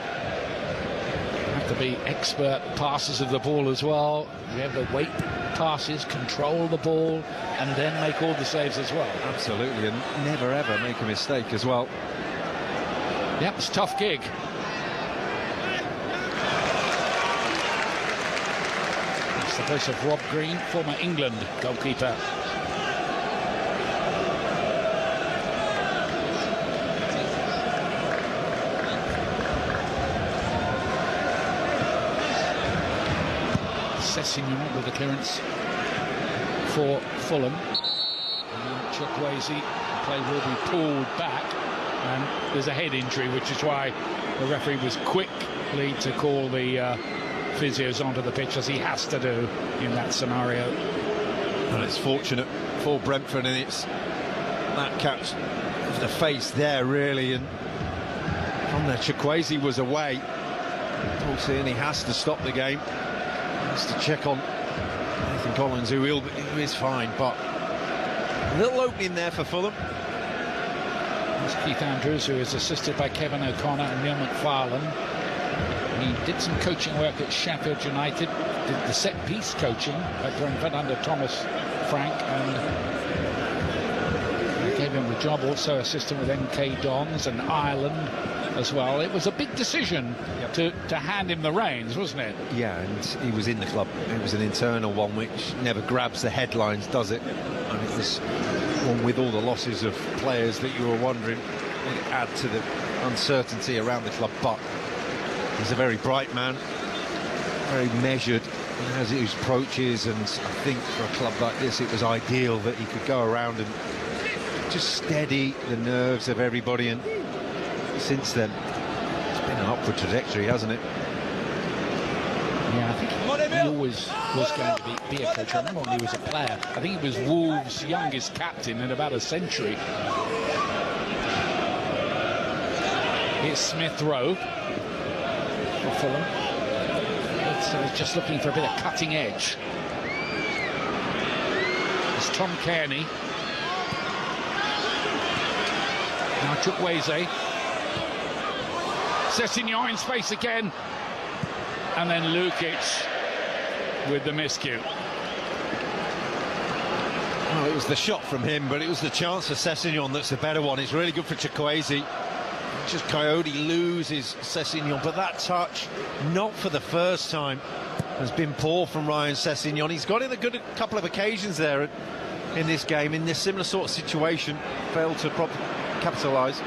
S6: You have to be expert passers of the ball as well. You have to weight passes, control the ball, and then make all the saves as well.
S7: Absolutely, and never ever make a mistake as well.
S6: Yep, it's a tough gig. It's the voice of Rob Green, former England goalkeeper. Sessignon with the clearance for Fulham. And Chukwueze, the play will be pulled back, and there's a head injury, which is why the referee was quickly to call the physios onto the pitch, as he has to do in that scenario.
S7: And it's fortunate for Brentford, and it's that catch of the face there, really, and from there Chukwueze was away. And he has to stop the game. Has to check on Nathan Collins, who is fine, but a little opening there for Fulham.
S6: There's Keith Andrews, who is assisted by Kevin O'Connor and Neil McFarlane. He did some coaching work at Sheffield United, did the set-piece coaching at Brentford under Thomas Frank, and gave him the job, also assistant with MK Dons and Ireland as well. It was a big decision to hand him the reins, wasn't it?
S7: Yeah, and he was in the club. It was an internal one, which never grabs the headlines, does it? And it was one with all the losses of players that you were wondering would add to the uncertainty around the club. But he's a very bright man, very measured as his approaches, and I think for a club like this it was ideal that he could go around and just steady the nerves of everybody. And since then it's been an upward trajectory, hasn't it?
S6: Yeah, I think he always was going to be a coach. I remember when he was a player. I think he was Wolves' youngest captain in about a century. Here's Smith Rowe for Fulham. It's just looking for a bit of cutting edge. It's Tom Kearney. Now Chukwueze. Sessignon in space again. And then Lukic with the miscue.
S7: Well, Well, it was the shot from him, but it was the chance for Sessegnon that's the better one. It's really good for Chukwueze. Just Coyote loses Sessegnon, but that touch, not for the first time, has been poor from Ryan Sessegnon. He's got in a good couple of occasions there in this game, in this similar sort of situation, failed to capitalise.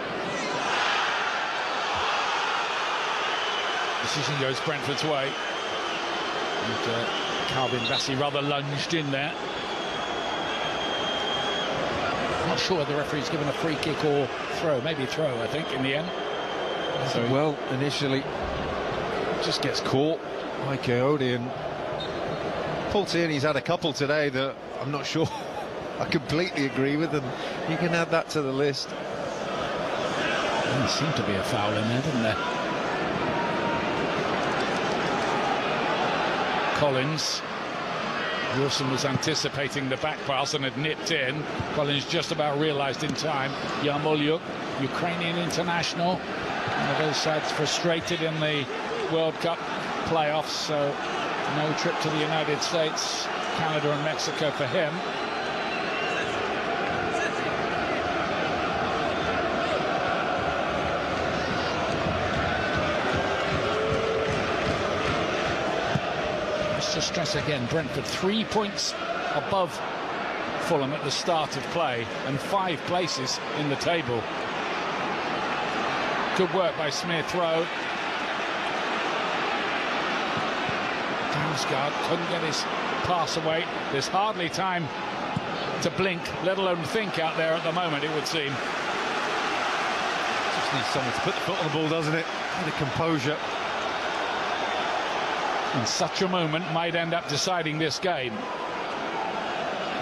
S6: Decision goes Brentford's way. And Calvin Bassey rather lunged in there. Not sure whether the referee's given a free kick or throw. Maybe throw, I think, in the end.
S7: So well, initially, just gets caught by Coyote, and Paul Tierney's had a couple today that I'm not sure I completely agree with, and you can add that to the list.
S6: There seemed to be a foul in there, didn't there? Collins. Wilson was anticipating the back pass and had nipped in. Collins just about realised in time. Yarmolyuk, Ukrainian international. One of those sides frustrated in the World Cup playoffs, so no trip to the United States, Canada and Mexico for him. To stress again, Brentford 3 points above Fulham at the start of play and 5 places in the table. Good work by Smith Rowe. Damsgaard couldn't get his pass away. There's hardly time to blink, let alone think out there at the moment, it would seem.
S7: Just needs someone to put the foot on the ball, doesn't it? With a composure.
S6: And such a moment might end up deciding this game.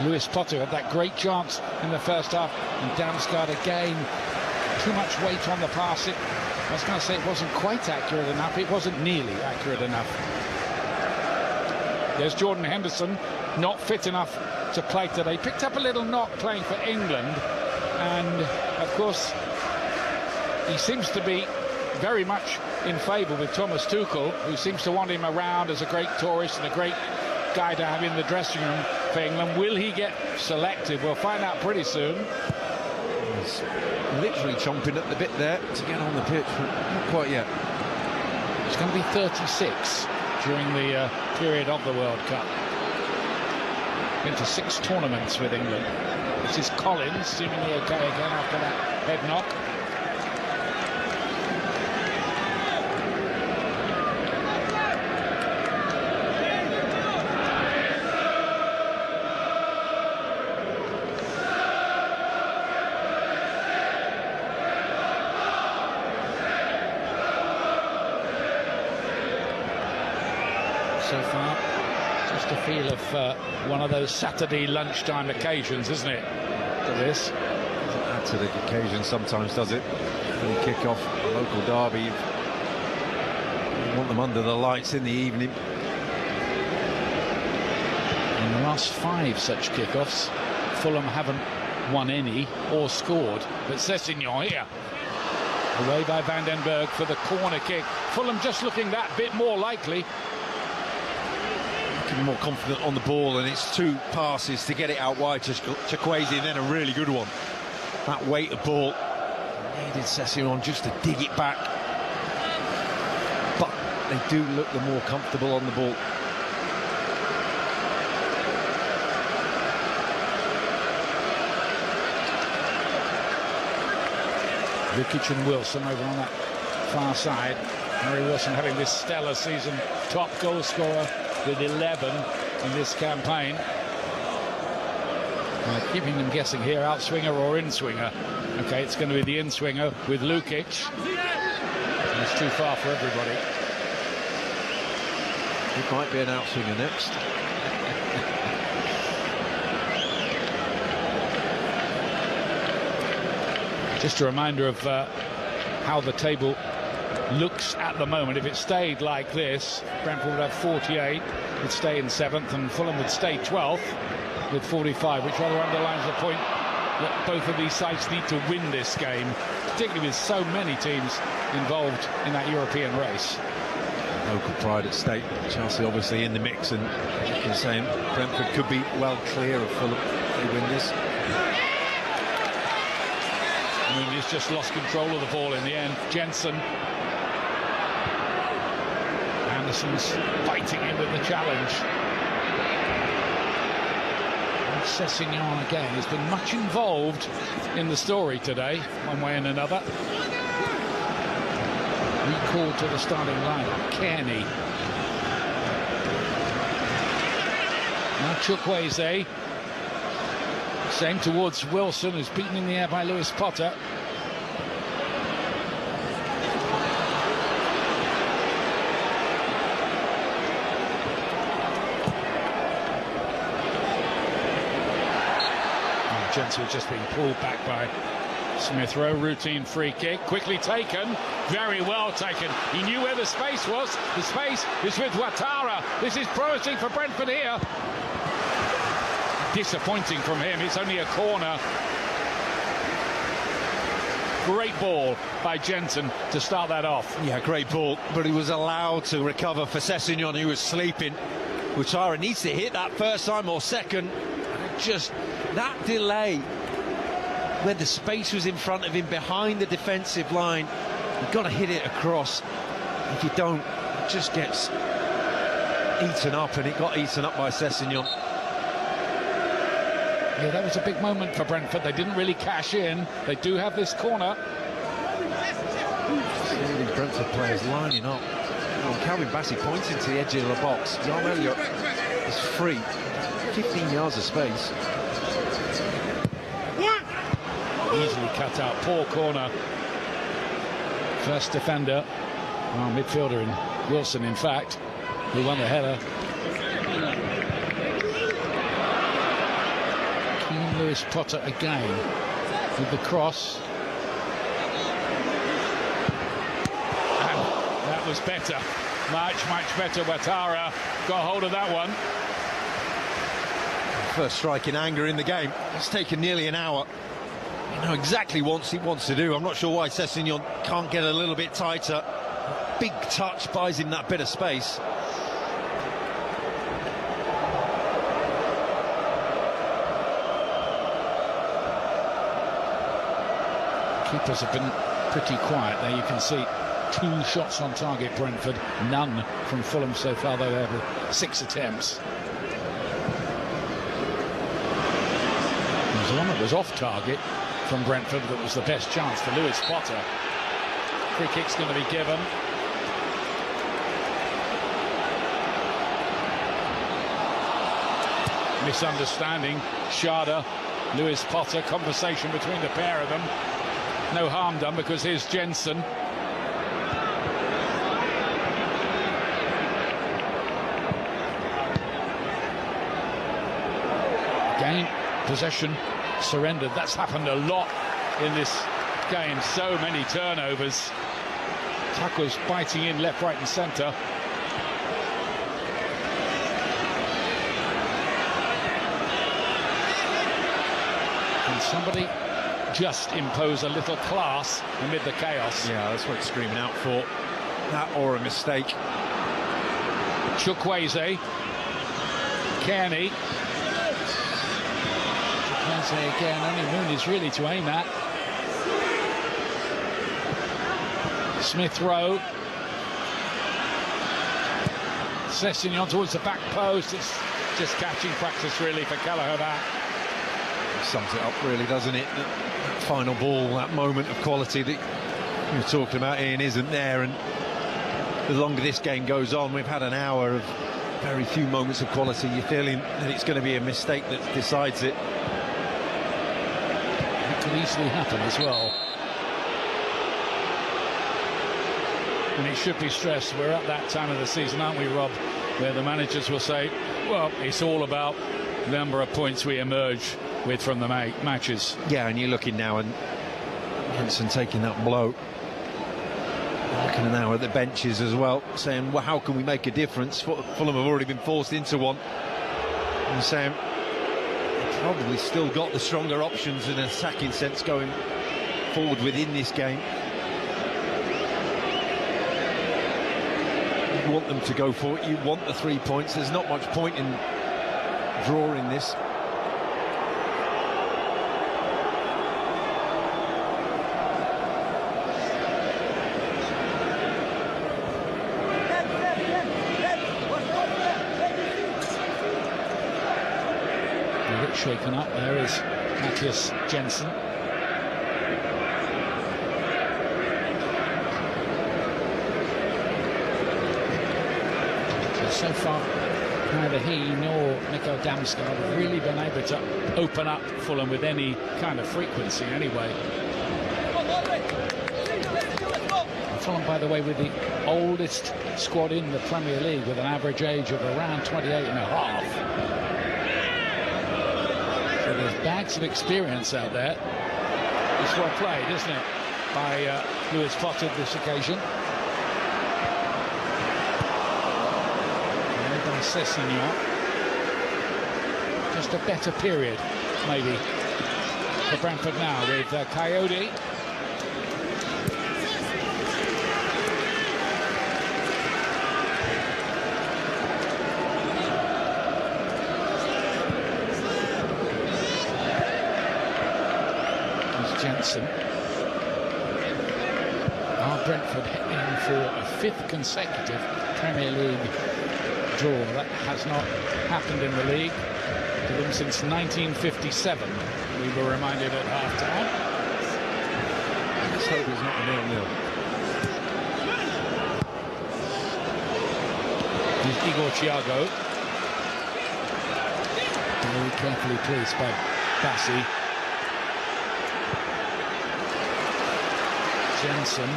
S6: Lewis Potter had that great chance in the first half, and Damsgaard again, too much weight on the pass. I was going to say it wasn't quite accurate enough, it wasn't nearly accurate enough. There's Jordan Henderson, not fit enough to play today. Picked up a little knock playing for England, and of course he seems to be very much in favour with Thomas Tuchel, who seems to want him around as a great tourist and a great guy to have in the dressing room for England. Will he get selected? We'll find out pretty soon.
S7: He's literally chomping at the bit there to get on the pitch, but not quite yet.
S6: He's going to be 36 during the period of the World Cup. Been to 6 tournaments with England. This is Collins, seemingly okay again after that head knock. So far, just a feel of one of those Saturday lunchtime occasions, isn't it? To this.
S7: Doesn't add to the occasion sometimes, does it? When you kick off a local derby, you want them under the lights in the evening.
S6: In the last 5 such kickoffs, Fulham haven't won any or scored. But Sessegnon here. Away by Vandenberg for the corner kick. Fulham just looking that bit more likely.
S7: More confident on the ball, and it's 2 passes to get it out wide to Chukwueze, and then a really good one. That weight of ball needed Sessegnon just to dig it back, but they do look the more comfortable on the ball.
S6: Lukic and Wilson over on that far side. Harry Wilson having this stellar season, top goal scorer with 11 in this campaign. Keeping them guessing here, outswinger or in-swinger. Okay, it's going to be the in-swinger with Lukic. It's too far for everybody.
S7: It might be an outswinger next.
S6: Just a reminder of how the table looks at the moment. If it stayed like this, Brentford would have 48, would stay in 7th, and Fulham would stay 12th with 45, which rather underlines the point that both of these sides need to win this game, particularly with so many teams involved in that European race.
S7: Local pride at stake. Chelsea obviously in the mix, and you can say Brentford could be well clear of Fulham. They win this.
S6: He's just lost control of the ball in the end. Jensen. Anderson's fighting in with the challenge. And Sessegnon again has been much involved in the story today, one way and another. Recalled to the starting lineup. Kearney. Now Chukwueze. Same towards Wilson, who's beaten in the air by Lewis Potter. Jensen just being pulled back by Smith Rowe. Routine free kick, quickly taken, very well taken. He knew where the space was. The space is with Ouattara. This is promising for Brentford here. Disappointing from him. It's only a corner. Great ball by Jensen to start that off.
S7: Yeah, great ball, but he was allowed to recover for Sessegnon, who was sleeping. Ouattara needs to hit that first time or second. Just that delay where the space was in front of him behind the defensive line. You've got to hit it across. If you don't, it just gets eaten up, and it got eaten up by Sessegnon.
S6: Yeah, that was a big moment for Brentford. They didn't really cash in. They do have this corner.
S7: See these Brentford players lining up. Calvin Bassey pointing to the edge of the box. Dom Elliott is free. 15 yards of space.
S6: Easily cut out. Poor corner. First defender. Well, midfielder in Wilson, in fact, who won the header. Lewis Potter again with the cross, and that was better, much better. Ouattara got hold of that one.
S7: First strike in anger in the game. It's taken nearly an hour. You know exactly what he wants to do. I'm not sure why Sessegnon can't get a little bit tighter. Big touch buys him that bit of space.
S6: Keepers have been pretty quiet there. You can see 2 shots on target, Brentford, none from Fulham so far, though they have 6 attempts. There's one that was off target from Brentford that was the best chance for Lewis Potter. Free kick's going to be given. Misunderstanding. Schade, Lewis Potter, conversation between the pair of them. No harm done, because here's Jensen. Again, possession surrendered. That's happened a lot in this game. So many turnovers. Tackles biting in left, right and centre. Can somebody just impose a little class amid the chaos?
S7: Yeah, that's what it's screaming out for. That or a mistake.
S6: Chukwueze. Kearney. Chukwueze again. Only Moon is really to aim at. Smith Rowe. Sessegnon towards the back post. It's just catching practice really for Kelleher. That
S7: sums it up really, doesn't it? That final ball, that moment of quality that you were talking about, Ian, isn't there, and the longer this game goes on, we've had an hour of very few moments of quality. You're feeling that it's going to be a mistake that decides it.
S6: It could easily happen as well. And it should be stressed, we're at that time of the season, aren't we, Rob, where the managers will say, well, it's all about the number of points we emerge with from the matches.
S7: Yeah, and you're looking now, and Henson taking that blow. Looking now at the benches as well, saying, well, how can we make a difference? Fulham have already been forced into one. And saying, they've probably still got the stronger options in an attacking sense going forward within this game. You want them to go for it, you want the 3 points. There's not much point in drawing this.
S6: shaken up. There is Matthias Jensen. So far, neither he nor Nico Damsgaard have really been able to open up Fulham with any kind of frequency anyway. Fulham, by the way, with the oldest squad in the Premier League with an average age of around 28 and a half. So there's bags of experience out there. It's well played, isn't it, by Lewis Potter this occasion. Sessignon. Just a better period, maybe, for Brentford now with Coyote. There's Jensen. Are Brentford heading for a 5th consecutive Premier League draw? That has not happened in the league to them since 1957. We were reminded at half-time.
S7: Let's hope it's not a 0-0.
S6: Here's Igor Thiago. Very carefully placed by Bassi. Jensen.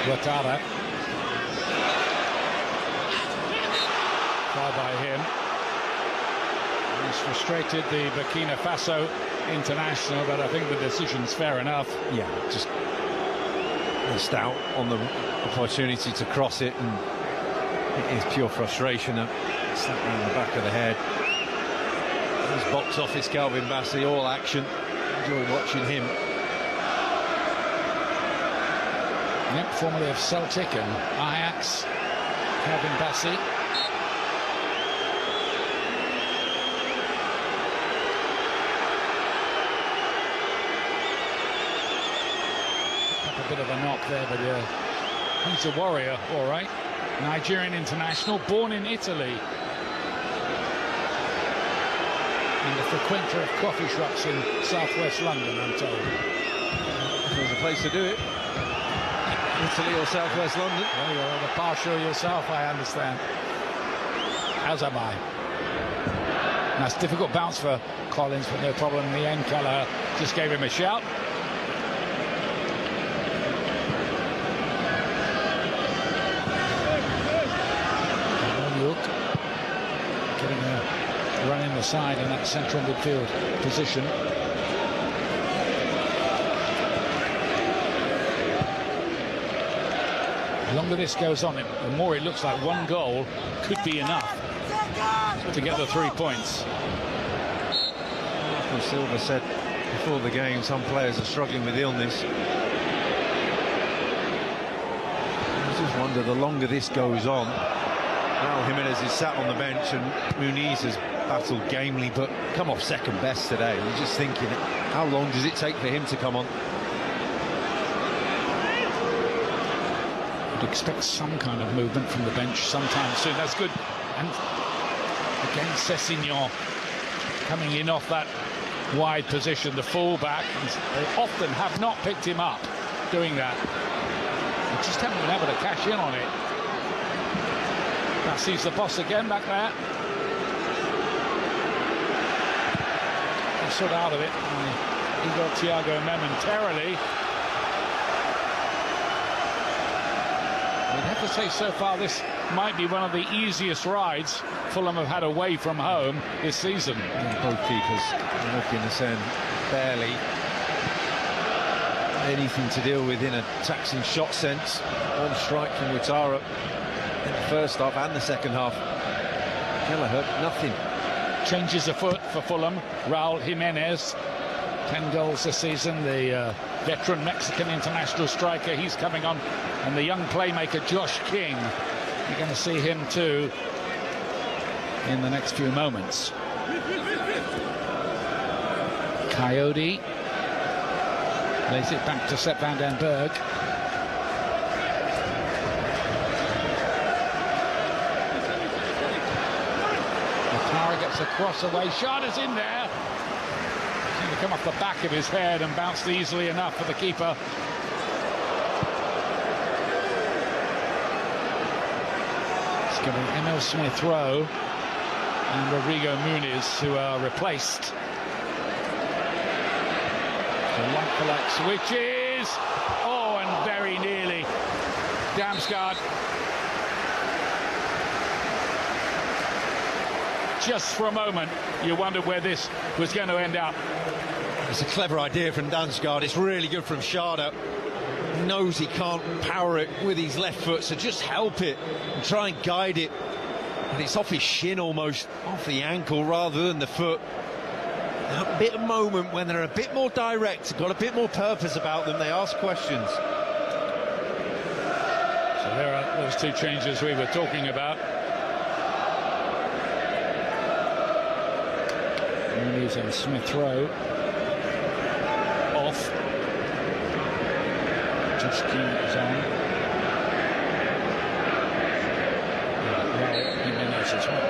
S6: Ouattara. Far by him. He's frustrated the Burkina Faso international, but I think the decision's fair enough.
S7: Yeah, just missed out on the opportunity to cross it, and it is pure frustration. Slap around the back of the head. His box office, Calvin Bassey, all action. Enjoy watching him.
S6: Yep, formerly of Celtic and Ajax, Calvin Bassey. Got a bit of a knock there, but he's a warrior, all right. Nigerian international, born in Italy. And a frequenter of coffee shops in southwest London, I'm told.
S7: There's a place to do it. Italy or southwest London.
S6: Well, you're the partial yourself, I understand. As am I. Nice difficult bounce for Collins, but no problem. Ian Kelleher just gave him a shout. Getting a run in the side in that central midfield position. The longer this goes on, the more it looks like one goal could be enough to get the 3 points.
S7: Michael Silva said before the game some players are struggling with illness. I just wonder, the longer this goes on, Raul Jimenez is sat on the bench and Muniz has battled gamely but come off second best today. You're just thinking, how long does it take for him to come on?
S6: Expect some kind of movement from the bench sometime soon. That's good. And again, Sessignon coming in off that wide position, the fullback. They often have not picked him up doing that. They just haven't been able to cash in on it. That sees the boss again back there. He's sort of out of it. Igor Thiago momentarily. I'd have to say so far this might be one of the easiest rides Fulham have had away from home this season.
S7: And both keepers walking the sand, barely anything to deal with in a taxing shot sense. On strike from Ouattara in the first half and the second half. Kelleher, nothing.
S6: Changes of foot for Fulham. Raul Jimenez, 10 goals this season. The veteran Mexican international striker, he's coming on. And the young playmaker Josh King, you're going to see him too in the next few moments. Coyote lays it back to Sepp van den Berg. Tara gets a cross away. Sharda's in there. Seemed to come off the back of his head and bounced easily enough for the keeper. It's going to be Emil Smith-Rowe and Rodrigo Muniz who are replaced. The like-for-like switches. Oh, and very nearly. Damsgaard. Just for a moment, you wondered where this was going to end up.
S7: It's a clever idea from Damsgaard. It's really good from Sharda. He knows he can't power it with his left foot, so just help it and try and guide it. And it's off his shin almost, off the ankle rather than the foot. A bit of moment when they're a bit more direct, got a bit more purpose about them, they ask questions.
S6: So there are those two changes we were talking about. Muniz and Smith-Rowe off. Josh Keane is on. Jimenez as well.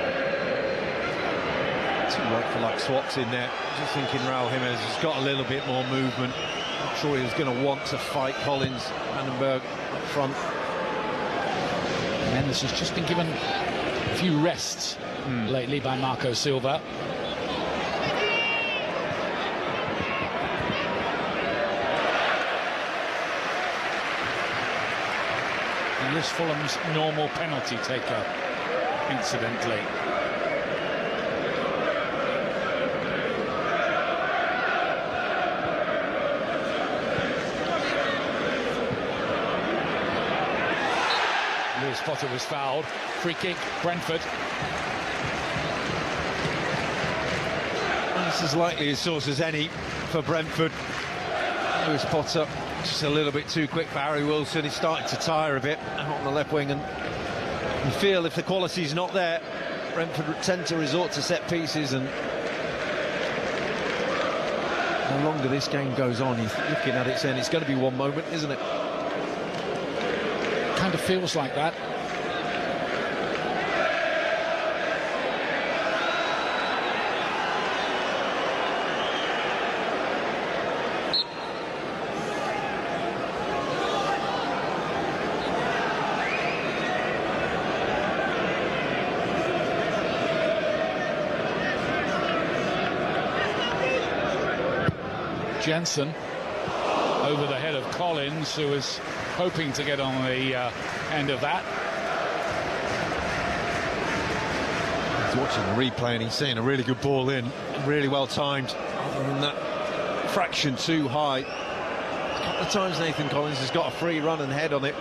S7: Two like-for-like swaps in there. Just thinking Raul Jimenez has got a little bit more movement. Not sure he was going to want to fight Collins, Vandenberg up front.
S6: Jimenez has just been given a few rests lately by Marco Silva. He is Fulham's normal penalty taker, incidentally. Lewis Potter was fouled. Free kick, Brentford.
S7: Well, this is likely as source as any for Brentford. Lewis Potter just a little bit too quick for Harry Wilson. He's starting to tire a bit out on the left wing, and you feel if the quality's not there, Brentford tend to resort to set pieces, and the longer this game goes on, you're looking at it saying it's going to be one moment, isn't it?
S6: Kind of feels like that. Jensen over the head of Collins, who was hoping to get on the end of that.
S7: He's watching the replay and he's seeing a really good ball in, really well timed, other than that fraction too high. A couple of times Nathan Collins has got a free run and head on it.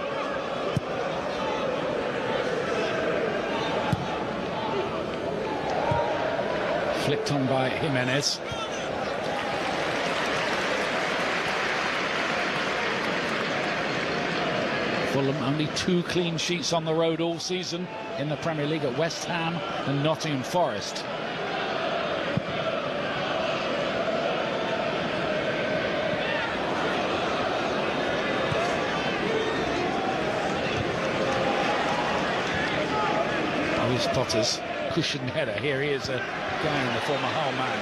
S6: Flicked on by Jimenez. Fulham only 2 clean sheets on the road all season in the Premier League at West Ham and Nottingham Forest. Lewis Potter's cushion header. Here he is again, the former Hull man.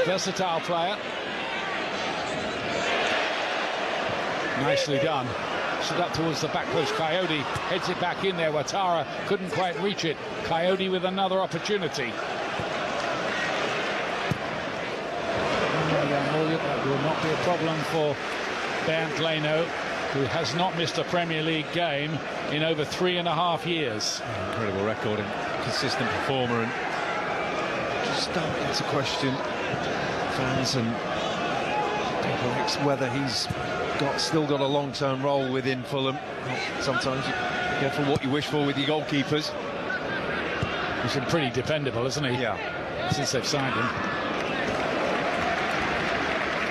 S6: Versatile player. Nicely done. Stood up towards the back post. Coyote heads it back in there. Ouattara couldn't quite reach it. Coyote with another opportunity. That will not be a problem for Bernd Leno, who has not missed a Premier League game in over 3.5 years.
S7: Incredible record and consistent performer, and just starting to question fans and people whether he's still got a long-term role within Fulham. Sometimes you get for what you wish for with your goalkeepers.
S6: He's been pretty dependable, isn't he?
S7: Yeah.
S6: Since they've signed him.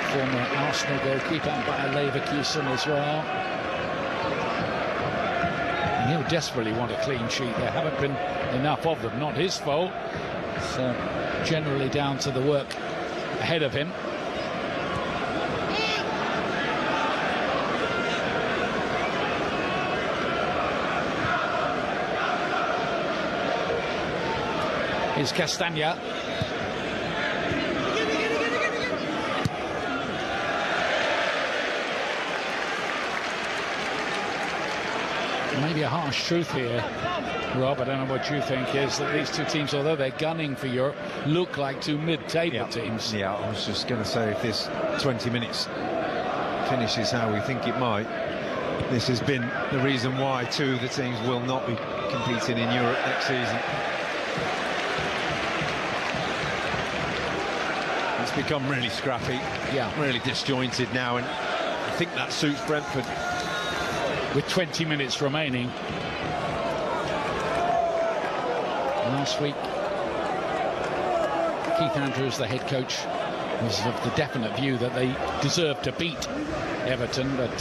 S6: Former Arsenal goalkeeper and Bayer Leverkusen as well. And he'll desperately want a clean sheet. There haven't been enough of them. Not his fault. It's generally down to the work ahead of him. is Castagna. Maybe a harsh truth here, Rob, I don't know what you think, is that these two teams, although they're gunning for Europe, look like two mid-table teams.
S7: Yeah, I was just going to say, if this 20 minutes finishes how we think it might, this has been the reason why two of the teams will not be competing in Europe next season. It's become really scrappy, really disjointed now, and I think that suits Brentford.
S6: With 20 minutes remaining. Last week, Keith Andrews, the head coach, was of the definite view that they deserved to beat Everton, but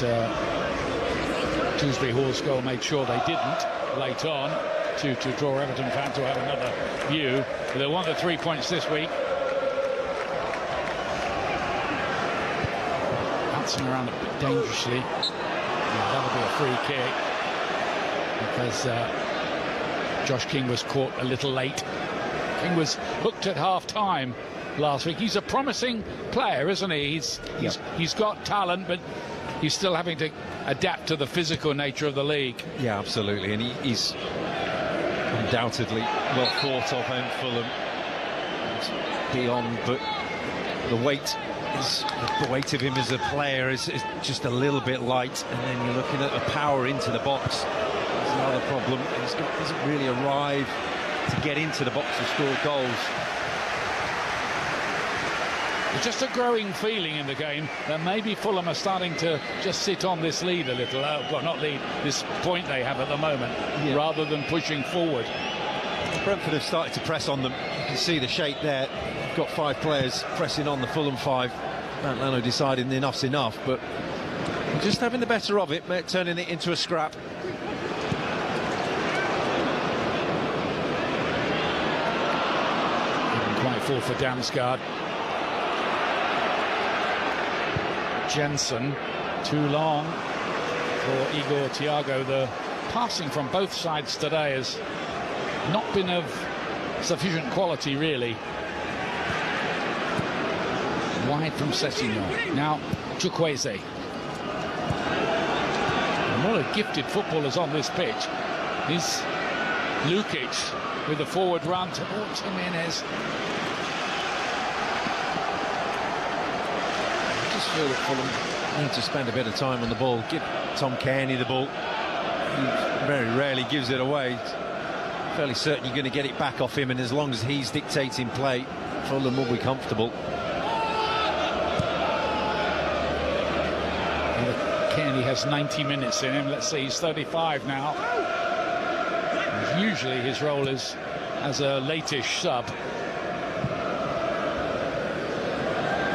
S6: Dewsbury Hall's goal made sure they didn't late on to draw Everton fans to have another view. But they want the 3 points this week. Bouncing around a bit dangerously. That'll be a free kick because Josh King was caught a little late. King was hooked at half-time last week. He's a promising player, isn't he? He's got talent, but he's still having to adapt to the physical nature of the league.
S7: Yeah, absolutely, and he's undoubtedly well thought of, and Fulham beyond, but the weight of him as a player is just a little bit light, and then you're looking at the power into the box. That's another problem. He doesn't really arrive to get into the box and score goals.
S6: There's just a growing feeling in the game that maybe Fulham are starting to just sit on this lead a little, well, not lead, this point they have at the moment, rather than pushing forward.
S7: Brentford have started to press on them. You can see the shape there. You've got 5 players pressing on the Fulham 5. Mount Lano deciding enough's enough, but just having the better of it, turning it into a scrap.
S6: Didn't quite fall for Damsgaard. Jensen, too long for Igor Thiago. The passing from both sides today has not been of sufficient quality, really. Wide from Sessegnon. Now Chukwueze. One of the gifted footballers on this pitch is Lukic with the forward run towards Jimenez.
S7: I just feel that Fulham need to spend a bit of time on the ball. Give Tom Kearney the ball. He very rarely gives it away. Fairly certain you're going to get it back off him, and as long as he's dictating play, Fulham will be comfortable.
S6: Kearney has 90 minutes in him. Let's see, he's 35 now. Usually his role is as a late-ish sub.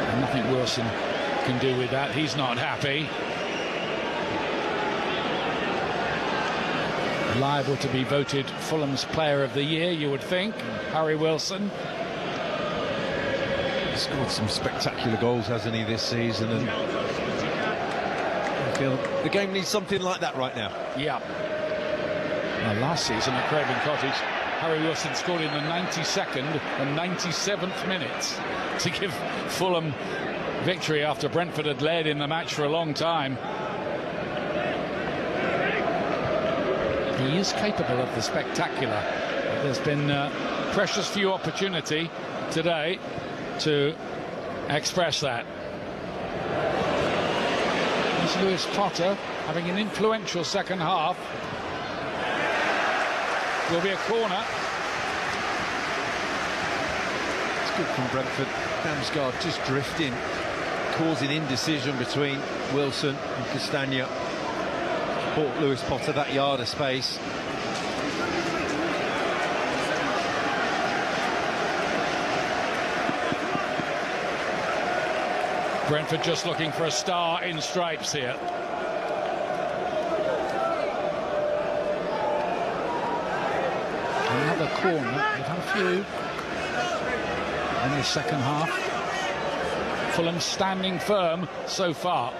S6: And nothing Wilson can do with that. He's not happy. Liable to be voted Fulham's Player of the Year, you would think. Harry Wilson.
S7: He's scored some spectacular goals, hasn't he, this season? And I feel the game needs something like that right now.
S6: Yeah. Well, last season at Craven Cottage, Harry Wilson scored in the 92nd and 97th minutes to give Fulham victory after Brentford had led in the match for a long time. He is capable of the spectacular. There's been precious few opportunity today to express that. There's Lewis Potter having an influential second half. Will be a corner.
S7: It's good from Brentford. Damsgaard just drifting, causing indecision between Wilson and Castagna. Bought Lewis Potter that yard of space.
S6: Brentford just looking for a star in stripes here. Another corner. They've had a few in the second half. Fulham standing firm so far.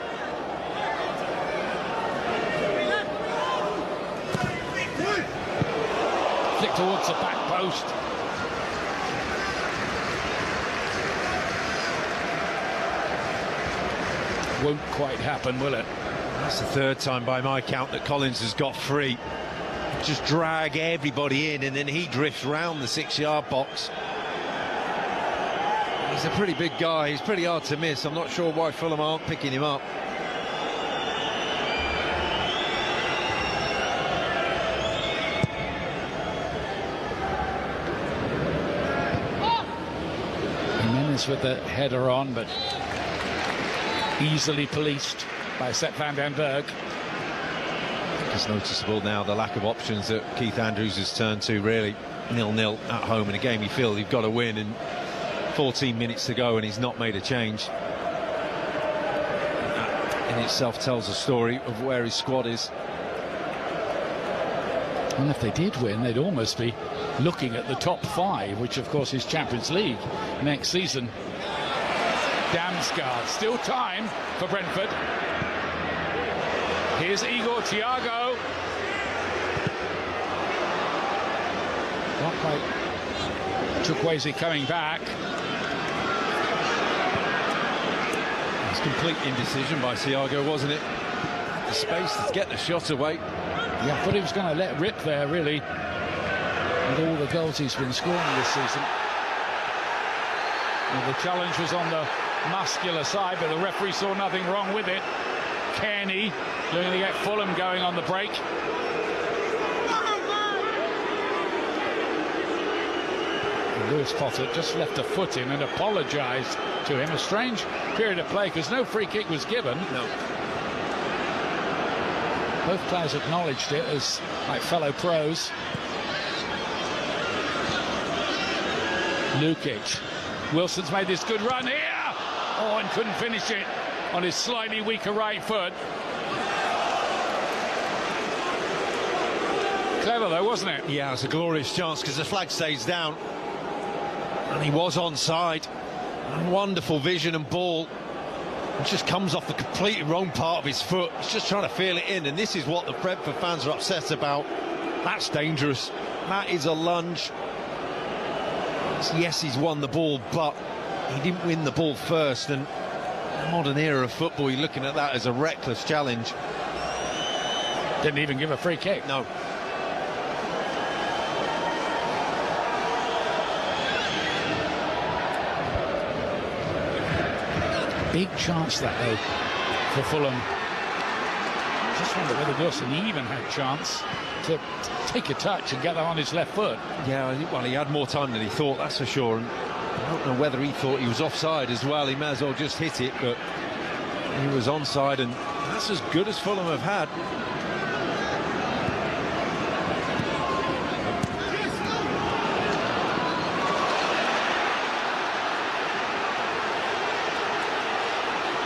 S6: Flick towards the back post. won't quite happen, will it?
S7: That's the third time by my count that Collins has got free. Just drag everybody in, and then he drifts round the 6-yard box. He's a pretty big guy. He's pretty hard to miss. I'm not sure why Fulham aren't picking him up.
S6: Jimenez with the header on, but easily policed by Sepp van den Berg.
S7: It's noticeable now the lack of options that Keith Andrews has turned to, really. 0-0 at home in a game you feel you've got to win, and 14 minutes to go and he's not made a change. That in itself tells a story of where his squad is.
S6: And if they did win, they'd almost be looking at the top 5, which of course is Champions League next season. Damsgaard, still time for Brentford. Here's Igor Thiago. Not quite. Chukwueze coming back.
S7: It's complete indecision by Thiago, wasn't it? The space to get the shot away.
S6: Yeah, I thought he was going to let rip there, really, with all the goals he's been scoring this season. Well, the challenge was on the muscular side, but the referee saw nothing wrong with it. Kearney looking to get Fulham going on the break. Lewis Potter just left a foot in and apologised to him. A strange period of play because no free kick was given.
S7: No.
S6: Both players acknowledged it as like fellow pros. Lukic. Wilson's made this good run here. Oh, and couldn't finish it on his slightly weaker right foot. Clever though, wasn't it?
S7: Yeah, it's a glorious chance because the flag stays down. And he was onside. And wonderful vision and ball. It just comes off the completely wrong part of his foot. He's just trying to feel it in, and this is what the Brentford fans are upset about. That's dangerous. That is a lunge. Yes, he's won the ball, but he didn't win the ball first, and in the modern era of football, you're looking at that as a reckless challenge.
S6: Didn't even give a free kick.
S7: No.
S6: Big chance that though for Fulham. Just wonder whether Wilson even had chance to take a touch and get that on his left foot.
S7: Yeah, well, he had more time than he thought, that's for sure. And I don't know whether he thought he was offside as well. He may as well just hit it, but he was onside, and that's as good as Fulham have had.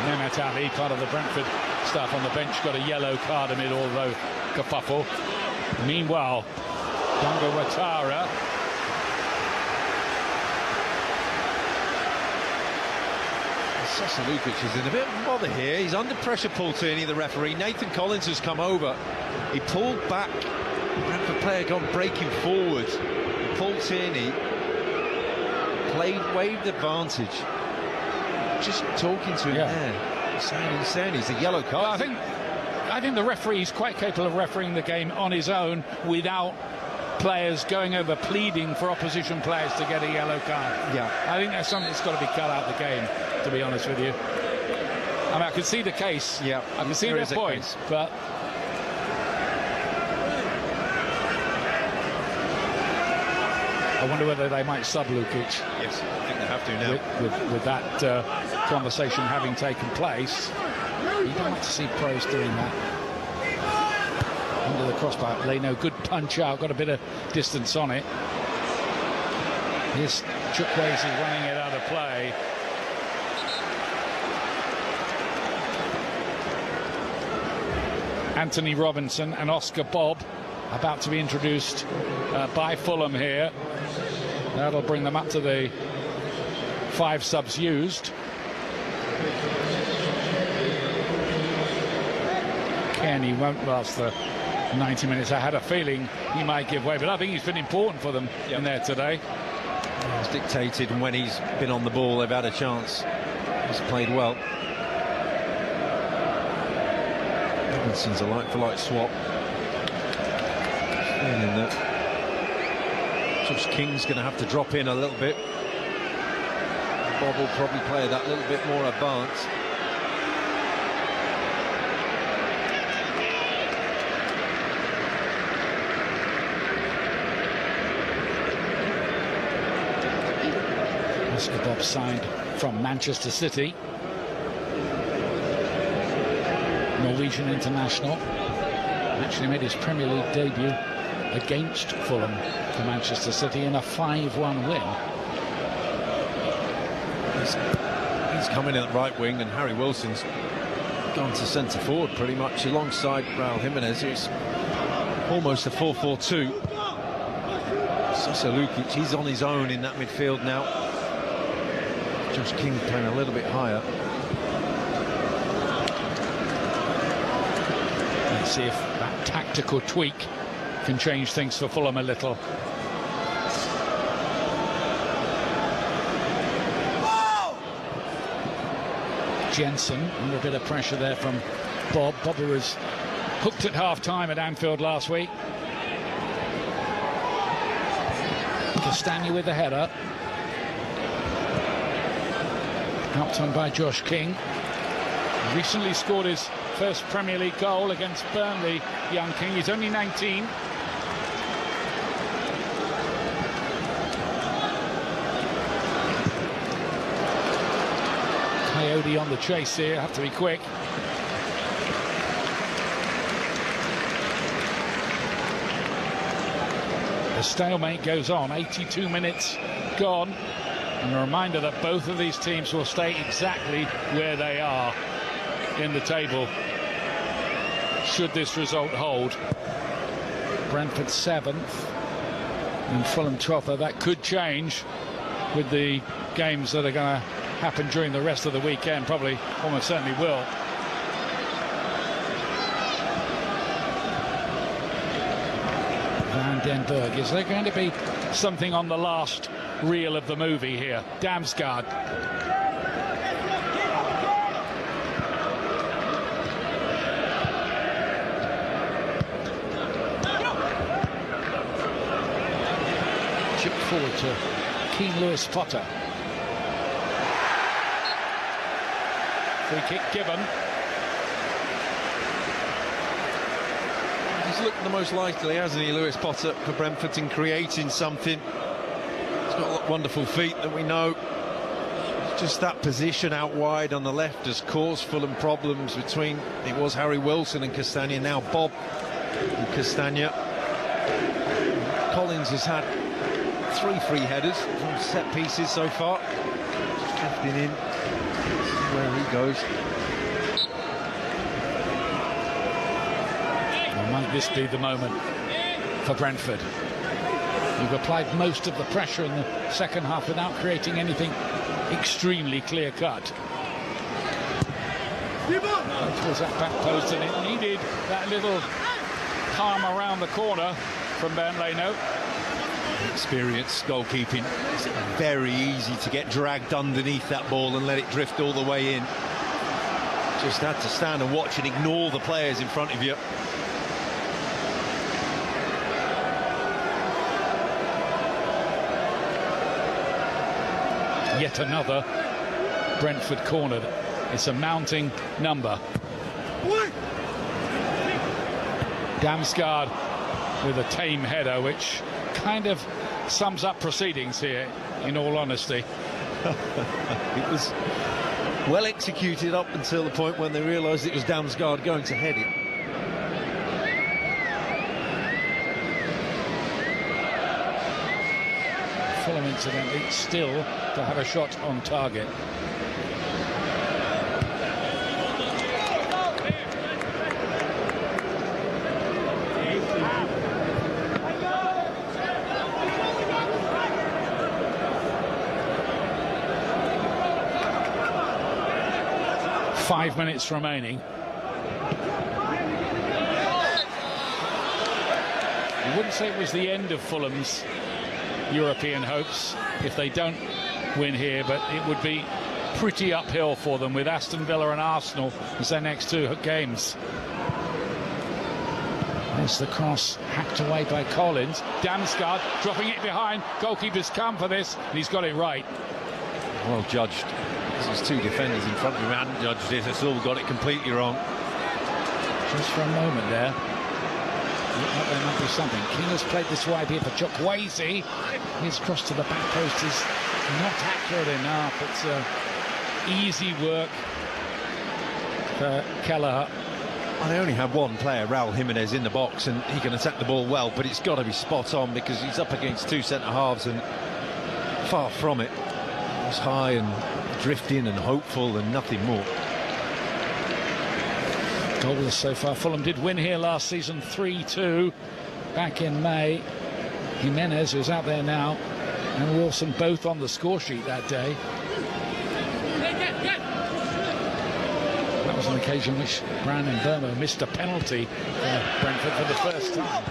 S6: Mehmet Ali, part of the Brentford staff on the bench, got a yellow card amid all the kerfuffle. Meanwhile, Donga Ouattara
S7: Sasa Lukic is in a bit of bother here. He's under pressure, Paul Tierney, the referee. Nathan Collins has come over. He pulled back. Brentford player gone breaking forward. Paul Tierney waved advantage. Just talking to him there. Saying he's a yellow card.
S6: Well, I think the referee is quite capable of refereeing the game on his own without players going over pleading for opposition players to get a yellow card.
S7: Yeah.
S6: I think that's something that's got to be cut out of the game, to be honest with you. I mean, I can see the case.
S7: Yeah.
S6: I can see their points, but I wonder whether they might sub Lukic.
S7: Yes, I think they have to now.
S6: With that conversation having taken place. You don't like to see pros doing that. Under the crossbar, Leno, good punch out, got a bit of distance on it. Here's Chukwueze running it out of play. Anthony Robinson and Oscar Bobb about to be introduced by Fulham here. That'll bring them up to the 5 subs used. Kearney won't last the 90 minutes. I had a feeling he might give way, but I think he's been important for them in there today.
S7: He's dictated, and when he's been on the ball, they've had a chance. He's played well. Jensen's a like-for-like swap. Feeling that Josh King's going to have to drop in a little bit. Bob will probably play that little bit more advanced.
S6: Oscar Bob signed from Manchester City. Norwegian international. Actually made his Premier League debut against Fulham for Manchester City in a 5-1 win.
S7: He's coming in at right wing, and Harry Wilson's gone to centre forward pretty much alongside Raul Jimenez. It's almost a 4-4-2. Sasa Lukic, he's on his own in that midfield now. Josh King playing a little bit higher.
S6: Let's see if that tactical tweak can change things for Fulham a little. Jensen under a bit of pressure there from Bob. Bobby was hooked at half-time at Anfield last week. Castagna with the header. Helped on by Josh King. Recently scored his first Premier League goal against Burnley. Young King, he's only 19. Coyote on the chase here, have to be quick. The stalemate goes on, 82 minutes gone. And a reminder that both of these teams will stay exactly where they are in the table should this result hold. Brentford 7th and Fulham 12th. That could change with the games that are going to happen during the rest of the weekend. Probably, almost certainly will. Van den Berg, is there going to be something on the last reel of the movie here? Damsgaard. Chip forward to Keane Lewis Potter. Free kick given.
S7: He's looked the most likely, hasn't he, Lewis Potter, for Brentford in creating something. He's got wonderful feet that we know. Just that position out wide on the left has caused Fulham problems between, it was Harry Wilson and Castagna, now Bob and Castagna. Collins has had 3 free headers from set pieces so far. Just drifting in. This is where he goes.
S6: Well, might this be the moment for Brentford? You've applied most of the pressure in the second half without creating anything extremely clear-cut. Towards that back post, and it needed that little calm around the corner from Bernd Leno.
S7: Experienced goalkeeping. It's very easy to get dragged underneath that ball and let it drift all the way in. Just had to stand and watch and ignore the players in front of you.
S6: Yet another Brentford corner. It's a mounting number. Damsgaard with a tame header, which kind of sums up proceedings here, in all honesty.
S7: It was well executed up until the point when they realised it was Damsgaard going to head it.
S6: Fulham, incidentally, still to have a shot on target. Five minutes remaining. I wouldn't say it was the end of Fulham's European hopes if they don't win here, but it would be pretty uphill for them with Aston Villa and Arsenal as their next 2 games. There's the cross hacked away by Collins. Damsgaard dropping it behind. Goalkeeper's come for this, and he's got it right.
S7: Well judged. There's two defenders in front of him, hadn't judged it. It's all got it completely wrong.
S6: Just for a moment there. Looked like there might be something. King has played this wide here for Chukwueze. His cross to the back post is not accurate enough. It's easy work for Kelleher.
S7: And they only have one player, Raul Jimenez, in the box, and he can attack the ball well, but it's got to be spot on because he's up against two centre-halves and far from it. It's high and drifting and hopeful and nothing more.
S6: Goalless so far. Fulham did win here last season 3-2 back in May. Jimenez, who's out there now, and Wilson both on the score sheet that day. That was an occasion in which Brown and Burma missed a penalty for Brentford for the first time.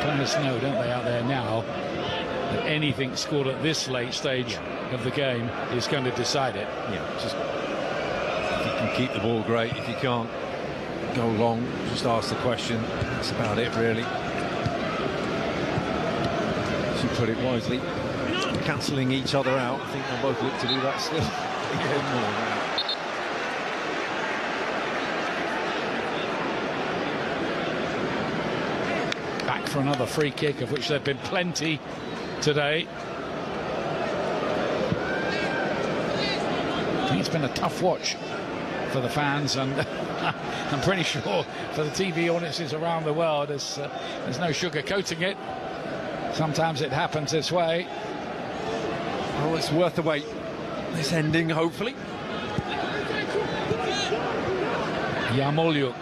S6: Players know, don't they, out there now, that anything scored at this late stage of the game is going to decide it.
S7: Yeah, just if you can keep the ball, great. If you can't, go long, just ask the question. That's about it, really. She put it wisely, cancelling each other out. I think they'll both look to do that still.
S6: Back for another free kick, of which there have been plenty today. I think it's been a tough watch for the fans, and I'm pretty sure for the TV audiences around the world, there's no sugarcoating it. Sometimes it happens this way.
S7: Oh, it's worth the wait. This ending, hopefully.
S6: Yarmolyuk.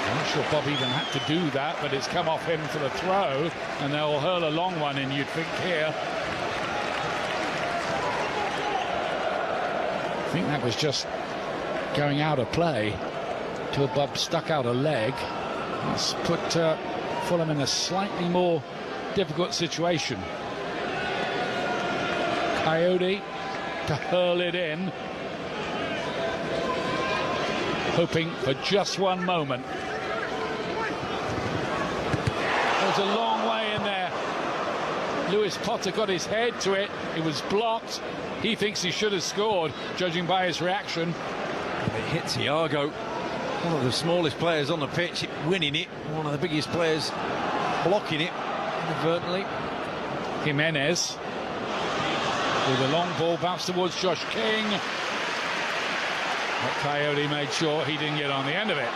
S6: I'm not sure Bob even had to do that, but it's come off him for the throw, and they'll hurl a long one in, you'd think, here. I think that was just going out of play till Bob stuck out a leg. It's put Fulham in a slightly more difficult situation. Coyote to hurl it in, hoping for just one moment. There's a long way in there. Lewis Potter got his head to it. It was blocked. He thinks he should have scored, judging by his reaction.
S7: It hits Iago, one of the smallest players on the pitch, winning it. One of the biggest players blocking it inadvertently.
S6: Jimenez with a long ball, bounce towards Josh King. But Coyote made sure he didn't get on the end of it.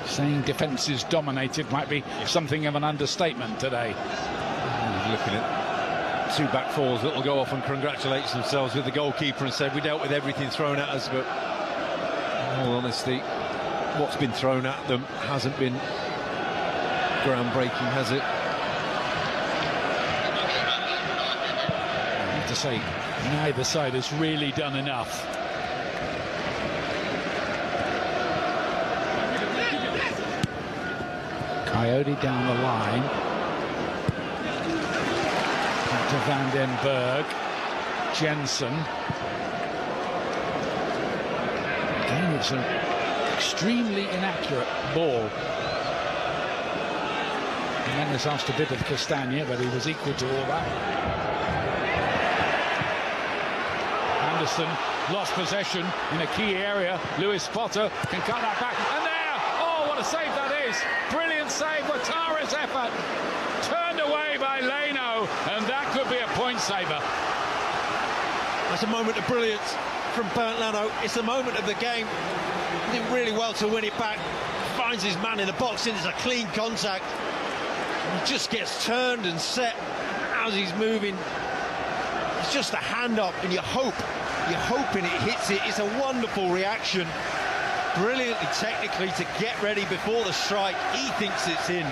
S6: Saying defence is dominated might be something of an understatement today.
S7: Looking at two back fours that will go off and congratulate themselves with the goalkeeper and said we dealt with everything thrown at us, but in all honesty, what's been thrown at them hasn't been groundbreaking, has it?
S6: I have to say, neither side has really done enough. Coyote down the line. Back to Van den Berg. Jensen. Again, it's an extremely inaccurate ball. Jimenez asked a bit of Castagna, but he was equal to all that. Anderson lost possession in a key area. Lewis Potter can cut that back. And there! Oh, what a save that is! Brilliant save, Ouattara's effort. Turned away by Leno, and that could be a point saver.
S7: That's a moment of brilliance from Bernd Leno. It's the moment of the game. He did really well to win it back. Finds his man in the box, and it's a clean contact. He just gets turned and set as he's moving. It's just a hand up, and you're hoping it hits it. It's a wonderful reaction. Brilliantly technically to get ready before the strike. He thinks it's in.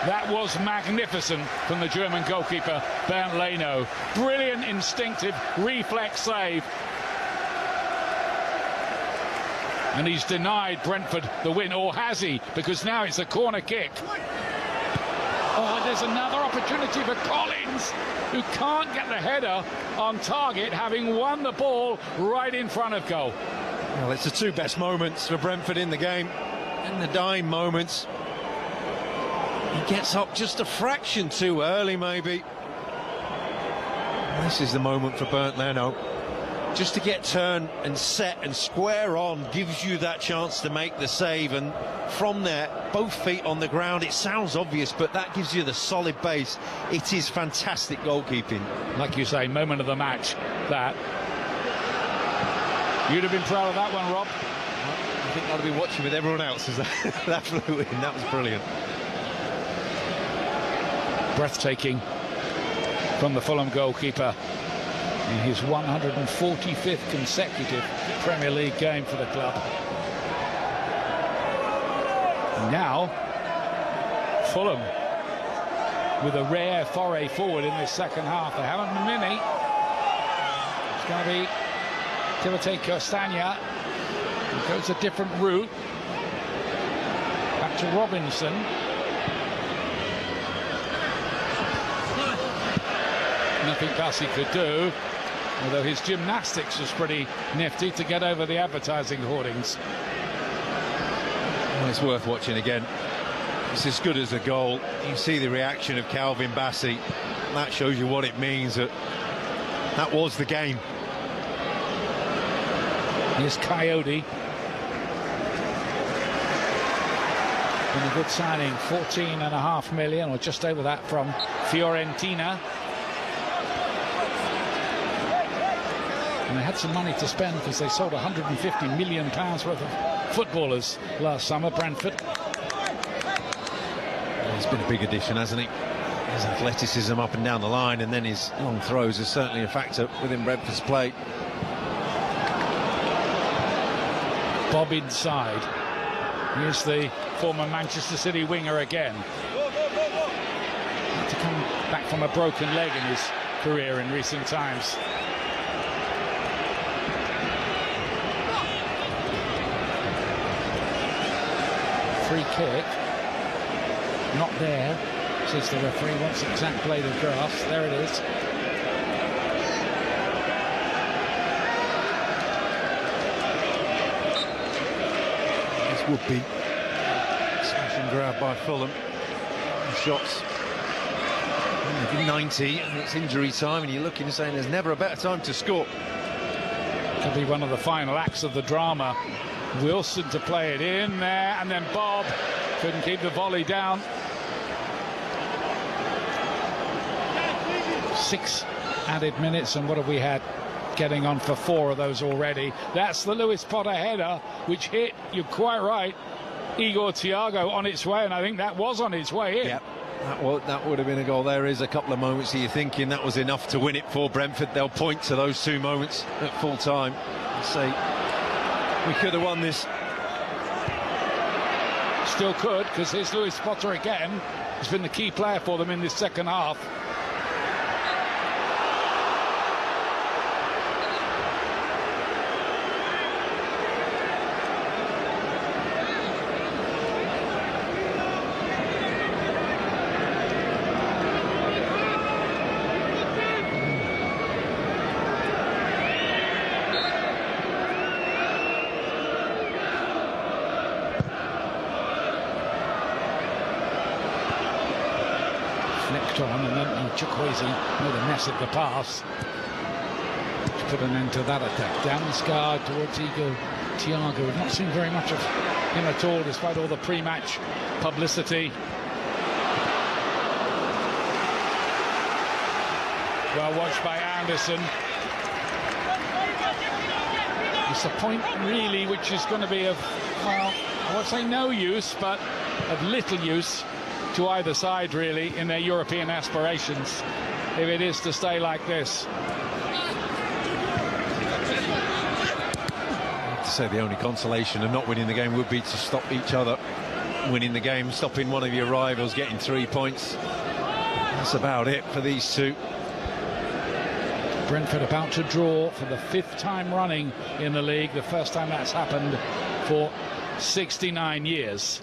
S6: That was magnificent from the German goalkeeper, Bernd Leno. Brilliant, instinctive, reflex save. And he's denied Brentford the win, or has he? Because now it's a corner kick. Oh, and there's another opportunity for Collins, who can't get the header on target, having won the ball right in front of goal.
S7: Well, it's the two best moments for Brentford in the game. In the dying moments, he gets up just a fraction too early, maybe. This is the moment for Bernd Leno. Just to get turned and set and square on gives you that chance to make the save, and from there, both feet on the ground. It sounds obvious, but that gives you the solid base. It is fantastic goalkeeping.
S6: Like you say, moment of the match, that. You'd have been proud of that one, Rob.
S7: I think I'd be watching with everyone else as that flew in. That was brilliant.
S6: Breathtaking from the Fulham goalkeeper in his 145th consecutive Premier League game for the club. And now, Fulham with a rare foray forward in this second half. They haven't many. It's going to be Timothée Castagna, who goes a different route. Back to Robinson. Nothing Bassi could do, although his gymnastics was pretty nifty to get over the advertising hoardings.
S7: Well, it's worth watching again. It's as good as a goal. You see the reaction of Calvin Bassey. That shows you what it means. That was the game.
S6: Here's Coyote. Been a good signing, 14.5 million, or just over that, from Fiorentina. And they had some money to spend because they sold £150 million worth of footballers last summer, Brentford.
S7: Well, he's been a big addition, hasn't he? His athleticism up and down the line, and then his long throws is certainly a factor within Brentford's play.
S6: Bob inside. Here's the former Manchester City winger again. Had to come back from a broken leg in his career in recent times. Free kick, not there, says the referee. Wants the exact blade of grass. There it is.
S7: This would be smash and grab by Fulham. Shots 90, and it's injury time, and you're looking and saying there's never a better time to score.
S6: Could be one of the final acts of the drama. Wilson to play it in there, and then Bob couldn't keep the volley down. 6 added minutes, and what have we had? Getting on for 4 of those already. That's the Lewis Potter header, which hit, you're quite right, Igor Thiago on its way, and I think that was on its way in.
S7: Yep. That would have been a goal. There is a couple of moments that you're thinking that was enough to win it for Brentford. They'll point to those 2 moments at full time and say, we could have won this.
S6: Still could, because here's Lewis Potter again. He's been the key player for them in this second half. On, and then Chukwueze made a mess of the pass, which put an end to that attack. Down the scar towards Igor Thiago. We've not seen very much of him at all, despite all the pre-match publicity. Well watched by Anderson. It's a point really which is going to be of, well, I won't say no use, but of little use to either side really in their European aspirations, if it is to stay like this.
S7: I have to say the only consolation of not winning the game would be to stop each other winning the game, stopping one of your rivals, getting 3 points. That's about it for these two.
S6: Brentford about to draw for the 5th time running in the league, the first time that's happened for 69 years.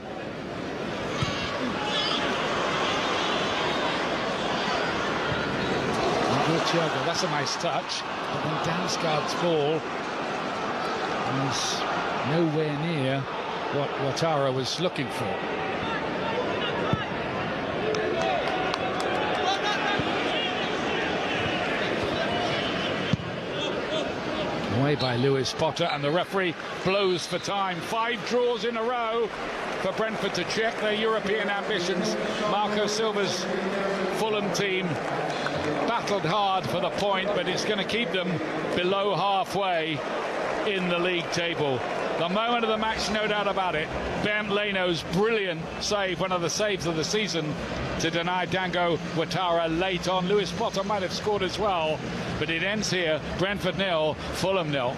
S6: Thiago, that's a nice touch, but then Damsgaard's ball was nowhere near what Ouattara was looking for. Away by Lewis Potter, and the referee blows for time. 5 draws in a row for Brentford to check their European ambitions. Marco Silva's Fulham team battled hard for the point, but it's going to keep them below halfway in the league table. The moment of the match, no doubt about it. Bernd Leno's brilliant save, one of the saves of the season, to deny Dango Ouattara late on. Lewis Potter might have scored as well, but it ends here. Brentford 0, Fulham 0.